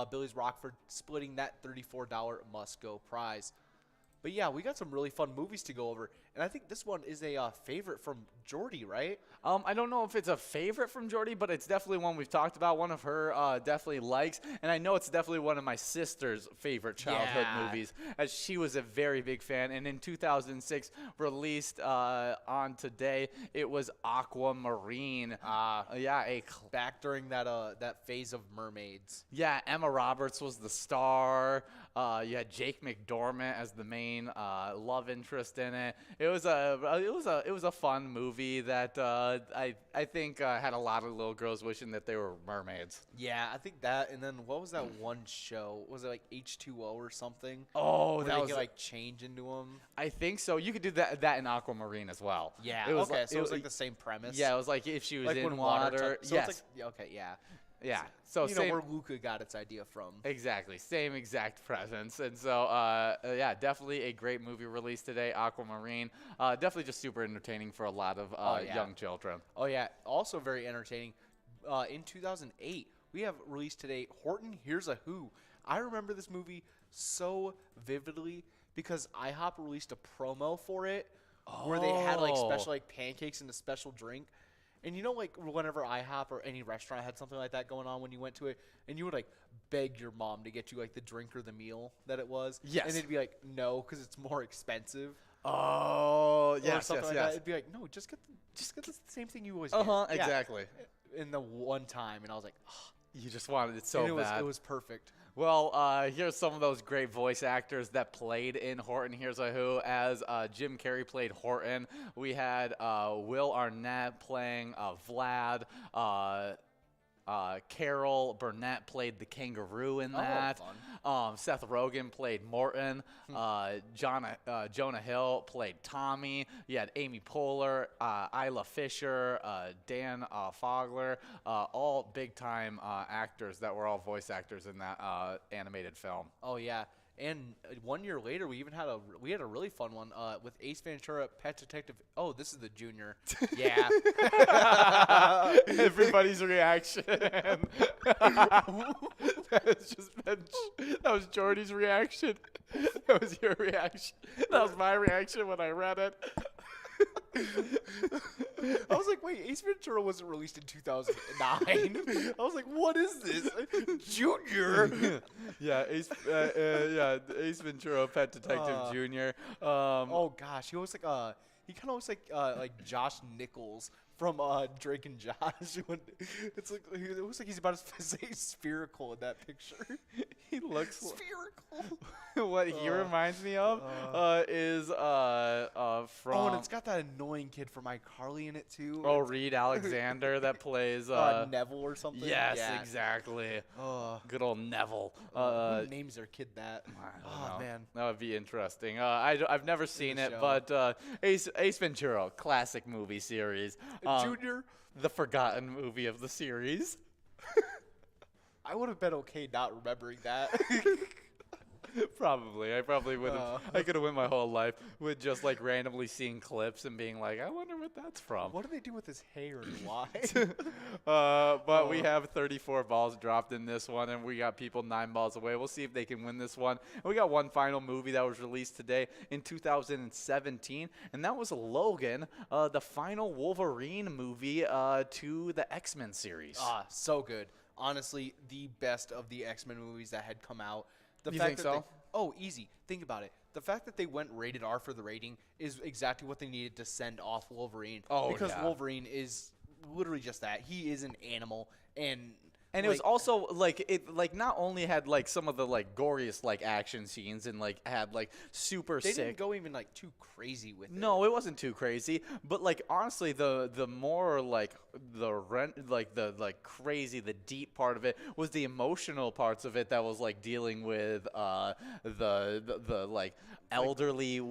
Billy's Rockford, splitting that $34 must-go prize. But, yeah, we got some really fun movies to go over, and I think this one is a favorite from Jordy, right? I don't know if it's a favorite from Jordy, but it's definitely one we've talked about, one of her definitely likes, and I know it's definitely one of my sister's favorite childhood movies, as she was a very big fan, and in 2006, released on today, it was Aquamarine. Back during that phase of mermaids. Yeah, Emma Roberts was the star. You had Jake McDormand as the main love interest in it. It was a fun movie that I think had a lot of little girls wishing that they were mermaids. Yeah, I think that. And then what was that one show? Was it like H2O or something? Oh, where that they was could like change into them. I think so. You could do that in Aquamarine as well. Yeah. It was okay. Like, so it was like the same premise. Yeah, it was like if she was like in when water. So yes. It's like, okay. Yeah. Yeah, so you same, know where Luca got its idea from. Exactly, same exact presence, and so yeah, definitely a great movie released today, Aquamarine. Definitely just super entertaining for a lot of young children. Oh yeah, also very entertaining. In 2008, we have released today Horton Hears a Who. I remember this movie so vividly because IHOP released a promo for it where they had like special like pancakes and a special drink. And you know, like, whenever IHOP or any restaurant had something like that going on when you went to it, and you would, like, beg your mom to get you, like, the drink or the meal that it was. Yes. And they'd be like, no, because it's more expensive. Oh, yes, or something yes, like yes. that. It'd be like, no, just get the same thing you always get. Exactly. In the one time, and I was like, oh. You just wanted it so bad. It was perfect. Well, here's some of those great voice actors that played in Horton Hears a Who. As Jim Carrey played Horton, we had Will Arnett playing Vlad. Carol Burnett played the kangaroo in that. Fun. Seth Rogen played Morton. Jonah Hill played Tommy. You had Amy Poehler, Isla Fisher, Dan Fogler, all big-time actors that were all voice actors in that animated film. Oh, yeah. And 1 year later, we even had a really fun one with Ace Ventura, Pet Detective. Oh, this is the junior. Yeah. Everybody's reaction. That was Jordy's reaction. That was your reaction. That was my reaction when I read it. I was like, wait, Ace Ventura wasn't released in 2009. I was like, what is this? Junior. Yeah, Ace Ventura, Pet Detective Junior. Oh gosh, he looks like he kind of looks like Josh Nichols from Drake and Josh. It looks like he's about to say spherical in that picture. He looks spherical. What he reminds me of is from. Oh, and it's got that annoying kid from iCarly in it too. Oh, Reed Alexander that plays Neville or something. Yes, exactly. Good old Neville. Who names their kid that? I don't know. Man, that would be interesting. I've never seen it, but Ace Ventura, classic movie series. Junior, the forgotten movie of the series. I would have been okay not remembering that. Probably. I probably would have. I could have went my whole life with just like randomly seeing clips and being like, I wonder what that's from. What do they do with his hair and why? But we have 34 balls dropped in this one, and we got people 9 balls away. We'll see if they can win this one. And we got one final movie that was released today in 2017, and that was Logan, the final Wolverine movie to the X-Men series. So good. Honestly, the best of the X-Men movies that had come out. You think so? Easy. Think about it. The fact that they went rated R for the rating is exactly what they needed to send off Wolverine. Because Wolverine is literally just that. He is an animal, and it was also not only had like some of the like goriest like action scenes and like had like super sick. They didn't go even like too crazy with it. No, it wasn't too crazy. But like honestly, the more like the crazy, the deep part of it was the emotional parts of it that was like dealing with the like elderly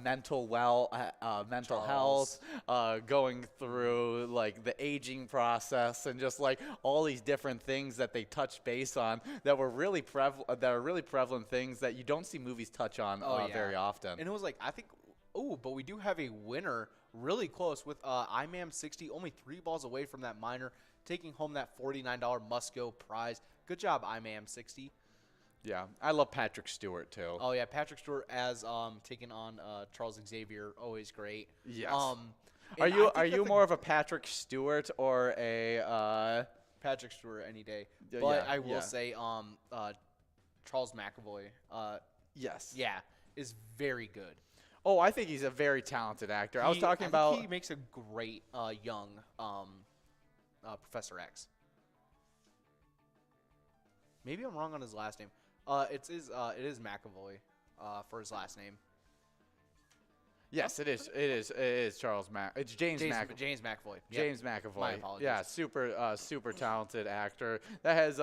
mental health, going through like the aging process and just like all these different things that they touched base on that were really prevalent things that you don't see movies touch on very often. And it was like, I think, but we do have a winner really close with IMAM 60, only 3 balls away from that minor, taking home that $49 must-go prize. Good job, IMAM 60. Yeah, I love Patrick Stewart too. Oh yeah, Patrick Stewart as taking on Charles Xavier, always great. Yes. Are you more of a Patrick Stewart or a Patrick Stewart any day? But I will say Charles McAvoy. Yes. Yeah, is very good. Oh, I think he's a very talented actor. I think he makes a great young Professor X. Maybe I'm wrong on his last name. It is McAvoy for his last name. Yes, it is. It is Charles It's James McAvoy. James McAvoy. James McAvoy. My apologies. Yeah, super talented actor that has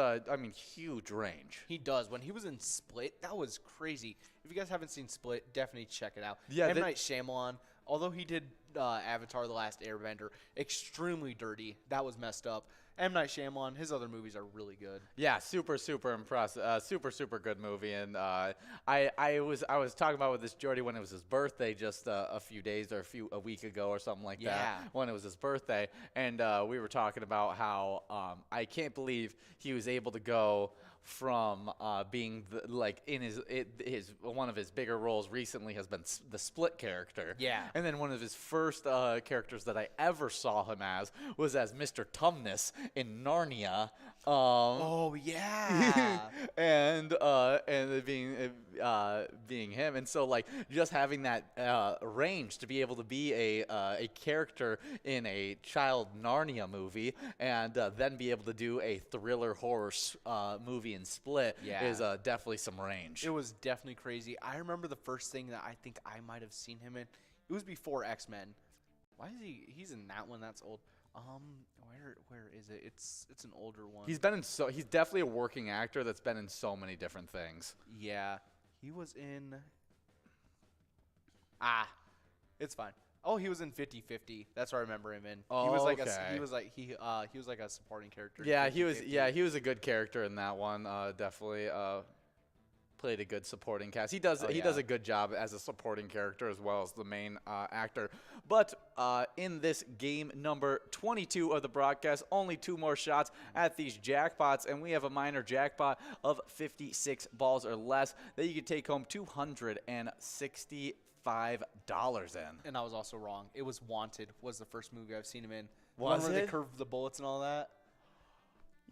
huge range. He does. When he was in Split, that was crazy. If you guys haven't seen Split, definitely check it out. Yeah, M. Night Shyamalan, although he did Avatar: The Last Airbender, extremely dirty. That was messed up. M. Night Shyamalan, his other movies are really good. Yeah, super impressive. Super good movie. And I was talking about with this Jordy when it was his birthday just a few days or a week ago or something like that, when it was his birthday. And we were talking about how I can't believe he was able to go from being in his one of his bigger roles recently has been the Split character. Yeah. And then one of his first characters that I ever saw him as was as Mr. Tumnus in Narnia. Oh yeah. and being him, and so like just having that range to be able to be a character in a child Narnia movie, and then be able to do a thriller horror movie in Split is definitely some range. It was definitely crazy. I remember the first thing that I think I might have seen him in. It was before X-Men. Why is he's in that one? That's old. Where is it? It's an older one. He's definitely a working actor that's been in so many different things. Yeah. He was in it's fine. Oh, he was in 50-50. That's what I remember him in. Oh, he was like okay. he was like a supporting character. Yeah, he was a good character in that one, definitely. played a good supporting cast. He does a good job as a supporting character as well as the main actor. But in this game number 22 of the broadcast, only 2 more shots at these jackpots, and we have a minor jackpot of 56 balls or less that you can take home $265 in. And I was also wrong. It was Wanted was the first movie I've seen him in. Was One where it? they curved the bullets and all that.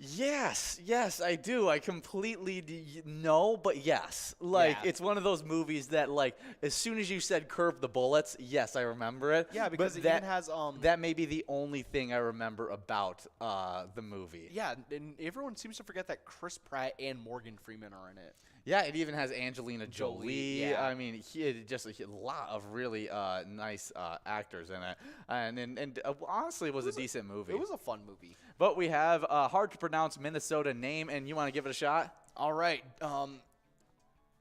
Yes, I do. I completely know, but yes. Like, Yeah. it's one of those movies that, like, as soon as you said curve the bullets, yes, I remember it. Yeah, because But it even has that may be the only thing I remember about the movie. Yeah, and everyone seems to forget that Chris Pratt and Morgan Freeman are in it. Yeah, it even has Angelina Jolie. yeah. I mean, he had just a lot of really nice actors in it, and honestly, it was a decent movie. It was a fun movie. But we have a hard to pronounce Minnesota name, and you want to give it a shot? All right.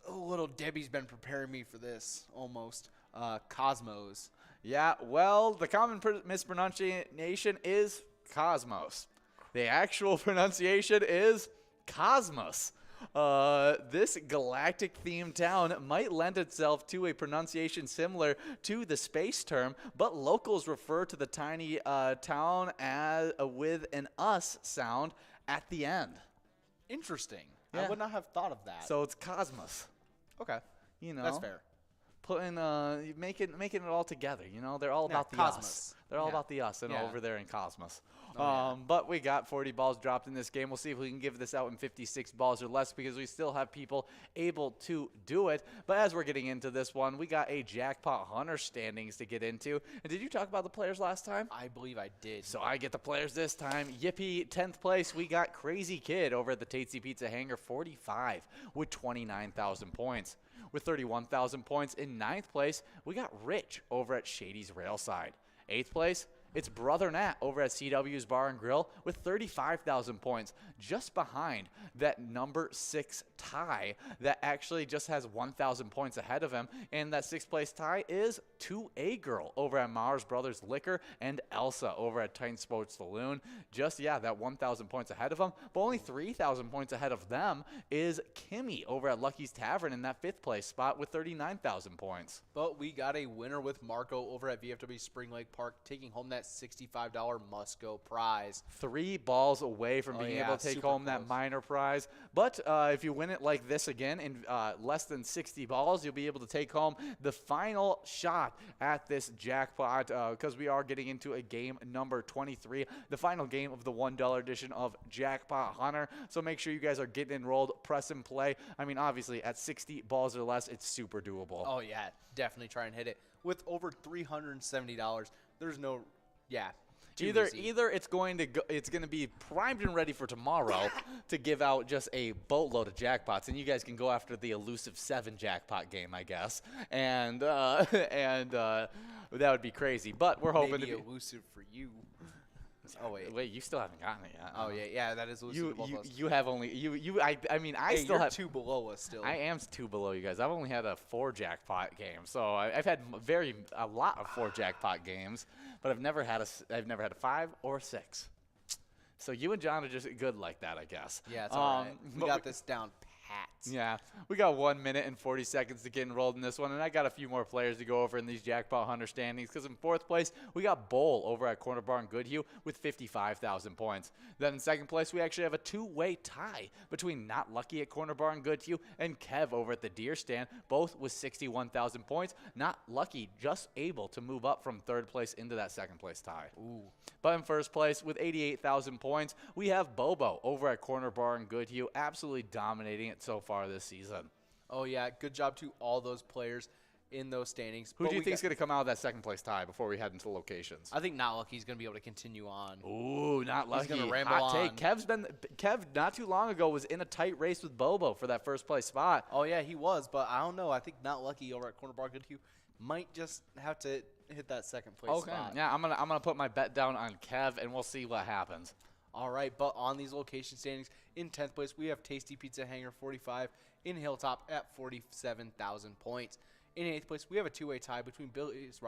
Little Debbie's been preparing me for this almost. Cosmos. Yeah, well, the common mispronunciation is Cosmos. The actual pronunciation is Cosmos. This galactic-themed town might lend itself to a pronunciation similar to the space term, but locals refer to the tiny town as with an us sound at the end. Interesting. Yeah. I would not have thought of that. So it's Cosmos. Okay. You know, That's fair. Putting making it all together. You know, they're all about the Cosmos. us. They're all about the us and Yeah. over there in Cosmos. Oh, But we got 40 balls dropped in this game. We'll see if we can give this out in 56 balls or less because we still have people able to do it. But as we're getting into this one, we got a jackpot hunter standings to get into. And did you talk about the players last time? I believe I did. So I get the players this time. Yippee, 10th place, we got Crazy Kid over at the Tatesy Pizza Hangar, 45 with 29,000 points. With 31,000 points in 9th place, we got Rich over at Shady's Railside. 8th place, it's Brother Nat over at CW's Bar and Grill with 35,000 points, just behind that number 6 tie that actually just has 1,000 points ahead of him. And that 6th place tie is 2A Girl over at Mars Brothers Liquor and Elsa over at Titan Sports Saloon. Just, that 1,000 points ahead of them. But only 3,000 points ahead of them is Kimmy over at Lucky's Tavern in that 5th place spot with 39,000 points. But we got a winner with Marco over at VFW Spring Lake Park, taking home that $65 must-go prize. 3 balls away from being able to take home that minor prize. But if you win it like this again in less than 60 balls, you'll be able to take home the final shot at this jackpot because we are getting into a game number 23, the final game of the $1 edition of Jackpot Hunter. So make sure you guys are getting enrolled, press and play. I mean, obviously, at 60 balls or less, it's super doable. Oh, yeah. Definitely try and hit it. With over $370, there's no... Yeah. Either it's going to be primed and ready for tomorrow to give out just a boatload of jackpots, and you guys can go after the elusive 7 jackpot game, I guess, and that would be crazy. But we're hoping Maybe to be elusive for you. Oh wait, you still haven't gotten it yet. Oh yeah, that is elusive. You have only I mean I hey, still you're have 2 below us still. I am 2 below you guys. I've only had a 4 jackpot game, so I've had a lot of 4 jackpot games, but I've never had a 5 or 6. So you and John are just good like that, I guess. Yeah, it's all right. We got this down pat. Yeah, we got 1 minute and 40 seconds to get enrolled in this one, and I got a few more players to go over in these Jackpot Hunter standings because in 4th place, we got Bowl over at Corner Bar in Goodhue with 55,000 points. Then in 2nd place, we actually have a 2-way tie between Not Lucky at Corner Bar in Goodhue and Kev over at the Deer Stand, both with 61,000 points. Not Lucky just able to move up from 3rd place into that 2nd place tie. Ooh. But in 1st place with 88,000 points, we have Bobo over at Corner Bar in Goodhue, absolutely dominating it so far this season. Oh, yeah. Good job to all those players in those standings. Who do you think is going to come out of that 2nd place tie before we head into locations? I think Not Lucky's going to be able to continue on. Ooh, Not Lucky. He's going to ramble Hot on. take. Kev not too long ago was in a tight race with Bobo for that 1st place spot. Oh, yeah, he was. But I don't know. I think Not Lucky over at Corner Bar Goodhue might just have to hit that 2nd place spot. Yeah, I'm gonna put my bet down on Kev, and we'll see what happens. All right, but on these location standings, in 10th place, we have Tasty Pizza Hangar 45 in Hilltop at 47,000 points. In 8th place, we have a 2-way tie between Billy's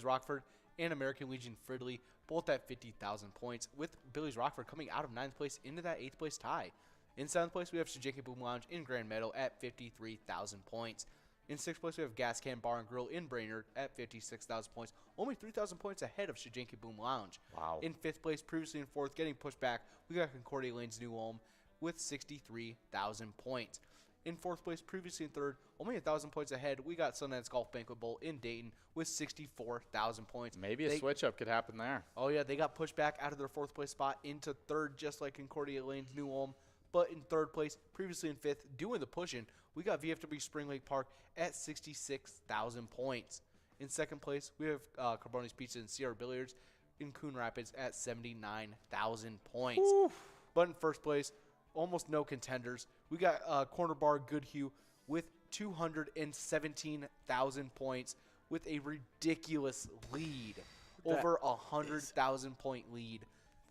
Rockford and American Legion Fridley, both at 50,000 points, with Billy's Rockford coming out of 9th place into that 8th place tie. In 7th place, we have Shijeki Boom Lounge in Grand Meadow at 53,000 points. In 6th place, we have Gas Can Bar and Grill in Brainerd at 56,000 points, only 3,000 points ahead of Shijeki Boom Lounge. Wow. In 5th place, previously in 4th, getting pushed back, we got Concordia Lane's New Ulm with 63,000 points. In 4th place, previously in 3rd, only 1,000 points ahead, we got Sundance Golf Banquet Bowl in Dayton with 64,000 points. Maybe a switch-up could happen there. Oh, yeah, they got pushed back out of their 4th place spot into 3rd, just like Concordia Lane's New Ulm. But in 3rd place, previously in 5th, doing the pushing, we got VFW Spring Lake Park at 66,000 points. In 2nd place, we have Carboni's Pizza and Sierra Billiards in Coon Rapids at 79,000 points. Oof. But in 1st place, almost no contenders. We got Corner Bar Goodhue with 217,000 points with a ridiculous lead. Over 100,000 point lead.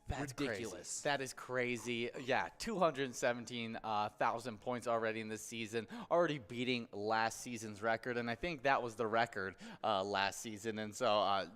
That's ridiculous. Crazy. That is crazy. Yeah, 217,000 points already in this season, already beating last season's record, and I think that was the record last season. And so,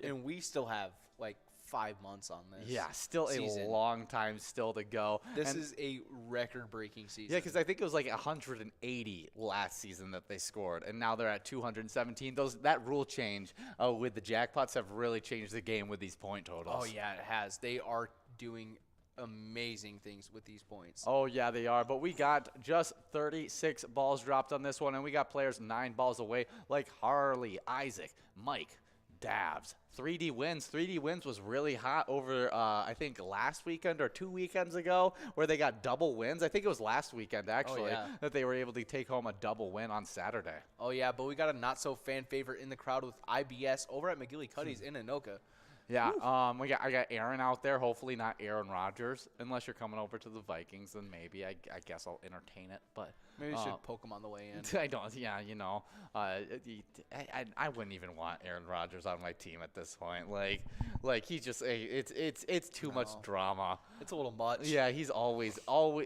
and we still have like 5 months on this. Yeah, still season. A long time still to go. This is a record-breaking season. Yeah, because I think it was like 180 last season that they scored, and now they're at 217. That rule change with the jackpots have really changed the game with these point totals. Oh, yeah, it has. They are doing amazing things with these points. Oh, yeah, they are. But we got just 36 balls dropped on this one, and we got players 9 balls away like Harley, Isaac, Mike, Dabs. 3D Wins. 3D Wins was really hot over, I think, last weekend or 2 weekends ago where they got double wins. I think it was last weekend, actually, that they were able to take home a double win on Saturday. Oh, yeah, but we got a not-so-fan favorite in the crowd with IBS over at McGillicuddy's in Anoka. Yeah, I got Aaron out there. Hopefully not Aaron Rodgers. Unless you're coming over to the Vikings, then maybe I guess I'll entertain it. But maybe you should poke him on the way in. I don't. Yeah, you know, I wouldn't even want Aaron Rodgers on my team at this point. Like he's just it's too much drama. It's a little much. Yeah, he's always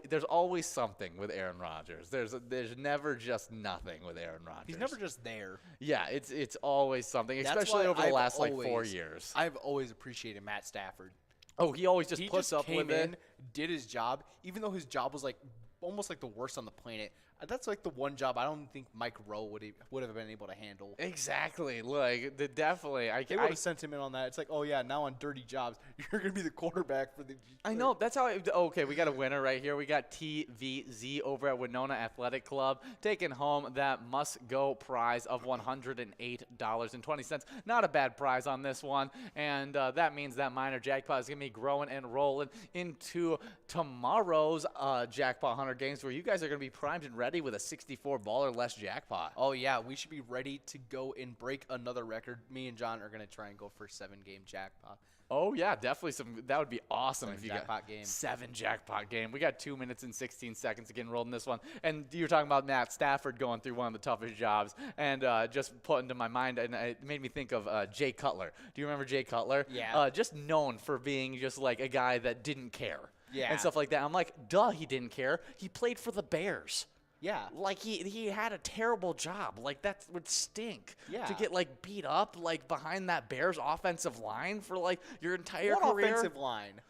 there's always something with Aaron Rodgers. There's never just nothing with Aaron Rodgers. He's never just there. Yeah, it's always something, especially over the last like 4 years. I've always appreciated Matt Stafford. Oh, he always just puts up with it. Did his job, even though his job was like almost like the worst on the planet. That's like the one job I don't think Mike Rowe would have been able to handle. Exactly. Like, definitely. They would have sent him in on that. It's like, oh, yeah, now on Dirty Jobs, you're going to be the quarterback for the – I know. That's how – okay, we got a winner right here. We got TVZ over at Winona Athletic Club taking home that must-go prize of $108.20. Not a bad prize on this one. And that means that minor jackpot is going to be growing and rolling into tomorrow's Jackpot Hunter games where you guys are going to be primed and ready with a 64 ball or less jackpot. Oh, yeah. We should be ready to go and break another record. Me and John are going to try and go for 7-game jackpot. Oh, yeah, definitely. That would be awesome if you got game. 7 jackpot game. We got 2 minutes and 16 seconds to get enrolled in this one. And you're talking about Matt Stafford going through one of the toughest jobs. And just put into my mind, and it made me think of Jay Cutler. Do you remember Jay Cutler? Yeah. Just known for being just like a guy that didn't care. Yeah. And stuff like that. I'm like, duh, he didn't care. He played for the Bears. Yeah. Like, he had a terrible job. Like, that would stink. Yeah. To get, like, beat up, like, behind that Bears offensive line for, like, your entire what career. Offensive line?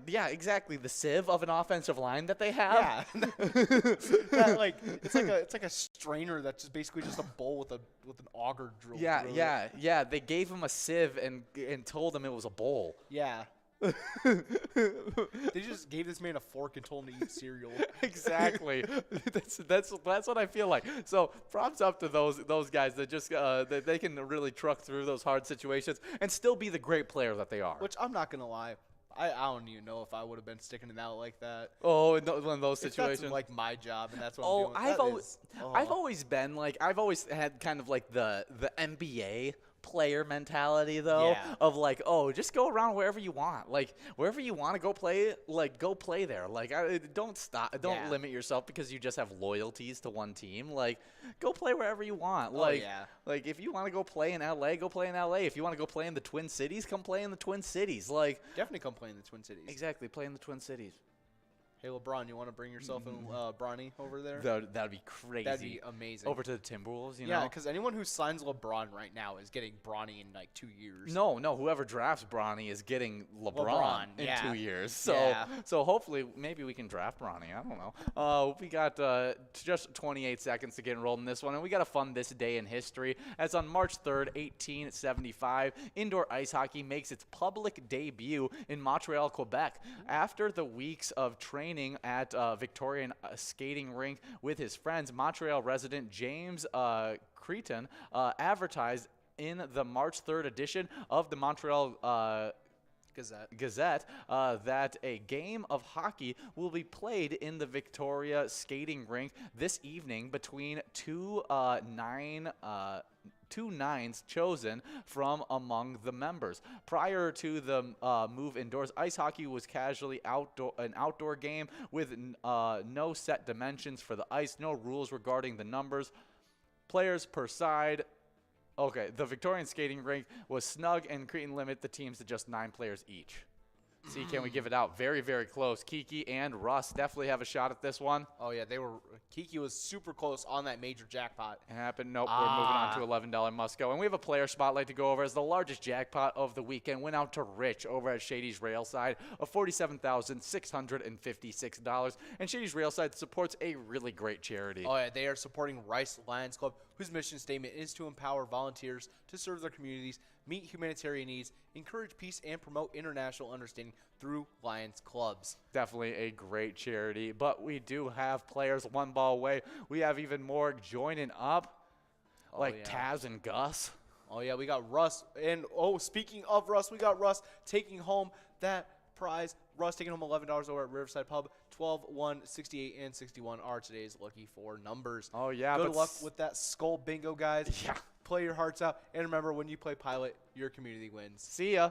Yeah, exactly. The sieve of an offensive line that they have. Yeah. It's like a strainer that's just basically just a bowl with an auger drill. Yeah. They gave him a sieve and told him it was a bowl. Yeah. They just gave this man a fork and told him to eat cereal. Exactly. That's what I feel like. So props up to those guys that just that they can really truck through those hard situations and still be the great player that they are. Which I'm not gonna lie, I don't even know if I would have been sticking it out like that. Oh, in one of those situations. That's like my job, and that's what I'm doing. I've always been like I've always had kind of like the NBA player mentality though, of like, oh, just go around wherever you want, like wherever you want to go play, like go play there, like don't limit yourself because you just have loyalties to one team, like go play wherever you want. Like if you want to go play in LA, go play in LA. If you want to go play in the Twin Cities, come play in the Twin Cities. Like definitely come play in the Twin Cities. Exactly, play in the Twin Cities. Hey, LeBron, you want to bring yourself and Bronny over there? That'd be crazy. That'd be amazing. Over to the Timberwolves, you know? Yeah, because anyone who signs LeBron right now is getting Bronny in like 2 years. No, whoever drafts Bronny is getting LeBron in yeah. 2 years. So, Yeah. so hopefully, maybe we can draft Bronny. I don't know. We got just 28 seconds to get enrolled in this one, and we got a fun this day in history. As on March 3rd, 1875, indoor ice hockey makes its public debut in Montreal, Quebec. After the weeks of training at Victorian skating rink with his friends, Montreal resident James Cretin advertised in the March 3rd edition of the Montreal Gazette that a game of hockey will be played in the Victoria skating rink this evening between two nines chosen from among the members. Prior to the move indoors, ice hockey was casually an outdoor game with no set dimensions for the ice, no rules regarding the numbers, players per side. Okay, the Victorian skating rink was snug and Cretan limit the teams to just 9 players each. See, can we give it out? Very, very close. Kiki and Russ definitely have a shot at this one. Oh, yeah, Kiki was super close on that major jackpot. It happened. Nope, we're moving on to $11 must go. And we have a player spotlight to go over as the largest jackpot of the weekend went out to Rich over at Shady's Railside of $47,656. And Shady's Railside supports a really great charity. Oh, yeah, they are supporting Rice Lions Club, whose mission statement is to empower volunteers to serve their communities, meet humanitarian needs, encourage peace, and promote international understanding through Lions clubs. Definitely a great charity, but we do have players one ball away. We have even more joining up, like Taz and Gus. Oh, yeah, we got Russ. And, speaking of Russ, we got Russ taking home that prize. Russ taking home $11 over at Riverside Pub. 12, 1, 68, and 61 are today's lucky 4 numbers. Oh, yeah. Good luck with that skull bingo, guys. Yeah. Play your hearts out. And remember, when you play Pilot, your community wins. See ya.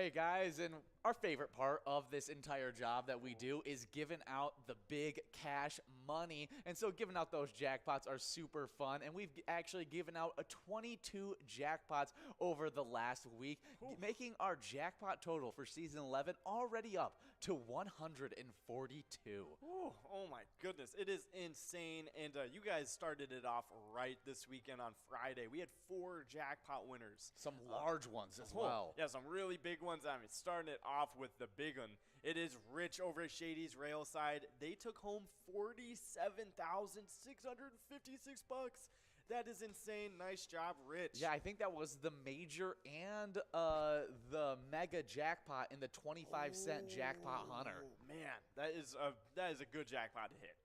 Okay, guys, and our favorite part of this entire job that we do is giving out the big cash money. And so giving out those jackpots are super fun, and we've actually given out 22 jackpots over the last week, making our jackpot total for season 11 already up to 142. Ooh, oh my goodness, it is insane, and you guys started it off right this weekend on Friday. We had 4 jackpot winners. Some large ones as well. Yeah, some really big ones. I mean, starting it off with the big one. It is Rich over at Shady's Railside. They took home $47,656. That is insane. Nice job, Rich. Yeah, I think that was the major and the mega jackpot in the 25-cent jackpot hunter. Man, that is a good jackpot to hit.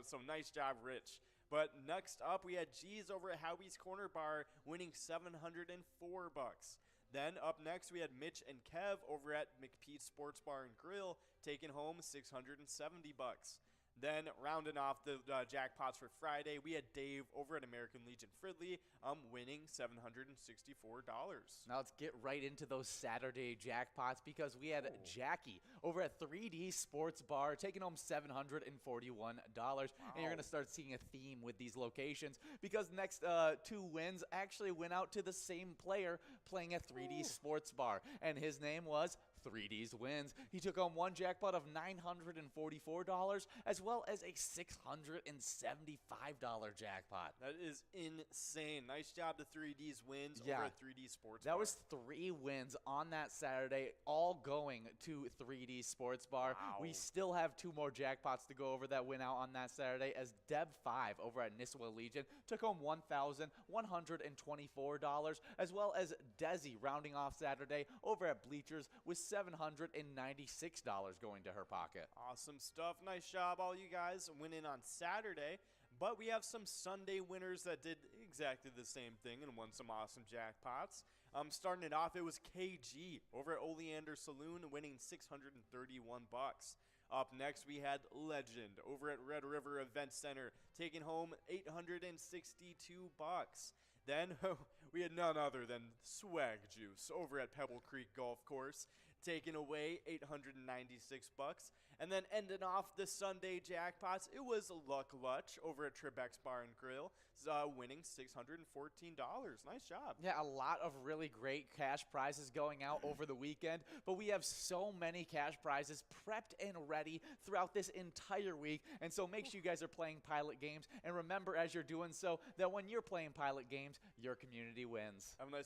So nice job, Rich. But next up, we had G's over at Howie's Corner Bar winning $704. Then up next, we had Mitch and Kev over at McPete's Sports Bar and Grill taking home $670. Then rounding off the jackpots for Friday, we had Dave over at American Legion Fridley winning $764. Now let's get right into those Saturday jackpots because we had Jackie over at 3D Sports Bar taking home $741. Wow. And you're going to start seeing a theme with these locations because the next 2 wins actually went out to the same player playing at 3D Sports Bar, and his name was 3D's Wins. He took home 1 jackpot of $944 as well as a $675 jackpot. That is insane. Nice job to 3D's Wins over at 3D Sports Bar. That was 3 wins on that Saturday, all going to 3D Sports Bar. Wow. We still have 2 more jackpots to go over that went out on that Saturday as Deb5 over at Nisswa Legion took home $1,124 as well as Desi rounding off Saturday over at Bleachers with $796 going to her pocket. Awesome stuff. Nice job, all you guys, winning on Saturday. But we have some Sunday winners that did exactly the same thing and won some awesome jackpots. Starting it off, it was KG over at Oleander Saloon winning $631. Up next, we had Legend over at Red River Event Center taking home $862. Then we had none other than Swag Juice over at Pebble Creek Golf Course taking away $896. And then ending off the Sunday jackpots, it was Luck Lutch over at Trebek's Bar and Grill winning $614. Nice job. Yeah, a lot of really great cash prizes going out over the weekend, but we have so many cash prizes prepped and ready throughout this entire week. And so make sure you guys are playing Pilot games. And remember, as you're doing so, that when you're playing Pilot games, your community wins. Have a nice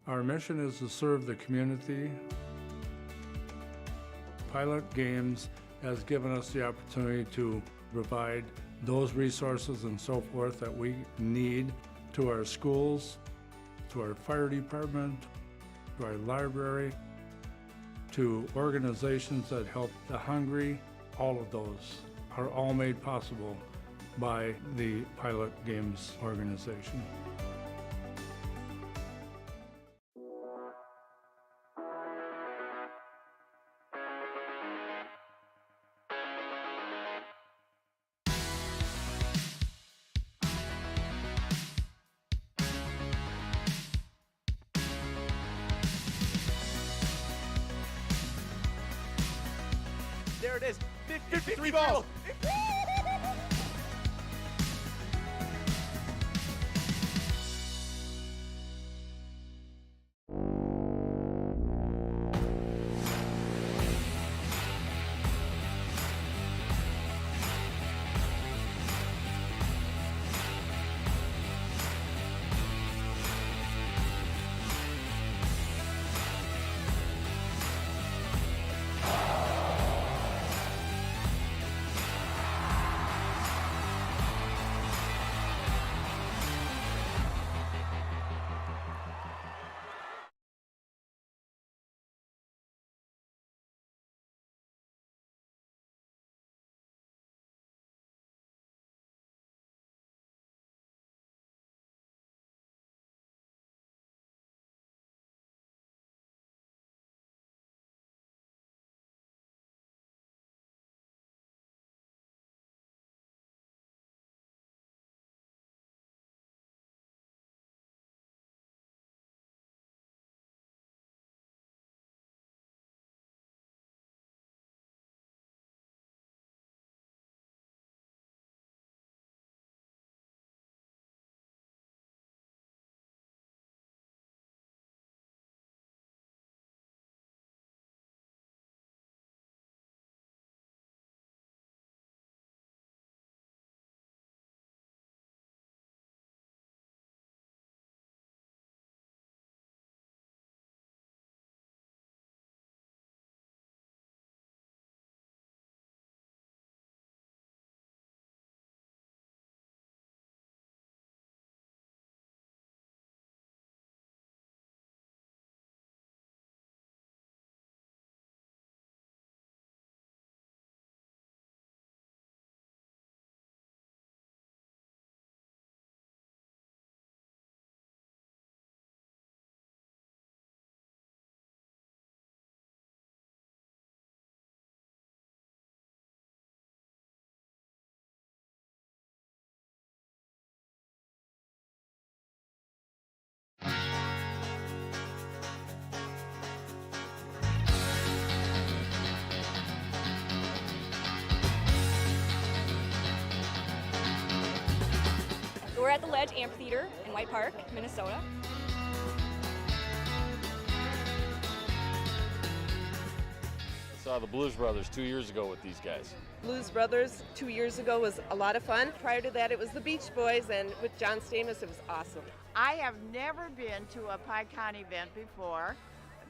Our mission is to serve the community. Pilot Games has given us the opportunity to provide those resources and so forth that we need to our schools, to our fire department, to our library, to organizations that help the hungry. All of those are all made possible by the Pilot Games organization. There it is, 53 balls. We're at the Ledge Amphitheater in White Park, Minnesota. I saw the Blues Brothers 2 years ago with these guys. Blues Brothers 2 years ago was a lot of fun. Prior to that, it was the Beach Boys, and with John Stamos, it was awesome. I have never been to a PyCon event before.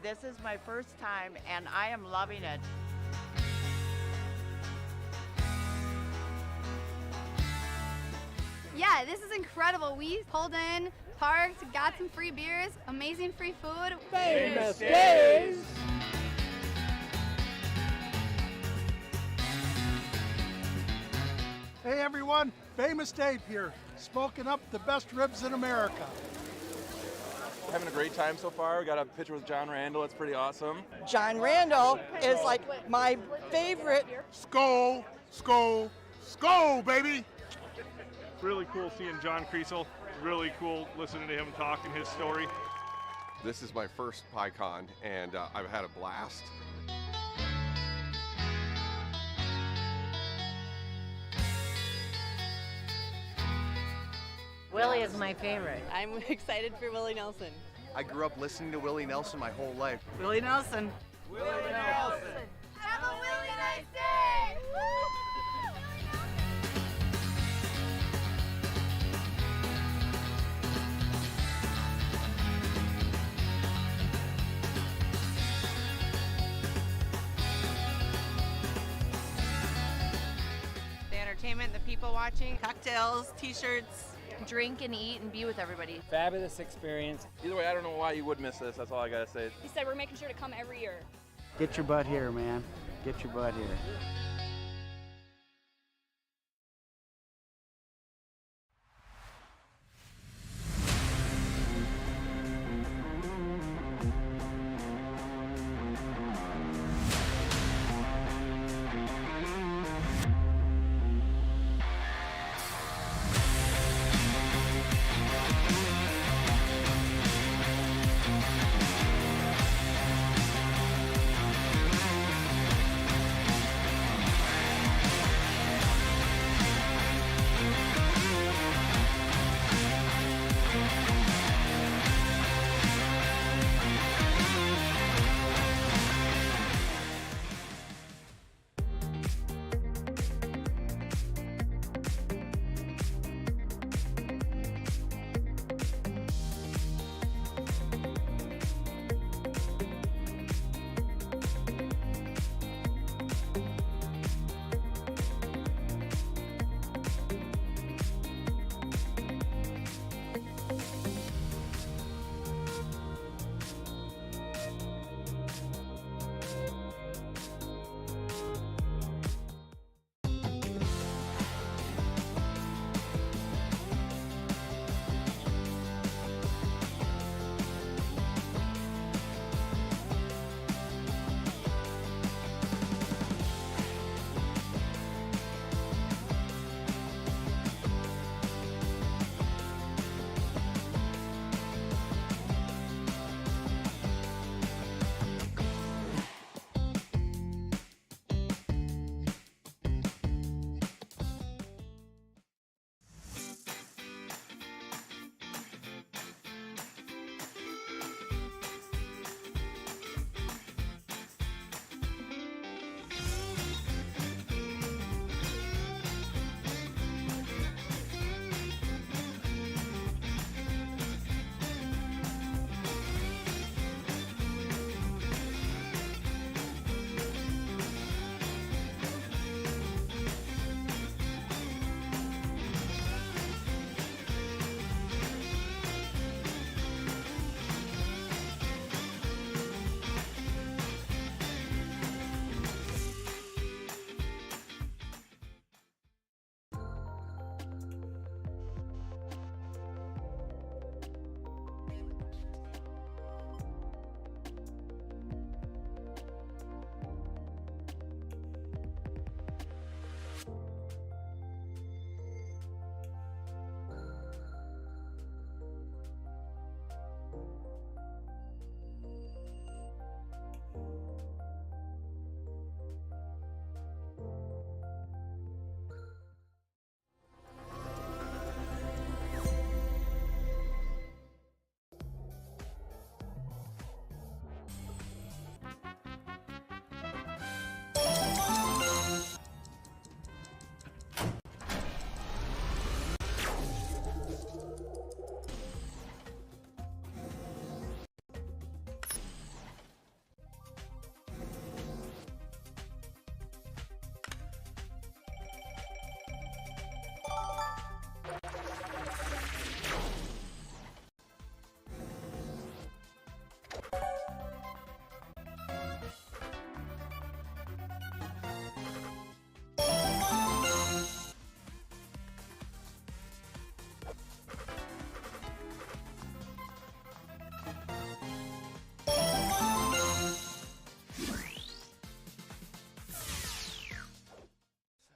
This is my first time, and I am loving it. Yeah, this is incredible. We pulled in, parked, got some free beers, amazing free food. Famous Days! Hey everyone, Famous Dave here, smoking up the best ribs in America. Having a great time so far. We got a picture with John Randall. It's pretty awesome. John Randall is like my favorite. Skol, skol, skol, baby! Really cool seeing John Kriesel. Really cool listening to him talk and his story. This is my first PyCon, and I've had a blast. Willie is my favorite. I'm excited for Willie Nelson. I grew up listening to Willie Nelson my whole life. Willie Nelson. Willie Nelson. Have a Willie nice day! The entertainment, the people watching, cocktails, t-shirts, drink and eat and be with everybody. Fabulous experience. Either way, I don't know why you would miss this. That's all I gotta say. He said we're making sure to come every year. Get your butt here, man. Get your butt here.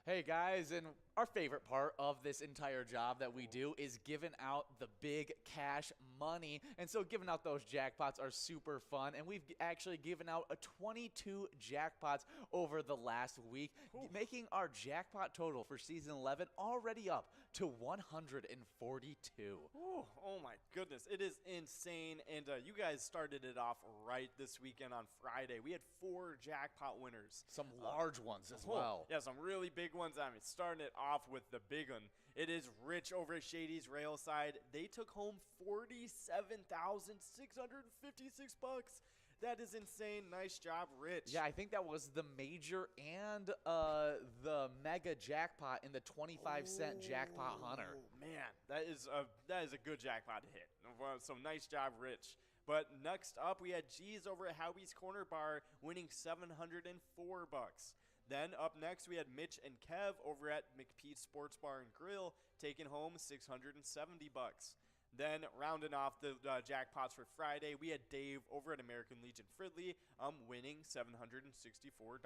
Hey guys, and our favorite part of this entire job that we do is giving out the big cash money. And so giving out those jackpots are super fun. And we've actually given out 22 jackpots over the last week, making our jackpot total for season 11 already up to 142. Ooh, oh my goodness, it is insane. And you guys started it off right this weekend on Friday. We had 4 jackpot winners. Some large ones as well. Yeah, some really big ones. I mean, starting it off with the big one. It is Rich over at Shady's Railside. They took home $47,656. That is insane. Nice job, Rich. Yeah, I think that was the major and the mega jackpot in the 25-cent jackpot hunter. Man, that is a good jackpot to hit. So nice job, Rich. But next up, we had G's over at Howie's Corner Bar winning $704. Then up next, we had Mitch and Kev over at McPete's Sports Bar and Grill taking home $670. Then rounding off the jackpots for Friday, we had Dave over at American Legion Fridley winning $764.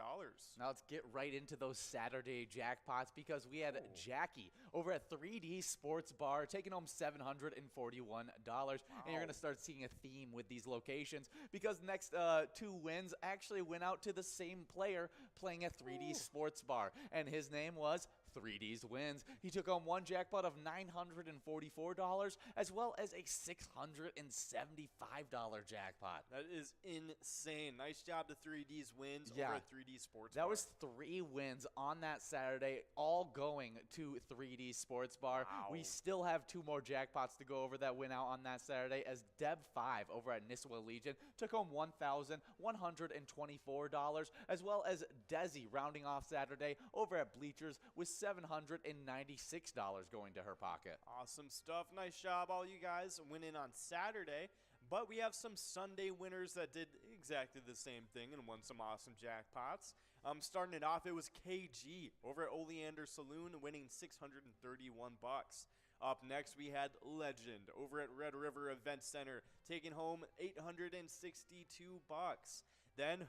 Now let's get right into those Saturday jackpots because we had Jackie over at 3D Sports Bar taking home $741. Wow. And you're going to start seeing a theme with these locations because next 2 wins actually went out to the same player playing at 3D Sports Bar, and his name was 3D's Wins. He took home 1 jackpot of $944 as well as a $675 jackpot. That is insane. Nice job to 3D's Wins over at 3D Sports Bar. That was 3 wins on that Saturday, all going to 3D Sports Bar. Wow. We still have 2 more jackpots to go over that went out on that Saturday as Deb5 over at Nisswa Legion took home $1,124 as well as Desi rounding off Saturday over at Bleachers with $796 going to her pocket. Awesome stuff. Nice job, all you guys winning on Saturday. But we have some Sunday winners that did exactly the same thing and won some awesome jackpots. Starting it off, it was KG over at Oleander Saloon winning $631. Up next, we had Legend over at Red River Event Center taking home $862. Then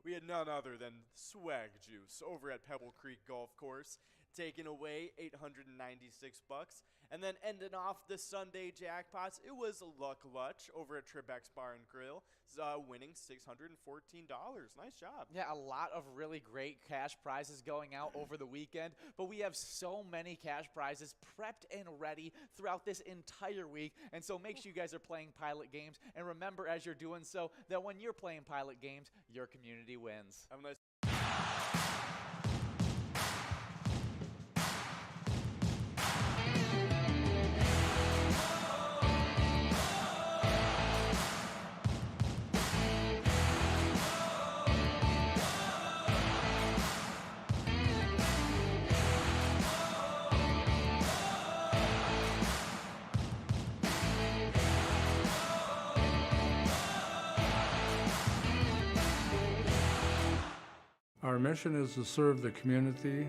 we had none other than Swag Juice over at Pebble Creek Golf Course taking away $896. And then ending off the Sunday jackpots, it was Luck Lutch over at Trebek's Bar and Grill winning $614. Nice job. Yeah, a lot of really great cash prizes going out over the weekend, but we have so many cash prizes prepped and ready throughout this entire week. And so make sure you guys are playing Pilot games. And remember, as you're doing so, that when you're playing Pilot games, your community wins. Have a nice Our mission is to serve the community.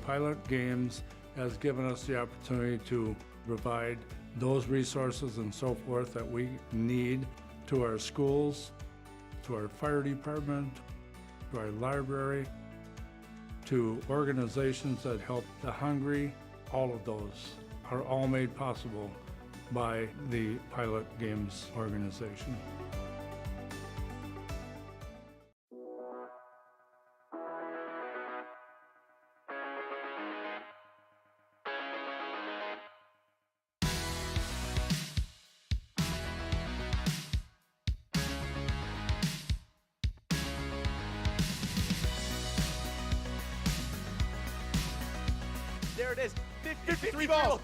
Pilot Games has given us the opportunity to provide those resources and so forth that we need to our schools, to our fire department, to our library, to organizations that help the hungry. All of those are all made possible by the Pilot Games organization. There it is, 53 balls.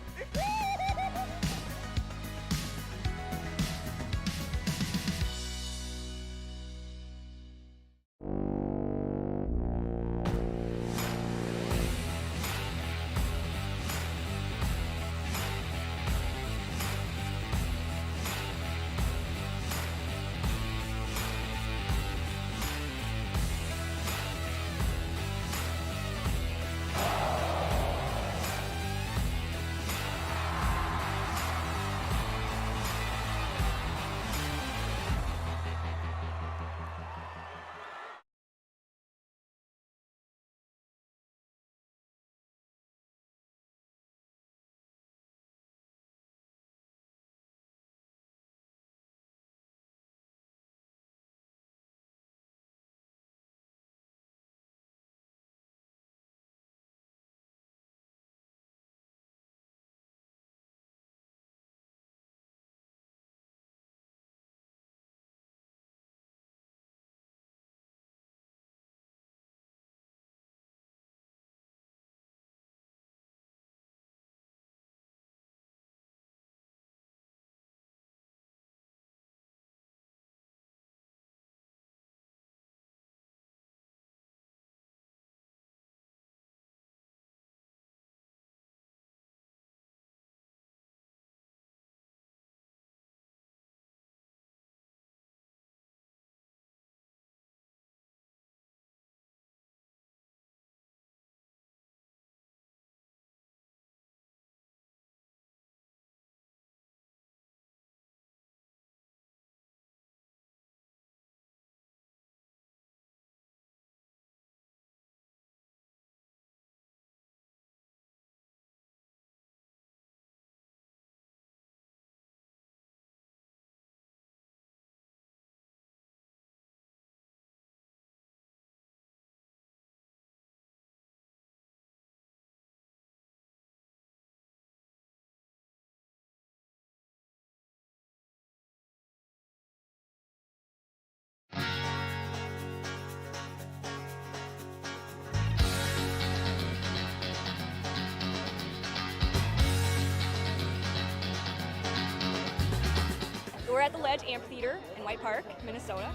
We're at the Ledge Amphitheater in White Park, Minnesota.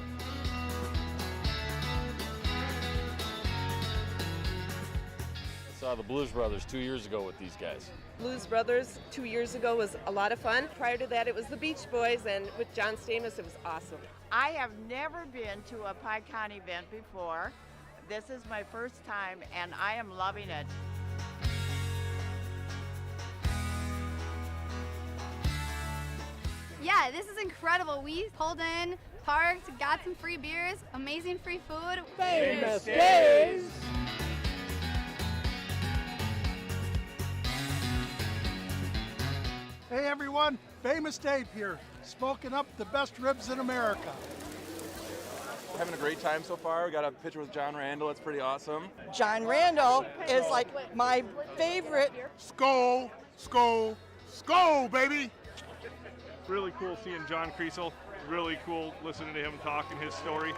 I saw the Blues Brothers 2 years ago with these guys. Blues Brothers 2 years ago was a lot of fun. Prior to that, it was the Beach Boys, and with John Stamos, it was awesome. I have never been to a PyCon event before. This is my first time, and I am loving it. Yeah, this is incredible. We pulled in, parked, got some free beers, amazing free food. Famous Days! Hey everyone, Famous Dave here, smoking up the best ribs in America. Having a great time so far. We got a picture with John Randall. That's pretty awesome. John Randall is like my favorite. Skol, skol, skol, baby! Really cool seeing John Creasel. Really cool listening to him talk and his story.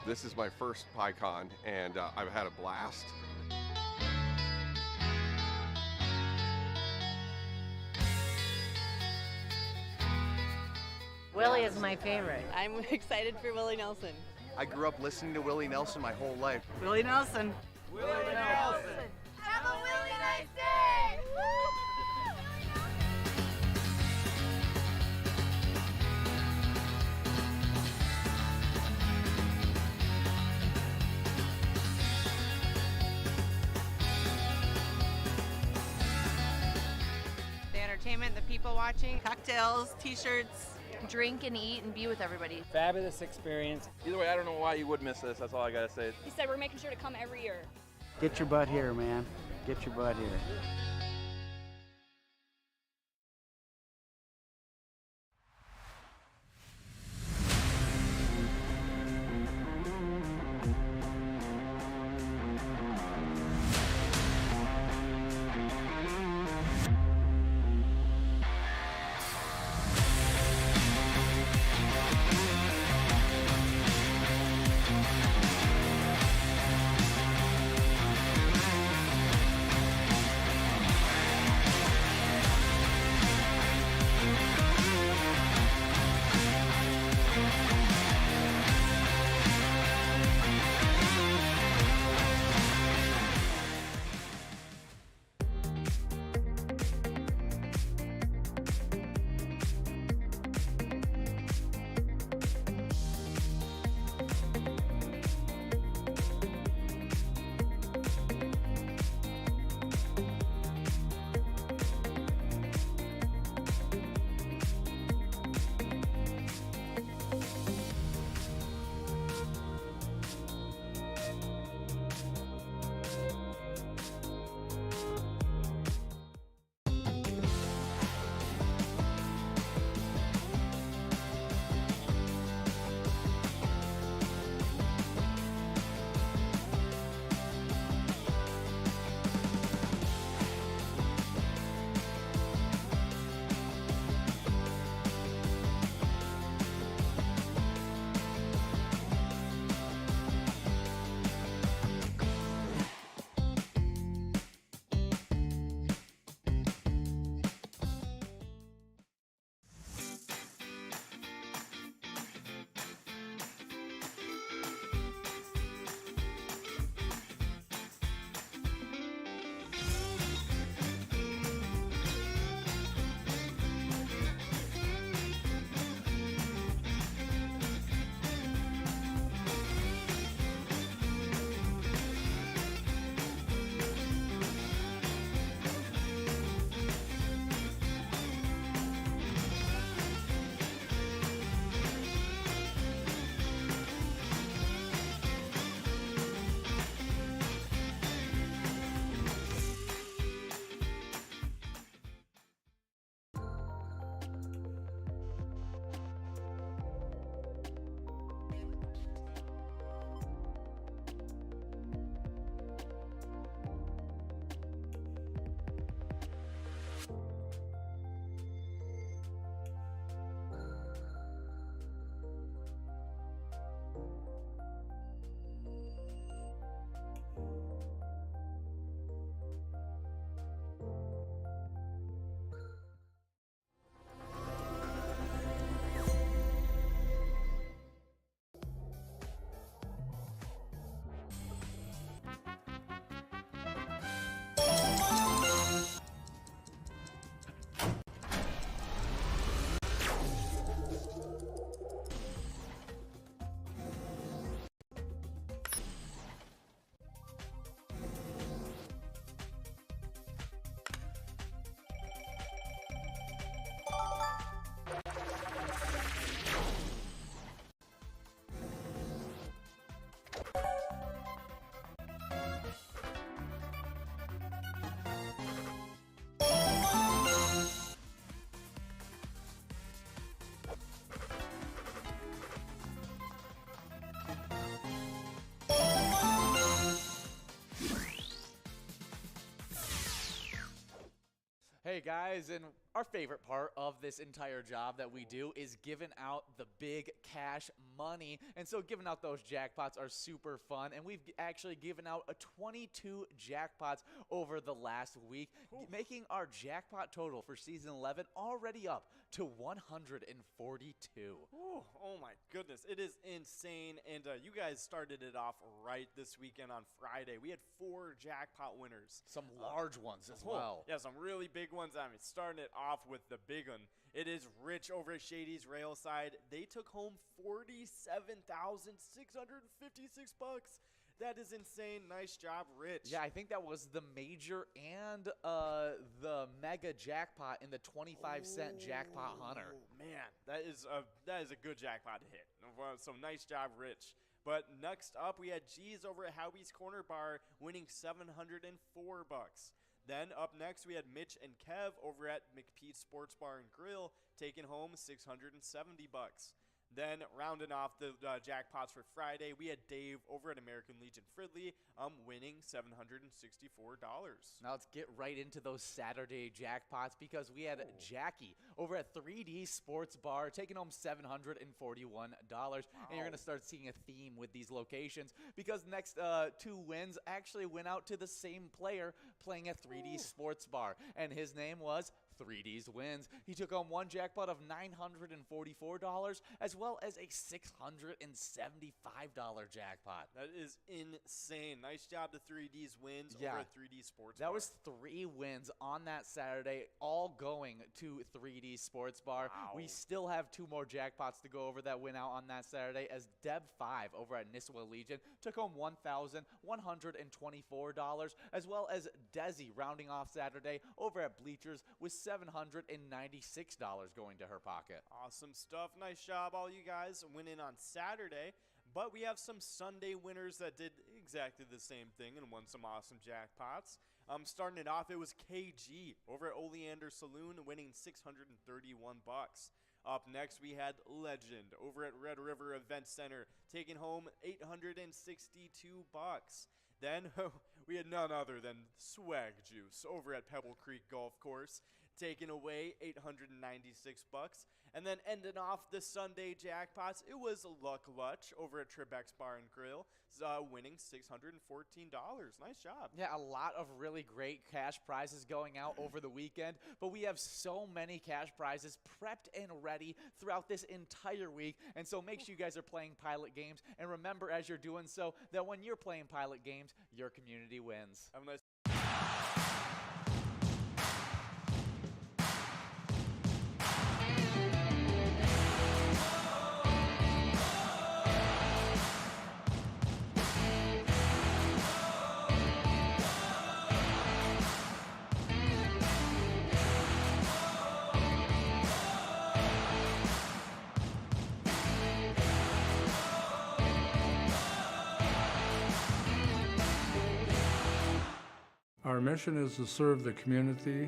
This is my first PyCon, and I've had a blast. Willie is my favorite. I'm excited for Willie Nelson. I grew up listening to Willie Nelson my whole life. Willie Nelson. Have a really nice day! The entertainment, the people watching, cocktails, t-shirts, drink and eat and be with everybody. Fabulous experience. Either way, I don't know why you would miss this. That's all I got to say. He said we're making sure to come every year. Get your butt here, man. Get your butt here. Okay, guys, and our favorite part of this entire job that we do is giving out the big cash money. And so giving out those jackpots are super fun. And we've actually given out 22 jackpots over the last week, making our jackpot total for season 11 already up to 142. Ooh, oh my goodness, it is insane. And you guys started it off right this weekend on Friday. We had 4 jackpot winners. Some large ones as well. Yeah, some really big ones. I mean, starting it off with the big one. It is Rich over at Shady's Railside. They took home $47,656. That is insane. Nice job, Rich. Yeah, I think that was the major and the mega jackpot in the 25-cent jackpot hunter. Man, that is a good jackpot to hit. So nice job, Rich. But next up, we had G's over at Howie's Corner Bar winning $704. Then up next, we had Mitch and Kev over at McPete's Sports Bar and Grill taking home $670. Then rounding off the jackpots for Friday, we had Dave over at American Legion Fridley winning $764. Now let's get right into those Saturday jackpots because we had Jackie over at 3D Sports Bar taking home $741. And you're going to start seeing a theme with these locations because next 2 wins actually went out to the same player playing at 3D Sports Bar. And his name was 3D's Wins. He took home one jackpot of $944 as well as a $675 jackpot. That is insane. Nice job to 3D's Wins over at 3D Sports Bar. That was 3 wins on that Saturday, all going to 3D Sports Bar. Wow. We still have 2 more jackpots to go over that went out on that Saturday as Deb5 over at Nisswa Legion took home $1,124 as well as Desi rounding off Saturday over at Bleachers with $796 going to her pocket. Awesome stuff. Nice job, all you guys winning on Saturday. But we have some Sunday winners that did exactly the same thing and won some awesome jackpots. Starting it off, it was KG over at Oleander Saloon winning $631. Up next, we had Legend over at Red River Event Center taking home $862. Then we had none other than Swag Juice over at Pebble Creek Golf Course taking away $896. And then ending off the Sunday jackpots, it was Luck Lutch over at Trebek's Bar and Grill winning $614. Nice job. Yeah, a lot of really great cash prizes going out over the weekend, but we have so many cash prizes prepped and ready throughout this entire week. And so make sure you guys are playing Pilot games. And remember as you're doing so that when you're playing Pilot games, your community wins. Have a nice Our mission is to serve the community.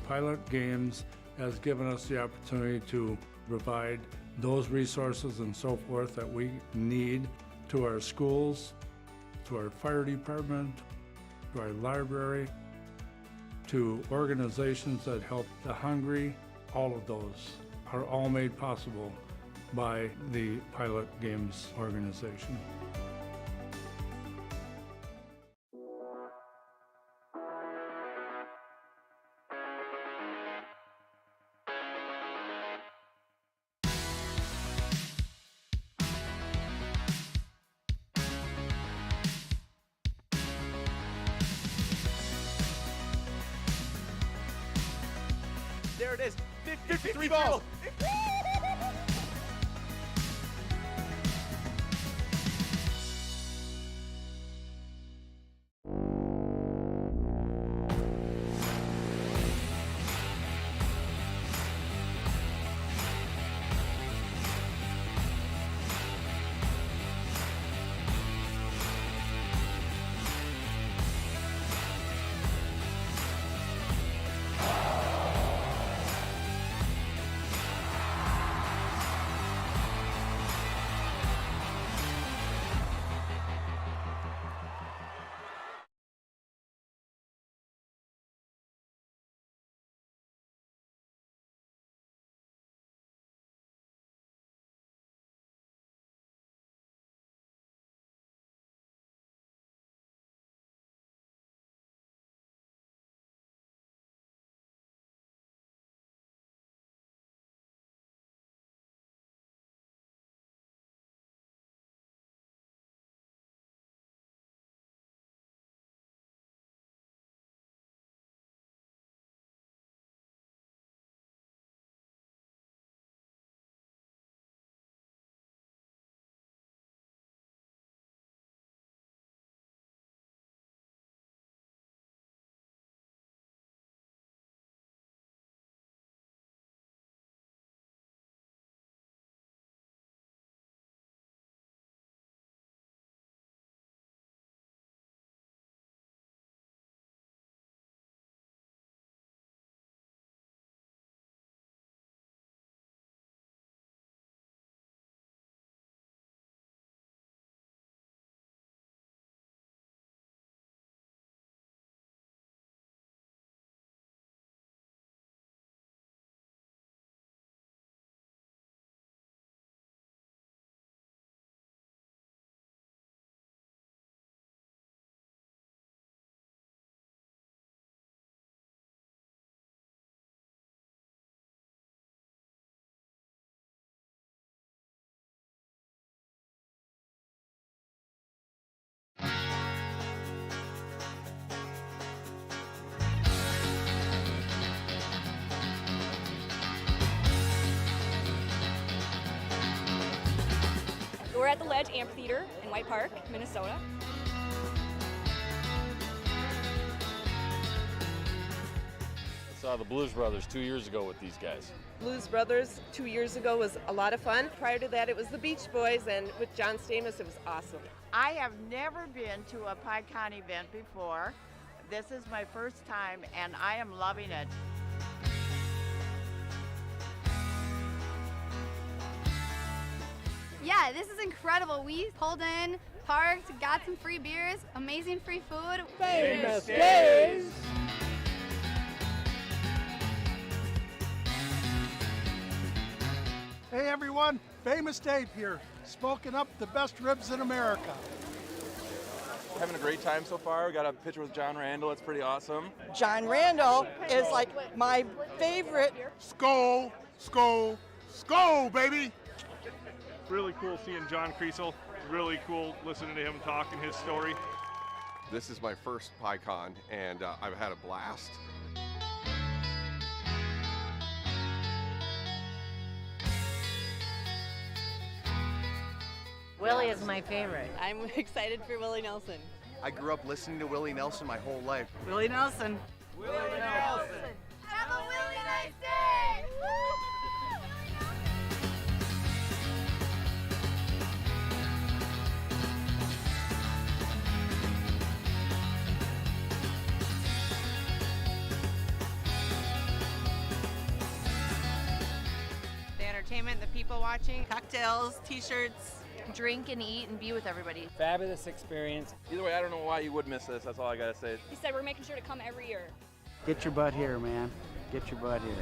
Pilot Games has given us the opportunity to provide those resources and so forth that we need to our schools, to our fire department, to our library, to organizations that help the hungry. All of those are all made possible by the Pilot Games organization. There it is, 53 balls. We're at the Ledge Amphitheater in White Park, Minnesota. I saw the Blues Brothers 2 years ago with these guys. Blues Brothers 2 years ago was a lot of fun. Prior to that, it was the Beach Boys, and with John Stamos, it was awesome. I have never been to a PyCon event before. This is my first time, and I am loving it. Yeah, this is incredible. We pulled in, parked, got some free beers, amazing free food. Famous Days! Hey everyone, Famous Dave here, smoking up the best ribs in America. Having a great time so far. We got a picture with John Randall. It's pretty awesome. John Randall is like my favorite. Skull, skull, skull, baby! Really cool seeing John Creasel. Really cool listening to him talk and his story. This is my first PyCon, and I've had a blast. Willie is my favorite. I'm excited for Willie Nelson. I grew up listening to Willie Nelson my whole life. Willie Nelson. Willie Nelson. Have a really nice day! The entertainment, the people watching, cocktails, t-shirts, drink and eat and be with everybody. Fabulous experience. Either way, I don't know why you would miss this. That's all I got to say. He said we're making sure to come every year. Get your butt here, man. Get your butt here.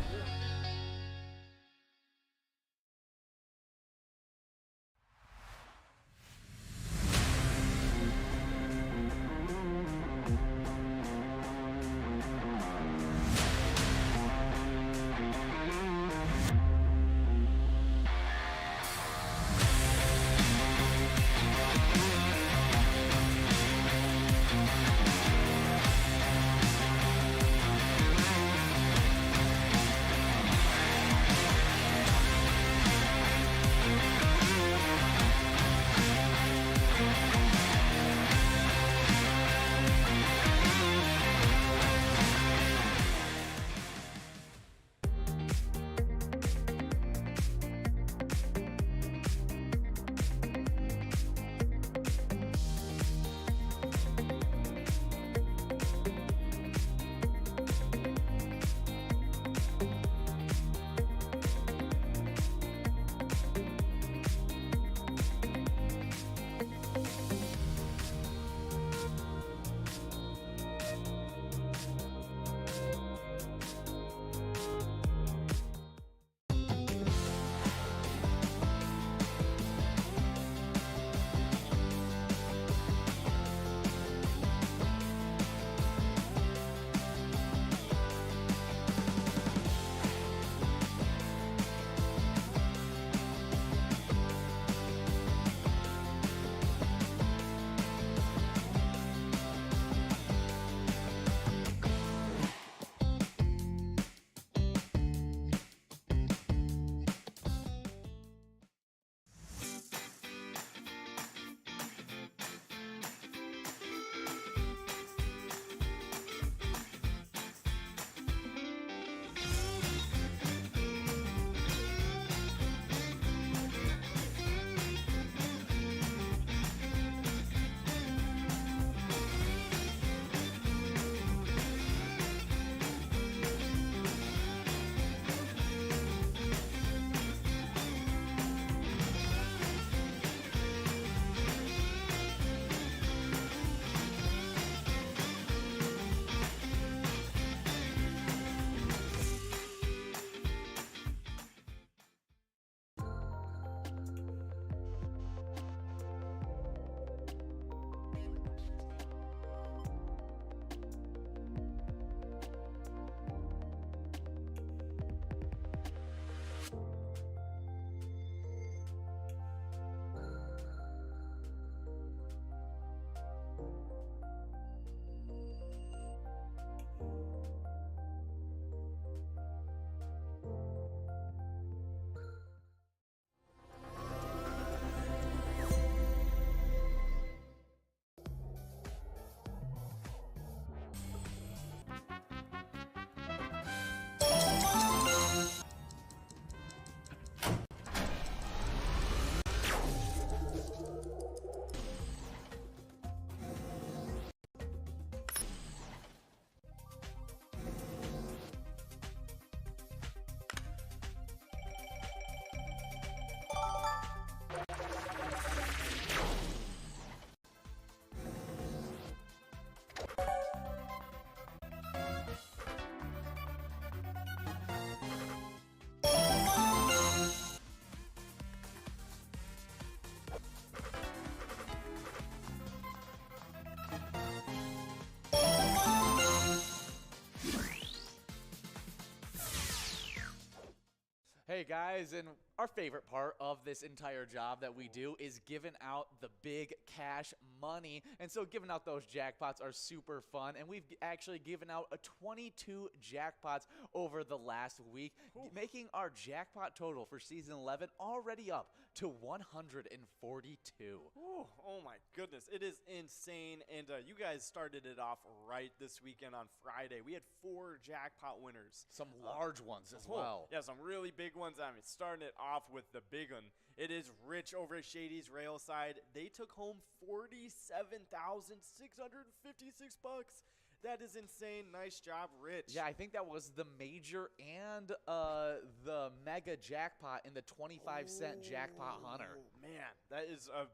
guys, and our favorite part of this entire job that we do is giving out the big cash money. And so giving out those jackpots are super fun, and we've actually given out 22 jackpots over the last week, making our jackpot total for season 11 already up to 142. Ooh, oh my goodness, it is insane. And you guys started it off right this weekend on Friday. We had 4 jackpot winners. Some large ones as well. Yeah, some really big ones. I mean, starting it off with the big one. It is Rich over at Shady's Railside. They took home $47,656. That is insane. Nice job, Rich. Yeah, I think that was the major and the mega jackpot in the 25-cent jackpot hunter. Man, that is a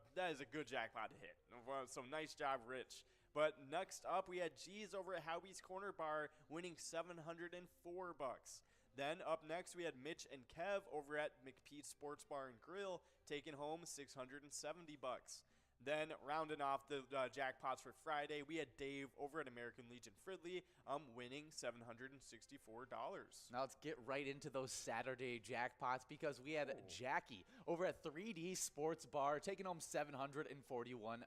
good jackpot to hit. So nice job, Rich. But next up, we had G's over at Howie's Corner Bar winning $704. Then up next, we had Mitch and Kev over at McPete's Sports Bar and Grill taking home $670. Then rounding off the jackpots for Friday, we had Dave over at American Legion Fridley winning $764. Now let's get right into those Saturday jackpots because we had Jackie over at 3D Sports Bar taking home $741. Wow.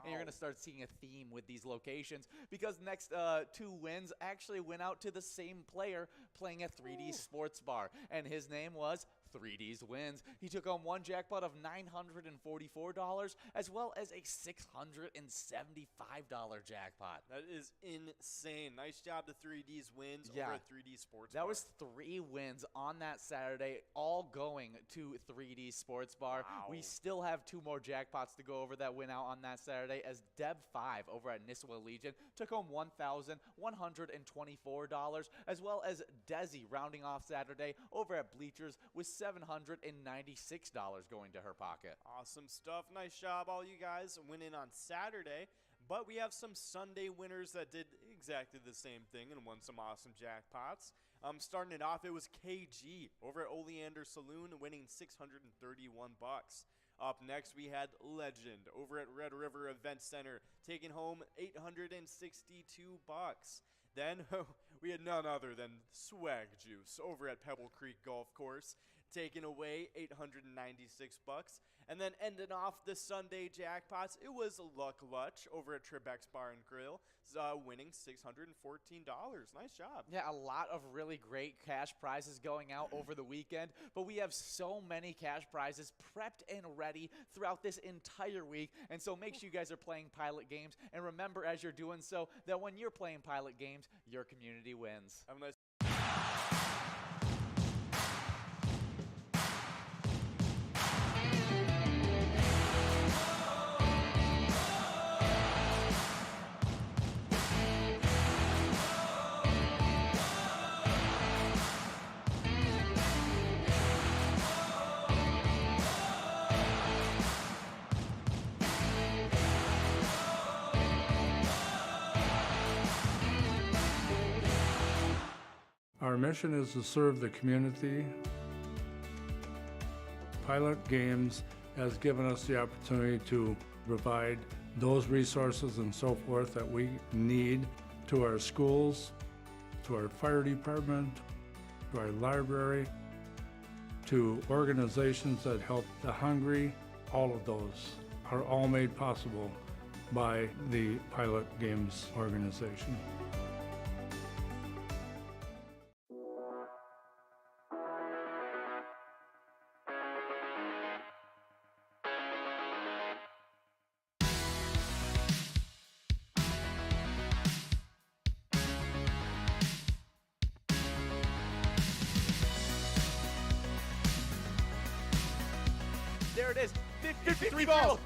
And you're going to start seeing a theme with these locations because next 2 wins actually went out to the same player playing at 3D Sports Bar, and his name was 3D's Wins. He took home 1 jackpot of $944 as well as a $675 jackpot. That is insane. Nice job to 3D's Wins over at 3D Sports Bar. Bar. That was 3 wins on that Saturday, all going to 3D Sports Bar. Wow. We still have 2 more jackpots to go over that went out on that Saturday as Deb5 over at Nisswa Legion took home $1,124 as well as Desi rounding off Saturday over at Bleachers with $796 going to her pocket. Awesome stuff. Nice job, all you guys winning on Saturday. But we have some Sunday winners that did exactly the same thing and won some awesome jackpots. Starting it off, it was KG over at Oleander Saloon winning $631. Up next, we had Legend over at Red River Event Center taking home $862. Then we had none other than Swag Juice over at Pebble Creek Golf Course taking away $896. And then ending off the Sunday jackpots, it was Luck Lutch over at Trebek's Bar and Grill winning $614. Nice job. Yeah, a lot of really great cash prizes going out over the weekend, but we have so many cash prizes prepped and ready throughout this entire week. And so make sure you guys are playing Pilot games. And remember as you're doing so that when you're playing Pilot games, your community wins. Have a nice Our mission is to serve the community. Pilot Games has given us the opportunity to provide those resources and so forth that we need to our schools, to our fire department, to our library, to organizations that help the hungry. All of those are all made possible by the Pilot Games organization. There it is. 53 balls.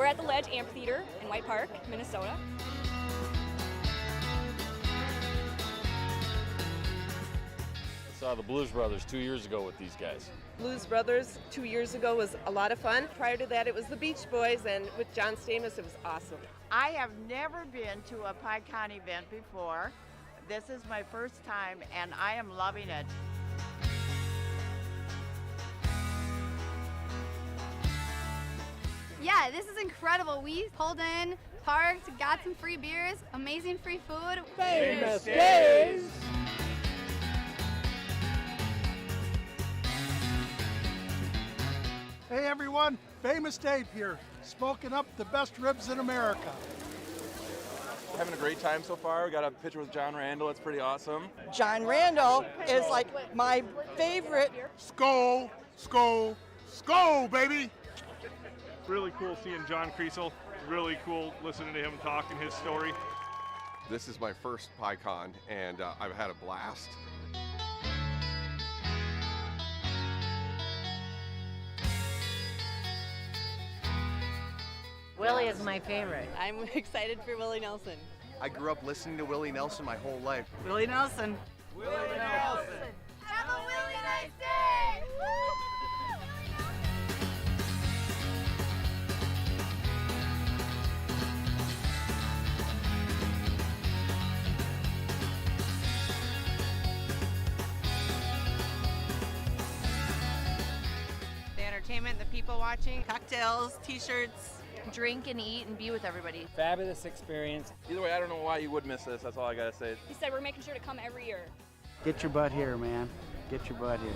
We're at the Ledge Amphitheater in White Park, Minnesota. I saw the Blues Brothers 2 years ago with these guys. Blues Brothers 2 years ago was a lot of fun. Prior to that, it was the Beach Boys, and with John Stamos, it was awesome. I have never been to a PyCon event before. This is my first time, and I am loving it. Yeah, this is incredible. We pulled in, parked, got some free beers, amazing free food. Famous Days! Hey everyone, Famous Dave here, smoking up the best ribs in America. Having a great time so far. We got a picture with John Randall. It's pretty awesome. John Randall is like my favorite. Skol, skol, skol, baby! Really cool seeing John Creasel. Really cool listening to him talk and his story. This is my first PyCon, and I've had a blast. Willie is my favorite. I'm excited for Willie Nelson. I grew up listening to Willie Nelson my whole life. Willie Nelson. Willie Nelson. Have a really nice day! The entertainment, the people watching, cocktails, t-shirts, drink and eat and be with everybody. Fabulous experience. Either way, I don't know why you would miss this. That's all I gotta say. He said we're making sure to come every year. Get your butt here, man. Get your butt here.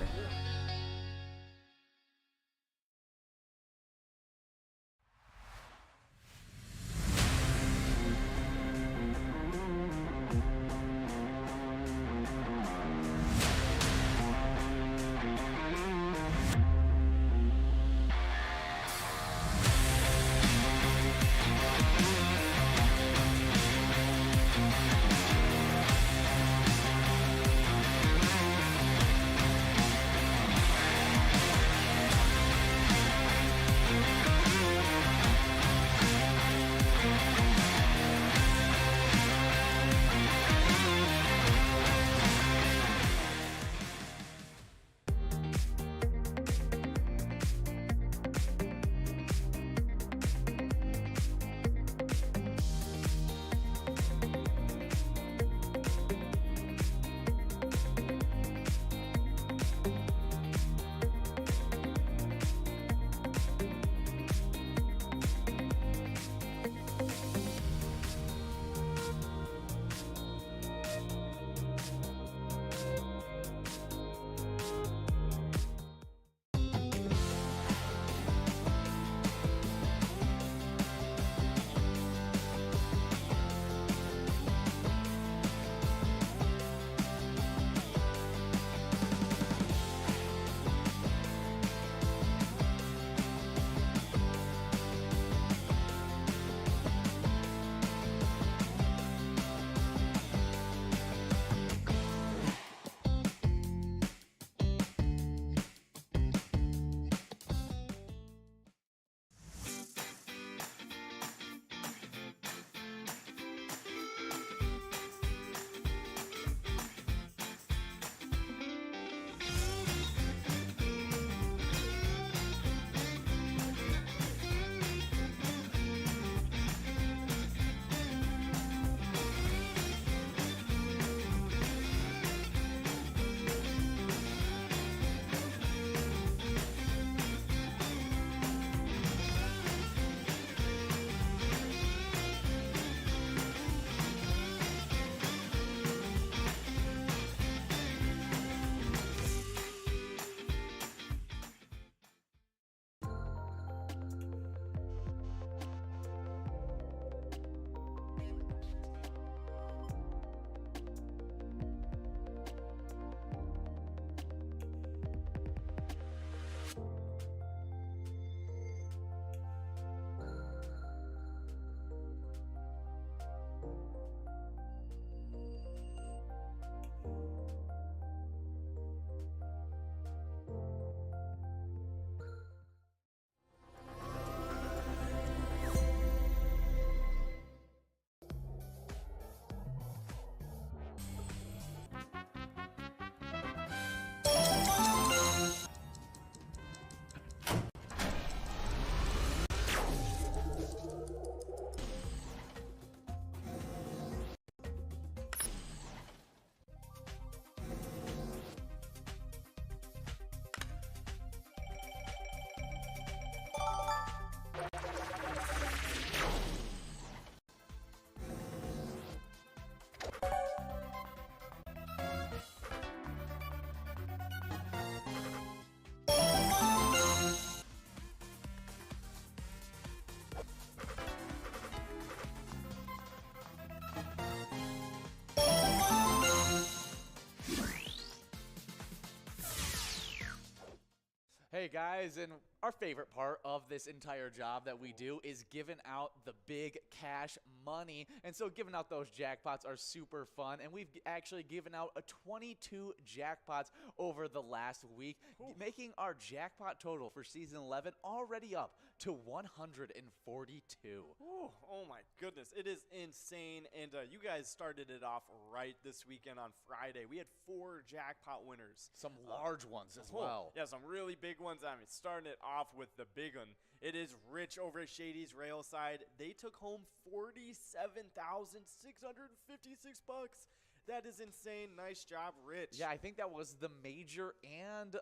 Okay, guys, and our favorite part of this entire job that we do is giving out the big cash money. And so giving out those jackpots are super fun. And we've actually given out 22 jackpots over the last week, making our jackpot total for season 11 already up to 142. Ooh, oh my goodness, it is insane. And you guys started it off right this weekend on Friday. We had 4 jackpot winners. Some large ones as well. Yeah, some really big ones. I mean, starting it off with the big one. It is Rich over at Shady's Railside. They took home $47,656. That is insane. Nice job, Rich. Yeah, I think that was the major and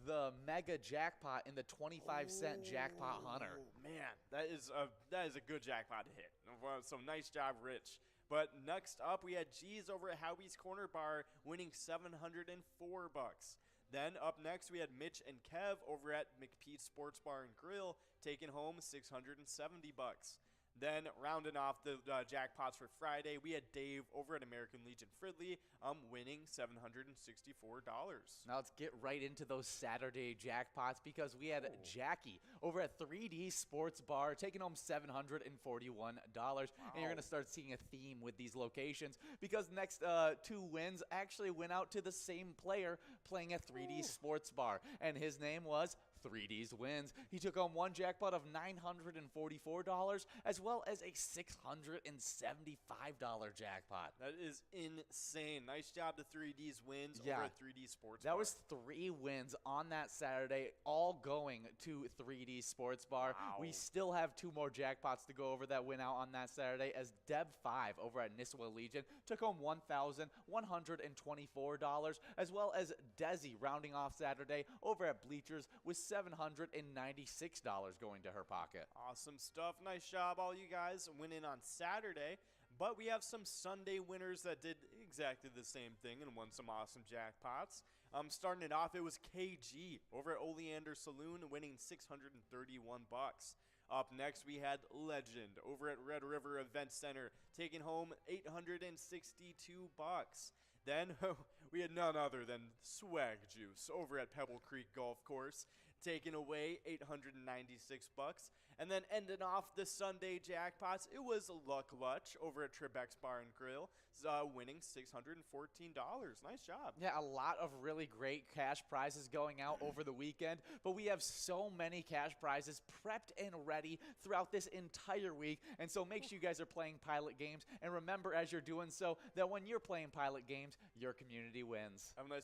the mega jackpot in the 25-cent jackpot hunter. Man, that is a good jackpot to hit. So nice job, Rich. But next up, we had G's over at Howie's Corner Bar winning $704. Then up next, we had Mitch and Kev over at McPete's Sports Bar and Grill taking home $670. Then rounding off the jackpots for Friday, we had Dave over at American Legion Fridley winning $764. Now let's get right into those Saturday jackpots because we had Jackie over at 3D Sports Bar taking home $741. Wow. And you're going to start seeing a theme with these locations because the next 2 wins actually went out to the same player playing at 3D Sports Bar, and his name was 3D's Wins. He took home one jackpot of $944 as well as a $675 jackpot. That is insane. Nice job to 3D's Wins over at 3D Sports Bar. That was 3 wins on that Saturday, all going to 3D Sports Bar. Wow. We still have 2 more jackpots to go over that went out on that Saturday as Deb5 over at Nisswa Legion took home $1,124 as well as Desi rounding off Saturday over at Bleachers with $796 going to her pocket. Awesome stuff. Nice job, all you guys winning on Saturday. But we have some Sunday winners that did exactly the same thing and won some awesome jackpots. Starting it off, it was KG over at Oleander Saloon winning $631. Up next, we had Legend over at Red River Event Center taking home $862. Then we had none other than Swag Juice over at Pebble Creek Golf Course taking away $896. And then ending off the Sunday jackpots, it was Luck Lutch over at Trebek's Bar and Grill, winning $614. Nice job. Yeah, a lot of really great cash prizes going out over the weekend, but we have so many cash prizes prepped and ready throughout this entire week. And so make sure you guys are playing Pilot games. And remember, as you're doing so, that when you're playing Pilot games, your community wins. Have a nice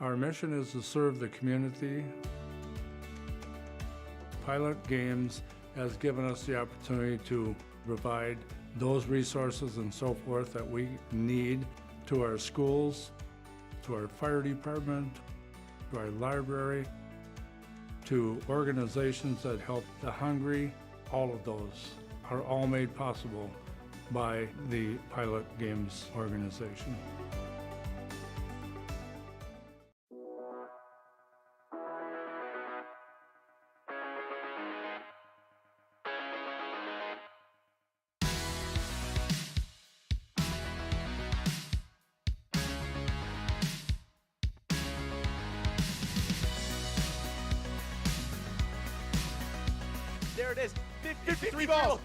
Our mission is to serve the community. Pilot Games has given us the opportunity to provide those resources and so forth that we need to our schools, to our fire department, to our library, to organizations that help the hungry. All of those are all made possible by the Pilot Games organization. There it is, 53 balls.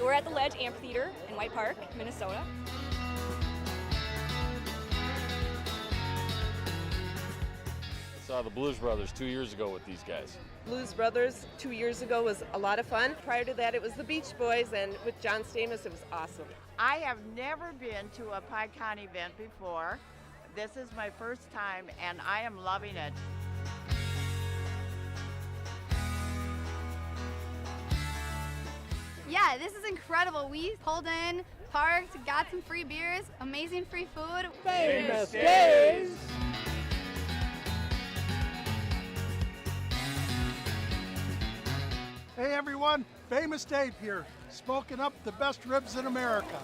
We're at the Ledge Amphitheater in White Park, Minnesota. I saw the Blues Brothers 2 years ago with these guys. Blues Brothers 2 years ago was a lot of fun. Prior to that, it was the Beach Boys, and with John Stamos, it was awesome. I have never been to a PyCon event before. This is my first time, and I am loving it. Yeah, this is incredible. We pulled in, parked, got some free beers, amazing free food. Famous Days! Hey everyone, Famous Dave here, smoking up the best ribs in America.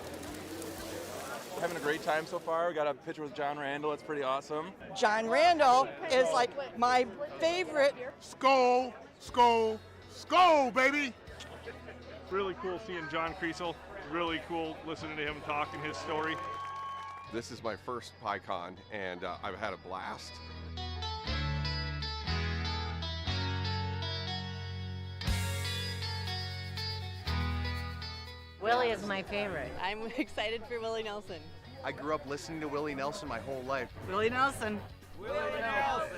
Having a great time so far. We got a picture with John Randall. It's pretty awesome. John Randall is like my favorite. Skol, skol, skol, baby! Really cool seeing John Creasel. Really cool listening to him talk and his story. This is my first PyCon, and I've had a blast. Willie is my favorite. I'm excited for Willie Nelson. I grew up listening to Willie Nelson my whole life. Willie Nelson. Willie Nelson.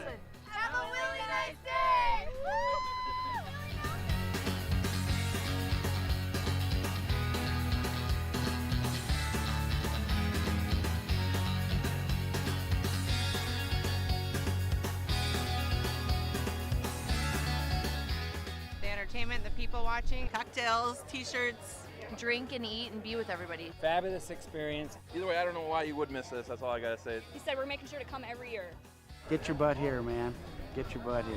Have a really nice day! The entertainment, the people watching, cocktails, t-shirts, drink and eat and be with everybody. Fabulous experience. Either way, I don't know why you would miss this. That's all I gotta say. He said we're making sure to come every year. Get your butt here, man. Get your butt here.